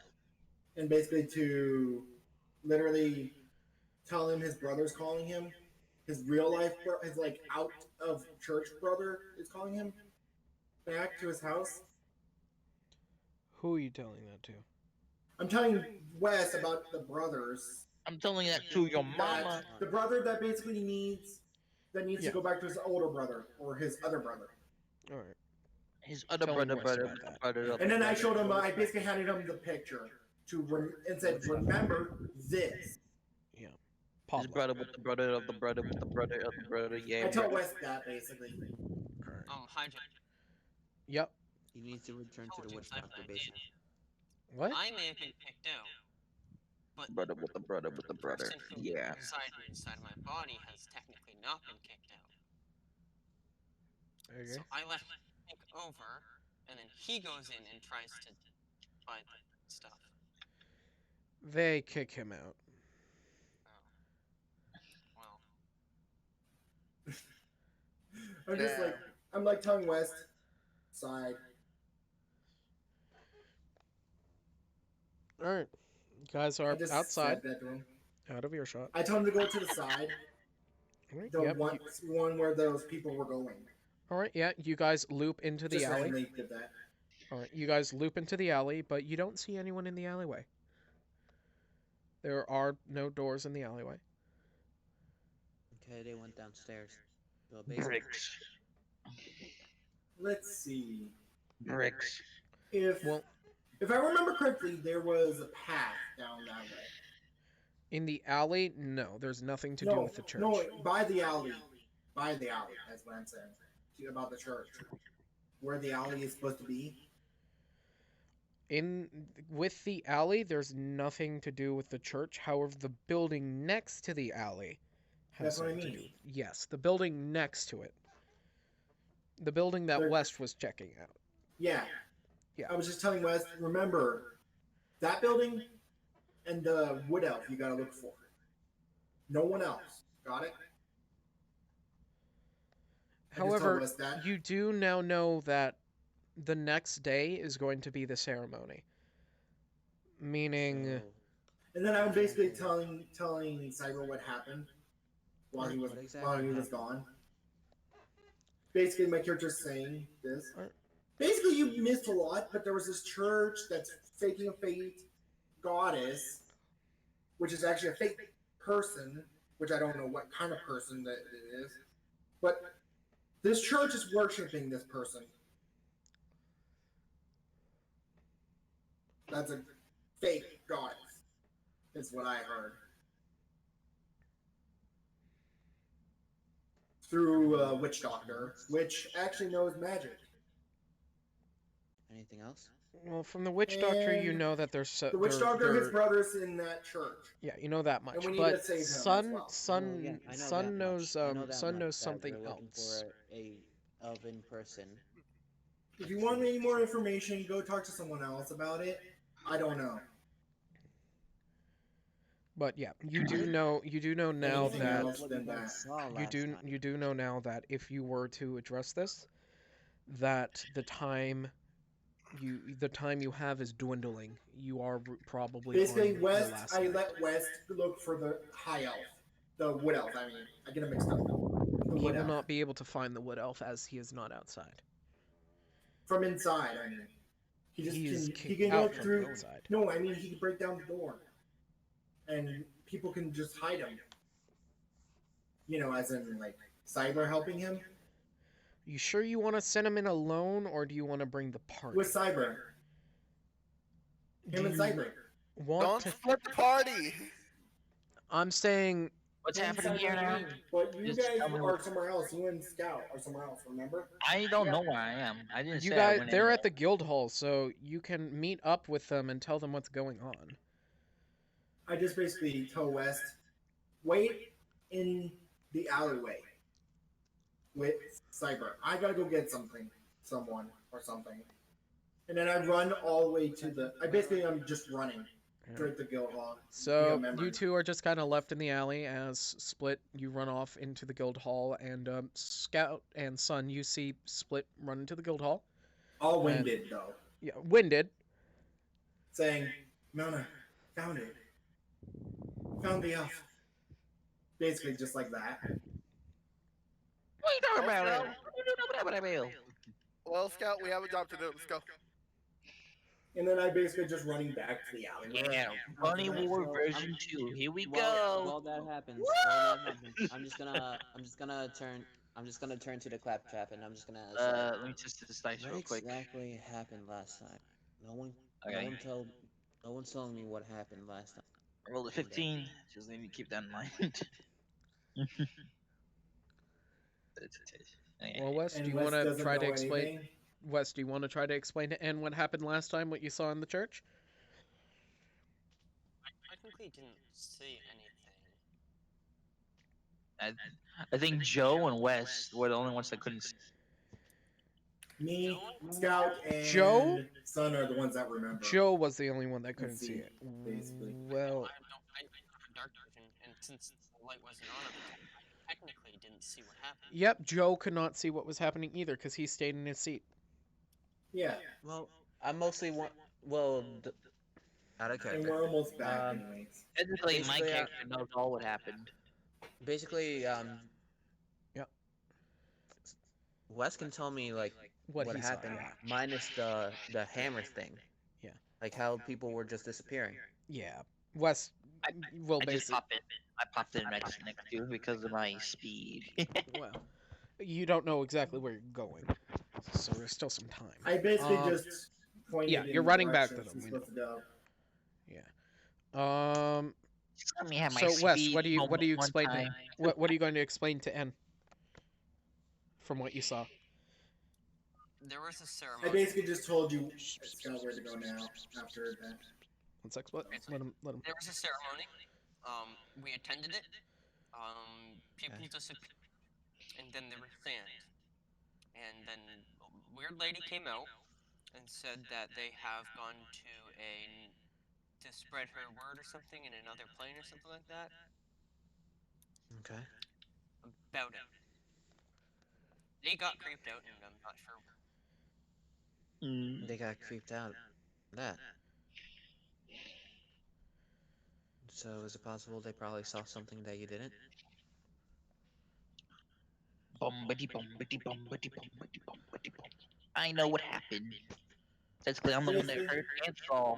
and basically to literally tell him his brother's calling him, his real life, his out of church brother is calling him back to his house. Who are you telling that to? I'm telling Wes about the brothers. I'm telling that to your mama. The brother that basically needs Yeah. to go back to his older brother or his other brother. All right. His other Tell him brother, Wes about that. brother. And then I showed him. I basically handed him the picture and said, "Remember this." Yeah. His Pablo. brother with the brother of the brother with the brother of the brother. Yeah. I tell brother. Wes that basically. All right. Hi, Jack. Yep. You need to return to the witch doctor basement. What? I may have been picked out, but Brother with the brother with the brother. person who Yeah. resided inside my body has technically not been kicked out. Okay. So I let him take over, and then he goes in and tries to find stuff. They kick him out. Well, I'm just I'm telling West side. All right. You guys are I just outside, said that to him. out of earshot. I told him to go to the side, All right. the Yep. one where those people were going. All right. Yeah. You guys loop into the Just alley. randomly did that. All right. You guys loop into the alley, but you don't see anyone in the alleyway. There are no doors in the alleyway. Okay, they went downstairs. To a basement. Bricks. Let's see. Bricks. If I remember correctly, there was a path down that way. In the alley, no. There's nothing to do with the church. No, by the alley. By the alley, that's what I'm saying. About the church. Where the alley is supposed to be. With the alley, there's nothing to do with the church. However, the building next to the alley has That's what I something to mean. do. Yes, the building next to it. The building that West was checking out. Yeah. Yeah. I was just telling Wes, remember, that building and the wood elf you gotta look for. No one else. Got it? I just told However, Wes that. you do now know that the next day is going to be the ceremony. Meaning, And then I'm basically telling Cyber what happened while he was What exactly gone. Basically, my character's saying this. Alright. Basically, you missed a lot, but there was this church that's faking a fake goddess, which is actually a fake person, which I don't know what kind of person that it is. But this church is worshiping this person. fake goddess. Is what I heard. Through a witch doctor, which actually knows magic. Anything else? Well, from the witch doctor, you And know that there's the witch doctor, his brother's in that church. Yeah, you know that much. And we need But to save him as Sun, well. Sun, Well, yeah, I know Sun that knows. much. I know that Sun much, knows that something we're looking else. for a elven person. If you want any more information, go talk to someone else about it. I don't know. But yeah, you do know. You do know now Anything that else than that. you do know now that if you were to address this, that the time you have is dwindling. You are probably Basically, on the West. last I night. let West look for the high elf, the wood elf. I mean, I get them mixed up. The He wood will elf. not be able to find the wood elf as he is not outside. From inside. I mean, he just He's he kicked can go out from through. outside. No, I mean he can break down the door, and people can just hide him. You know, as in like Cyber helping him You sure you want to send him in alone, or do you want to bring the party? with Cyber. Him Do and you Cyber. want Don't to? split the party. I'm saying What's Him and happening here Cyber now? and me. But you Just guys tell me are what- somewhere else. You and Scout are somewhere else. Remember? I don't know where I am. I didn't you say I guys. went They're in. at the guild hall, so you can meet up with them and tell them what's going on. I just basically tell West, wait in the alleyway with Cyber. I gotta go get someone or something. And then I run all the way to the. I'm just running straight to Guild Hall. So Yeah, you two are just kind of left in the alley as Split. You run off into the guild hall, and Scout and Sun, you see Split run into the guild hall. All winded though, Yeah, winded. saying, "Mona, found it. Found the elf." Basically, just like that. What are you talking about? Well, Scout, we have a job to do. Let's go. And then I basically just running back to the alleyway. Yeah, Bunny War So, version I'm- 2. Here we While go. that happens, I'm just gonna turn to the claptrap, and I'm just gonna say, Let me test this dice what real quick. exactly happened last time? No Okay. one's telling me what happened last time. I rolled a 15. Just need to keep that in mind. Okay. Well, Wes, do And you Wes want to doesn't try to know explain? anything. Wes, do you want to try to explain to N what happened last time? What you saw in the church? I technically didn't see anything. I think Joe and Wes were the only ones that couldn't see. Me, Scout, and Joe? Son are the ones that remember. Joe was the only one that couldn't see, see it. basically. Well, I have dark vision, and since the light wasn't on at the time, I technically didn't see what happened. yep, Joe could not see what was happening either because he stayed in his seat. Yeah, Well, I mostly want. Well, out of and character. we're almost back Um, anyways. Technically, my Basically, character knows all what happened. Basically, Yep. Wes can tell me like What what he saw, happened, yeah. minus the hammer thing. Yeah. Like how people were just disappearing. Yeah, Wes will I just basically. popped it. I popped it next to you because of my speed. Well, you don't know exactly where you're going, so there's still some time. I basically Um, just pointed. yeah, in you're the running back to directions them, he's we know. supposed to go. Just let me have my So Wes, speed what do you moment one explain to time. what are you going to explain to N? From what you saw. There was a I ceremony. basically just told you Scout where to go now after that. One sec, Split. Let him. There was a ceremony. We attended it. People disappeared, and then there was sand. And then a weird lady came out and said that they have gone to spread her word or something in another plane or something like that Okay. about it. They got creeped out, and I'm not sure. They got creeped out. That. So is it possible they probably saw something that you didn't? Bombity bombity bombity bombity bombity bomb. I know what happened. Basically, I'm the one that heard and saw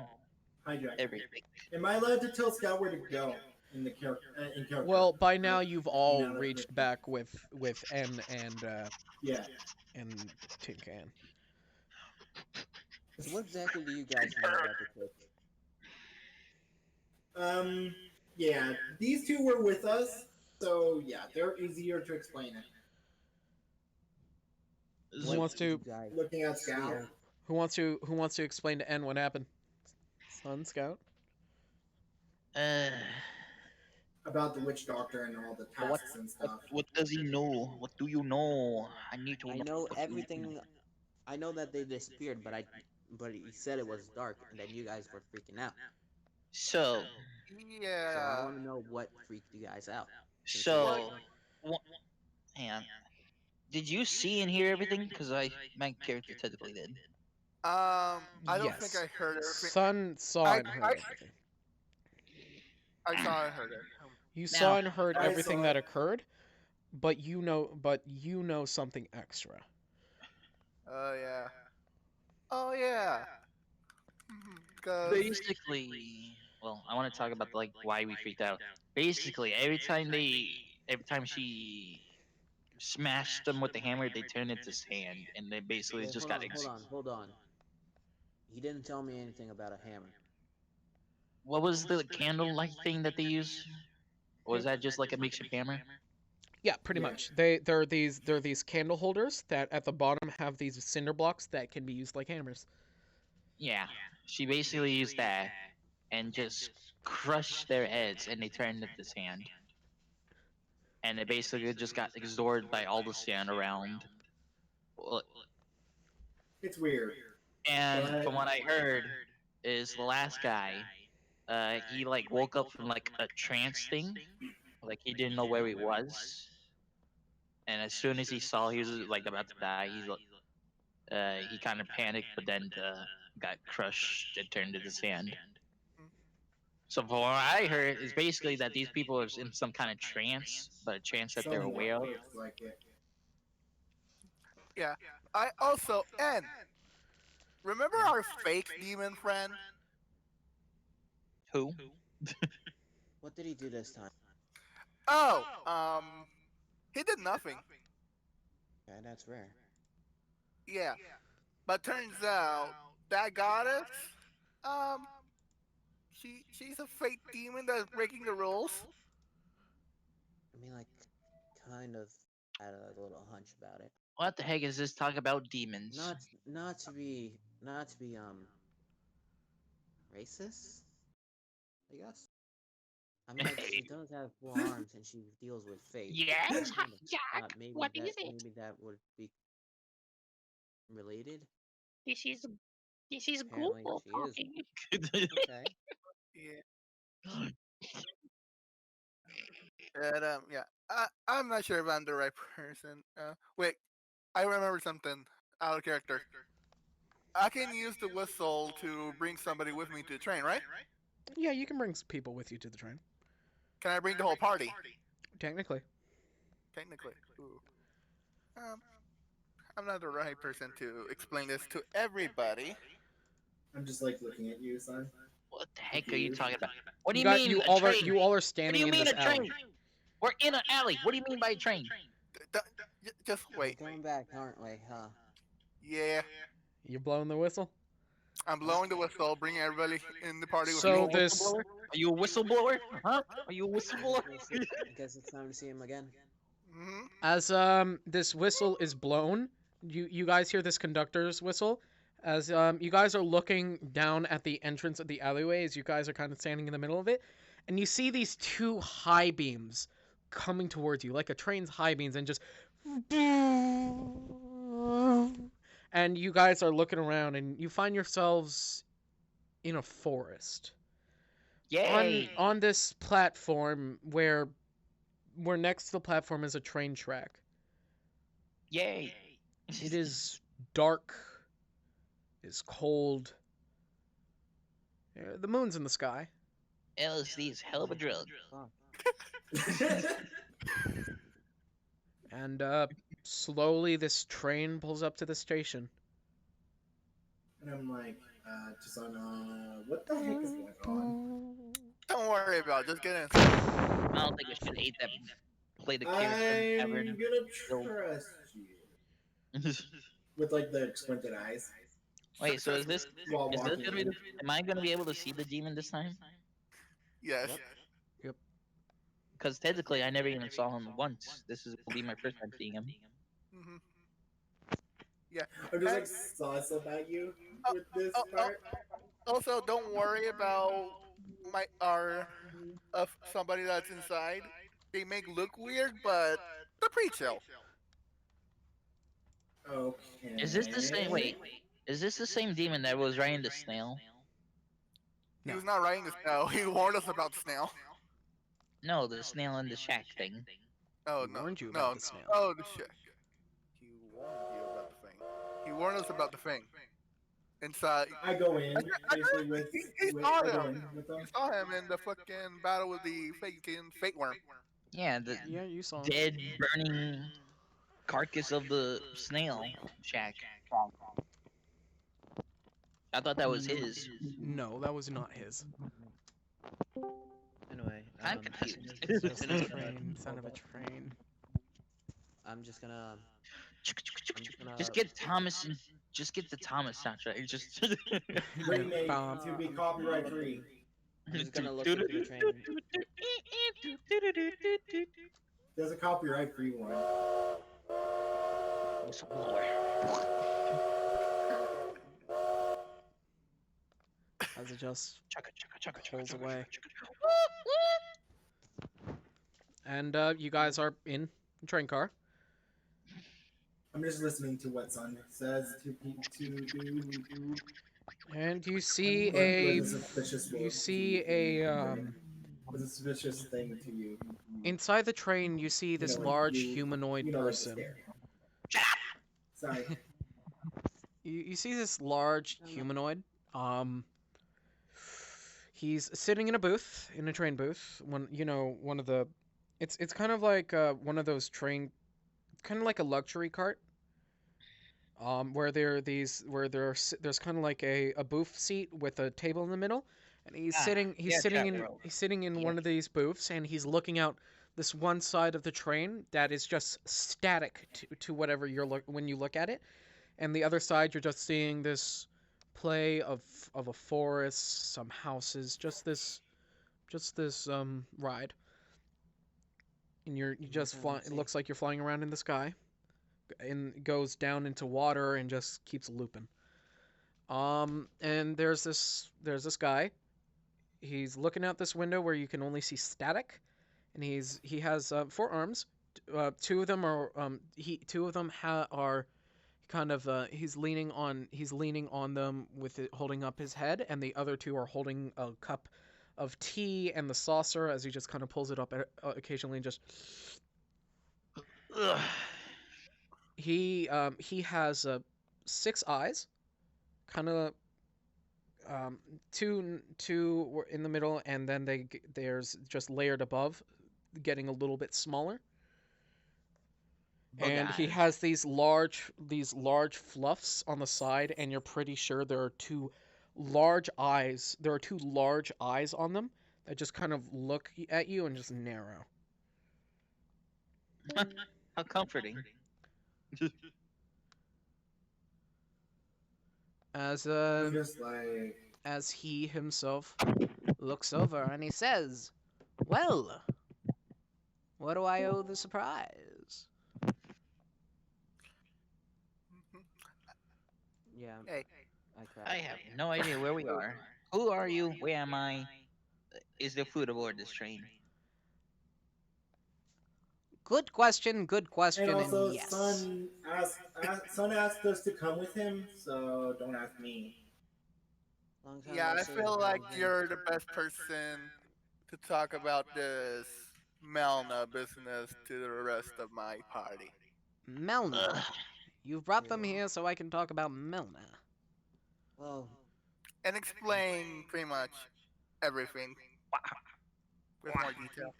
Hijack. everything. Am I allowed to tell Scout where to go in the character? In character? Well, by now you've all Now that reached back with N yeah. and Tin Can. So what exactly do you guys know about the church? Yeah, these two were with us, so yeah, they're easier to explain it. Who wants to Looking at Scout. who wants to explain to N what happened? Sun Scout? About the witch doctor and all the tasks and stuff. What does he know? What do you know? I need to I know everything. I know that they disappeared, but he said it was dark, and then you guys were freaking out. So, So I Yeah. want to know what freaked you guys out. so, hang on. Did you see and hear everything? Because my character technically did. I don't Yes. think I heard everything. Sun saw and heard everything. I saw and heard it. You saw and heard I everything saw that it. occurred, but you know something extra. Oh yeah. Oh yeah. Cause Basically, well, I want to talk about like why we freaked out. Basically, every time she smashed them with the hammer, they turned into sand, and they basically Wait, just hold got. on, hold on. He didn't tell me anything about a hammer. What was the candlelight thing that they used? Or was that just like a makeshift hammer? Yeah, pretty Yeah. much. There are these candle holders that at the bottom have these cinder blocks that can be used like hammers. Yeah, she basically used that and just crushed their heads, and they turned into sand. And it basically just got absorbed by all the sand around. Well, It's weird. and But- from what I heard, is the last guy, he like woke up from like a trance thing, like he didn't know where he was, and as soon as he saw he was like about to die, he kind of panicked, but then got crushed and turned into sand. So from what I heard is basically that these people are in some kind of trance, but a trance that they're Somewhat aware of. looks like it. yeah. I also remember our fake demon friend? Who? What did he do this time? Oh, he did nothing. Okay, that's rare. Yeah. But turns out that goddess, she's a fake demon that's breaking the rules. I mean, like, kind of had a little hunch about it. What the heck is this talk about demons? Not to be racist, I guess. I mean, like, she does have 4 arms and she deals with fate. Yes, I kind of Jack, thought maybe what that, is it? Maybe that would be related. This is Apparently Google she is. talking. Okay. Yeah. And yeah. I'm not sure if I'm the right person. Wait, I remember something out of character. I can use the whistle to bring somebody with me to the train, right? Yeah, you can bring people with you to the train. Can I bring the whole party? Technically. Technically. Ooh. I'm not the right person to explain this to everybody. I'm just like looking at you, son. What the heck are you talking about? What do you got- mean? you a all are train? you all are What do standing you in mean this a train? alley. We're in an alley. What do you mean by a train? Just wait. We're going back, aren't we? Huh? Yeah. You're blowing the whistle? I'm blowing the whistle, bringing everybody in the party with So me. this Are you a whistleblower? Huh? Are you a whistleblower? I guess it's time to see him again. Hmm. as this whistle is blown, you guys hear this conductor's whistle as you guys are looking down at the entrance of the alleyway as you guys are kind of standing in the middle of it, and you see these 2 high beams coming towards you like a train's high beams and just and you guys are looking around and you find yourselves in a forest. Yay! On this platform where next to the platform is a train track. Yay! It is dark. It is cold. The moon's in the sky. LSD is hell of a drug. And slowly this train pulls up to the station. And I'm like, just on, what the heck is going on? Don't worry about it. Just get in. I don't think we should hate that. Play the character I'm ever. gonna trust you. With like the squinted eyes. Wait, so is this While gonna walking be? in. Am I gonna be able to see the demon this time? Yes. Yep. Because technically, I never even saw him once. This will be my first time seeing him. Hmm. Yeah. I'm just And, like sus about you oh, with this oh, oh, part. also, don't worry about my our of somebody that's inside. They make look weird, but they're pretty chill. Okay. Is this the same? Wait, is this the same demon that was riding the snail? He No. was not riding the snail. He warned us about the snail. No, the snail in the shack thing. Oh He no, warned you no, about the snail. oh the shit. He warned you about the thing. He warned us about the thing. Inside. I go in basically with. He with saw I go him. in with them. You saw him in the fucking battle with the faking fate worm. Yeah, the Yeah, you saw him. dead, burning carcass of the snail shack. I thought that was his. No, that was not his. Anyway, I'm as confused. soon as we Just a finish train, son of a train. I'm just gonna Just get Thomas and just get the Thomas soundtrack. Just Remake Bum. to be copyright free. I'm just gonna look into the train. There's a copyright free one. As it just pulls away. And you guys are in the train car. I'm just listening to what Sun says to do. And you see Was a suspicious you see a was a suspicious thing to you. inside the train you see this know, large you- humanoid you know, like the person. scary. Sorry. You see this large humanoid. He's sitting in a booth, in a train booth. One of the, it's kind of like one of those train, kind of like a luxury cart. Where there's kind of like a booth seat with a table in the middle, and he's sitting in one of these booths, and he's looking out this one side of the train that is just static to whatever when you look at it, and the other side you're just seeing this play of a forest, some houses, just this ride, and you just fly. It looks like you're flying around in the sky, and goes down into water and just keeps looping. And there's this guy. He's looking out this window where you can only see static, and he has 4 arms. Two of them are are kind of he's leaning on them with it holding up his head, and the other 2 are holding a cup of tea and the saucer as he just kind of pulls it up occasionally and just. He has 6 eyes, kind of 2 were in the middle, and then there's just layered above, getting a little bit smaller. And he has these large fluffs on the side, and you're pretty sure there are 2 large eyes. There are 2 large eyes on them that just kind of look at you and just narrow. How comforting. As I'm just like as he himself looks over and he says, "Well, what do I owe the surprise?" Yeah. Hey. I have no idea where we are. Who are you? Where am I? Is there food aboard this train? Good question, and also and yes. Sun asked us to come with him, so don't ask me. Long time Yeah, no I see, feel like man. you're the best person to talk about this Melna business to the rest of my party. Melna. You've brought them here so I can talk about Melna. Well, And explain pretty much everything with more detail.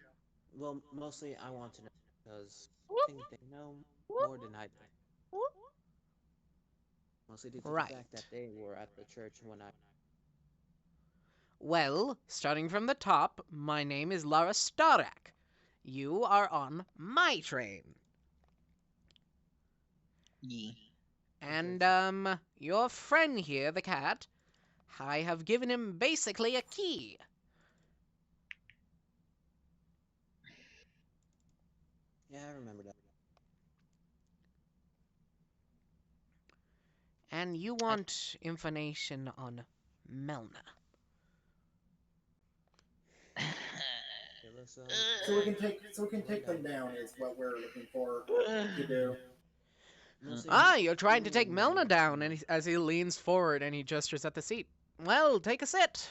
well, mostly I want to know because I think they know more than I do. Mostly due to the fact that they were at the church when I. Well, starting from the top, my name is Lara Starak. You are on my train. Yeah. And, your friend here, the cat, I have given him basically a key. Yeah, I remember that. And you want information on Melna. Okay, let's, So we can take them down is what we're looking for to do. Ah, you're trying to take Melna down, and as he leans forward and he gestures at the seat. Well, take a sit.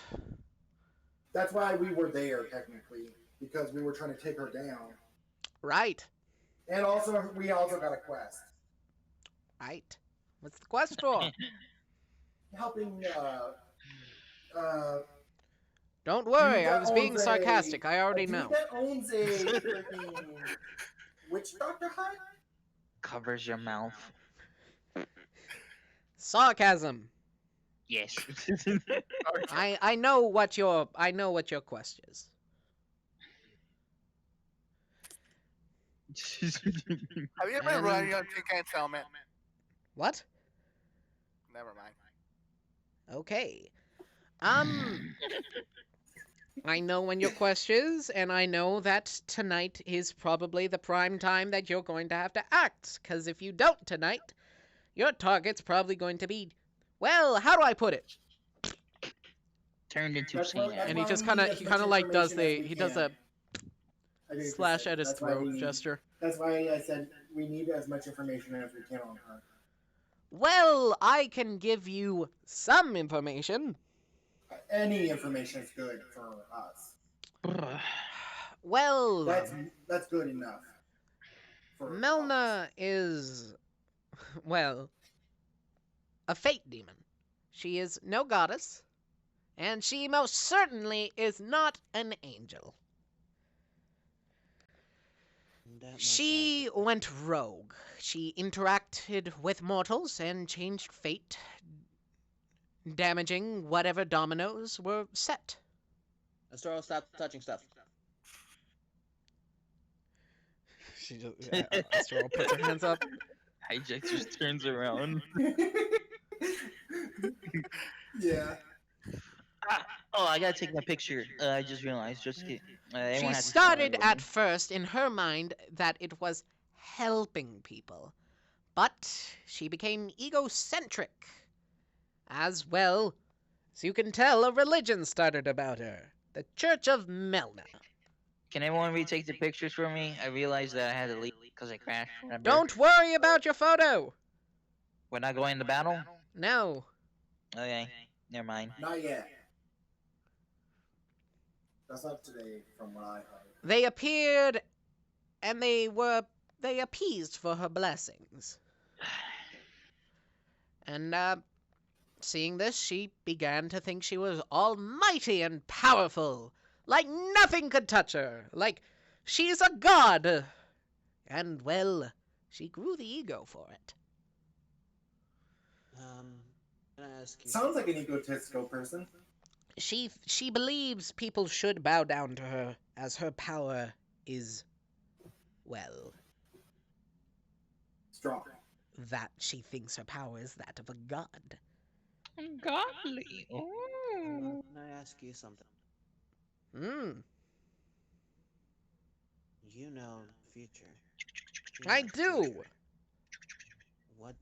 That's why we were there technically, because we were trying to take her down. Right. And also, we also got a quest. Right. What's the quest for? Helping, Don't worry, dude I that was being owns sarcastic. I already dude know. that owns a freaking witch doctor hut? Covers your mouth. Sarcasm. Yes. I know what your quest is. Have you ever run on Tin Can's helmet? What? Never mind. Okay. I know when your quest is, and I know that tonight is probably the prime time that you're going to have to act. Because if you don't tonight, your target's probably going to be, well, how do I put it? Turned into That's why- sand. that's And he why just we kind need of as he much kind of like does information as the we he does can. a I think slash at his that's why throat we- gesture. That's why I said we need as much information as we can on her. Well, I can give you some information. Any information is good for us. Well, That's good enough. For Melna is, well, a fate demon. She is no goddess, and she most certainly is not an angel. That much She went rogue. She interacted with mortals and changed fate, damaging whatever dominoes were set. Astral, stop touching stuff. She just, Astral puts her hands up. Hijack just turns around. Yeah. Oh, I gotta take my picture. I just realized. Just kidding. She started at first in her mind that it was helping people, but she became egocentric. As well, as you can tell, a religion started about her. The Church of Melna. Can everyone retake the pictures for me? I realized that I had to leave because I crashed. Remember? Don't worry about your photo! We're not going to battle? No. Okay. Never mind. Not yet. That's not today, from what I heard. They appeared, and they appeased for her blessings. And, seeing this, she began to think she was almighty and powerful, like nothing could touch her, like she's a god. And, well, she grew the ego for it. Can I ask you? Sounds like an egotistical person. She believes people should bow down to her, as her power is, well, Strong. that she thinks her power is that of a god. Godly. Can I ask you something? You know the future. You I know the do. future. What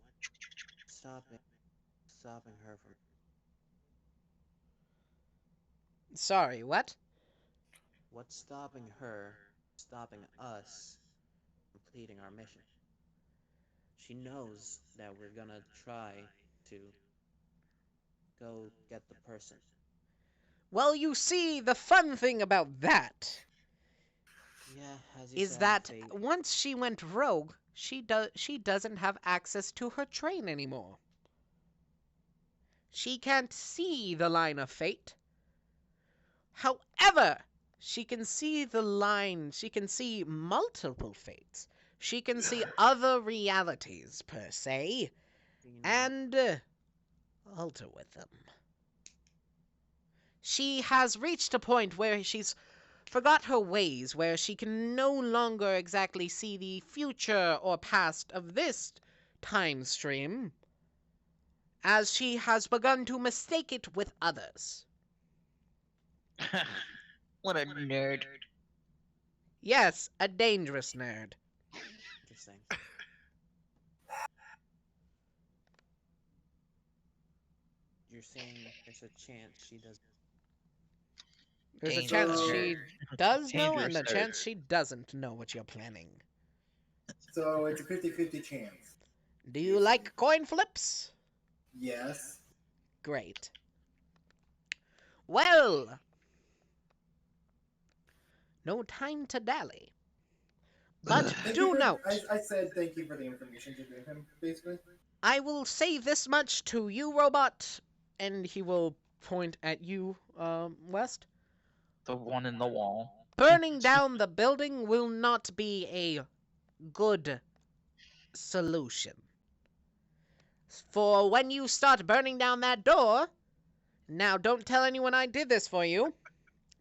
stopping her from? Sorry, what? What's stopping her? Stopping us completing our mission? She knows that we're gonna try to go get the person. Well, you see, the fun thing about that Yeah, as you is said, that fate. once she went rogue, she doesn't have access to her train anymore. She can't see the line of fate. However, she can see the line, she can see multiple fates. She can see other realities, per se, and alter with them. She has reached a point where she's forgot her ways, where she can no longer exactly see the future or past of this time stream, as she has begun to mistake it with others. What a nerd. Yes, a dangerous nerd. interesting. You're saying there's a chance she does. There's a Dangerous chance So- she does know and a Dangerous chance she doesn't know what you're planning. So it's a 50-50 chance. Do you like coin flips? Yes. Great. Well, no time to dally. But Thank do you for- note, I said thank you for the information to give him, basically. I will say this much to you, robot, and he will point at you, West. The one in the wall. Burning down the building will not be a good solution. For when you start burning down that door, now don't tell anyone I did this for you,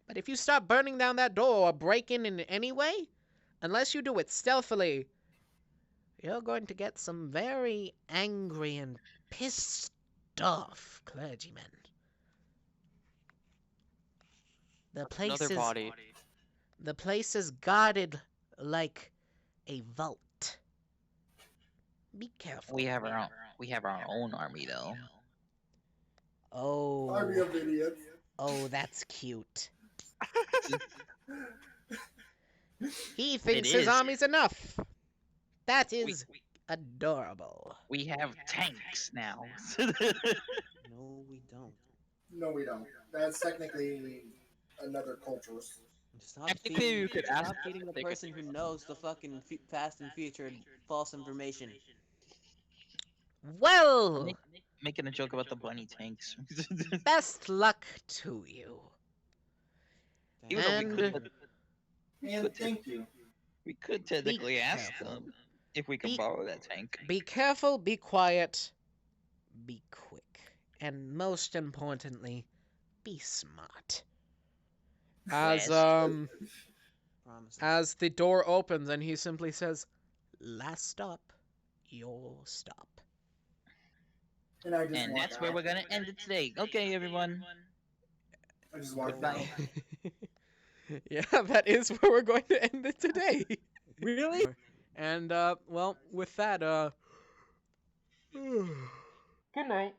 but if you start burning down that door or break in any way, unless you do it stealthily, you're going to get some very angry and pissed off clergymen. The place Another is body. the place is guarded like a vault. Be careful. We have our own army though. Oh, Army of idiots. oh, that's cute. He thinks his is. army's enough. That We- is adorable. We have tanks now. No, we don't. No, we don't. That's technically another culture. Stop Technically, feeding, you could stop ask feeding the they could- person who knows the fucking past and future false information. Well, Making a joke about the bunny tanks. best luck to you. Even though we And could, And thank you. we could technically ask careful. them if we could Be- borrow that tank. be careful, be quiet, be quick, and most importantly, be smart. As Yes. Promise. as the door opens and he simply says, "Last stop, your stop." And I just And walk that's where out. we're gonna end it today. Okay, everyone. I just walk Goodbye. out. Yeah, that is where we're going to end it today. Really? And well, with that, good night.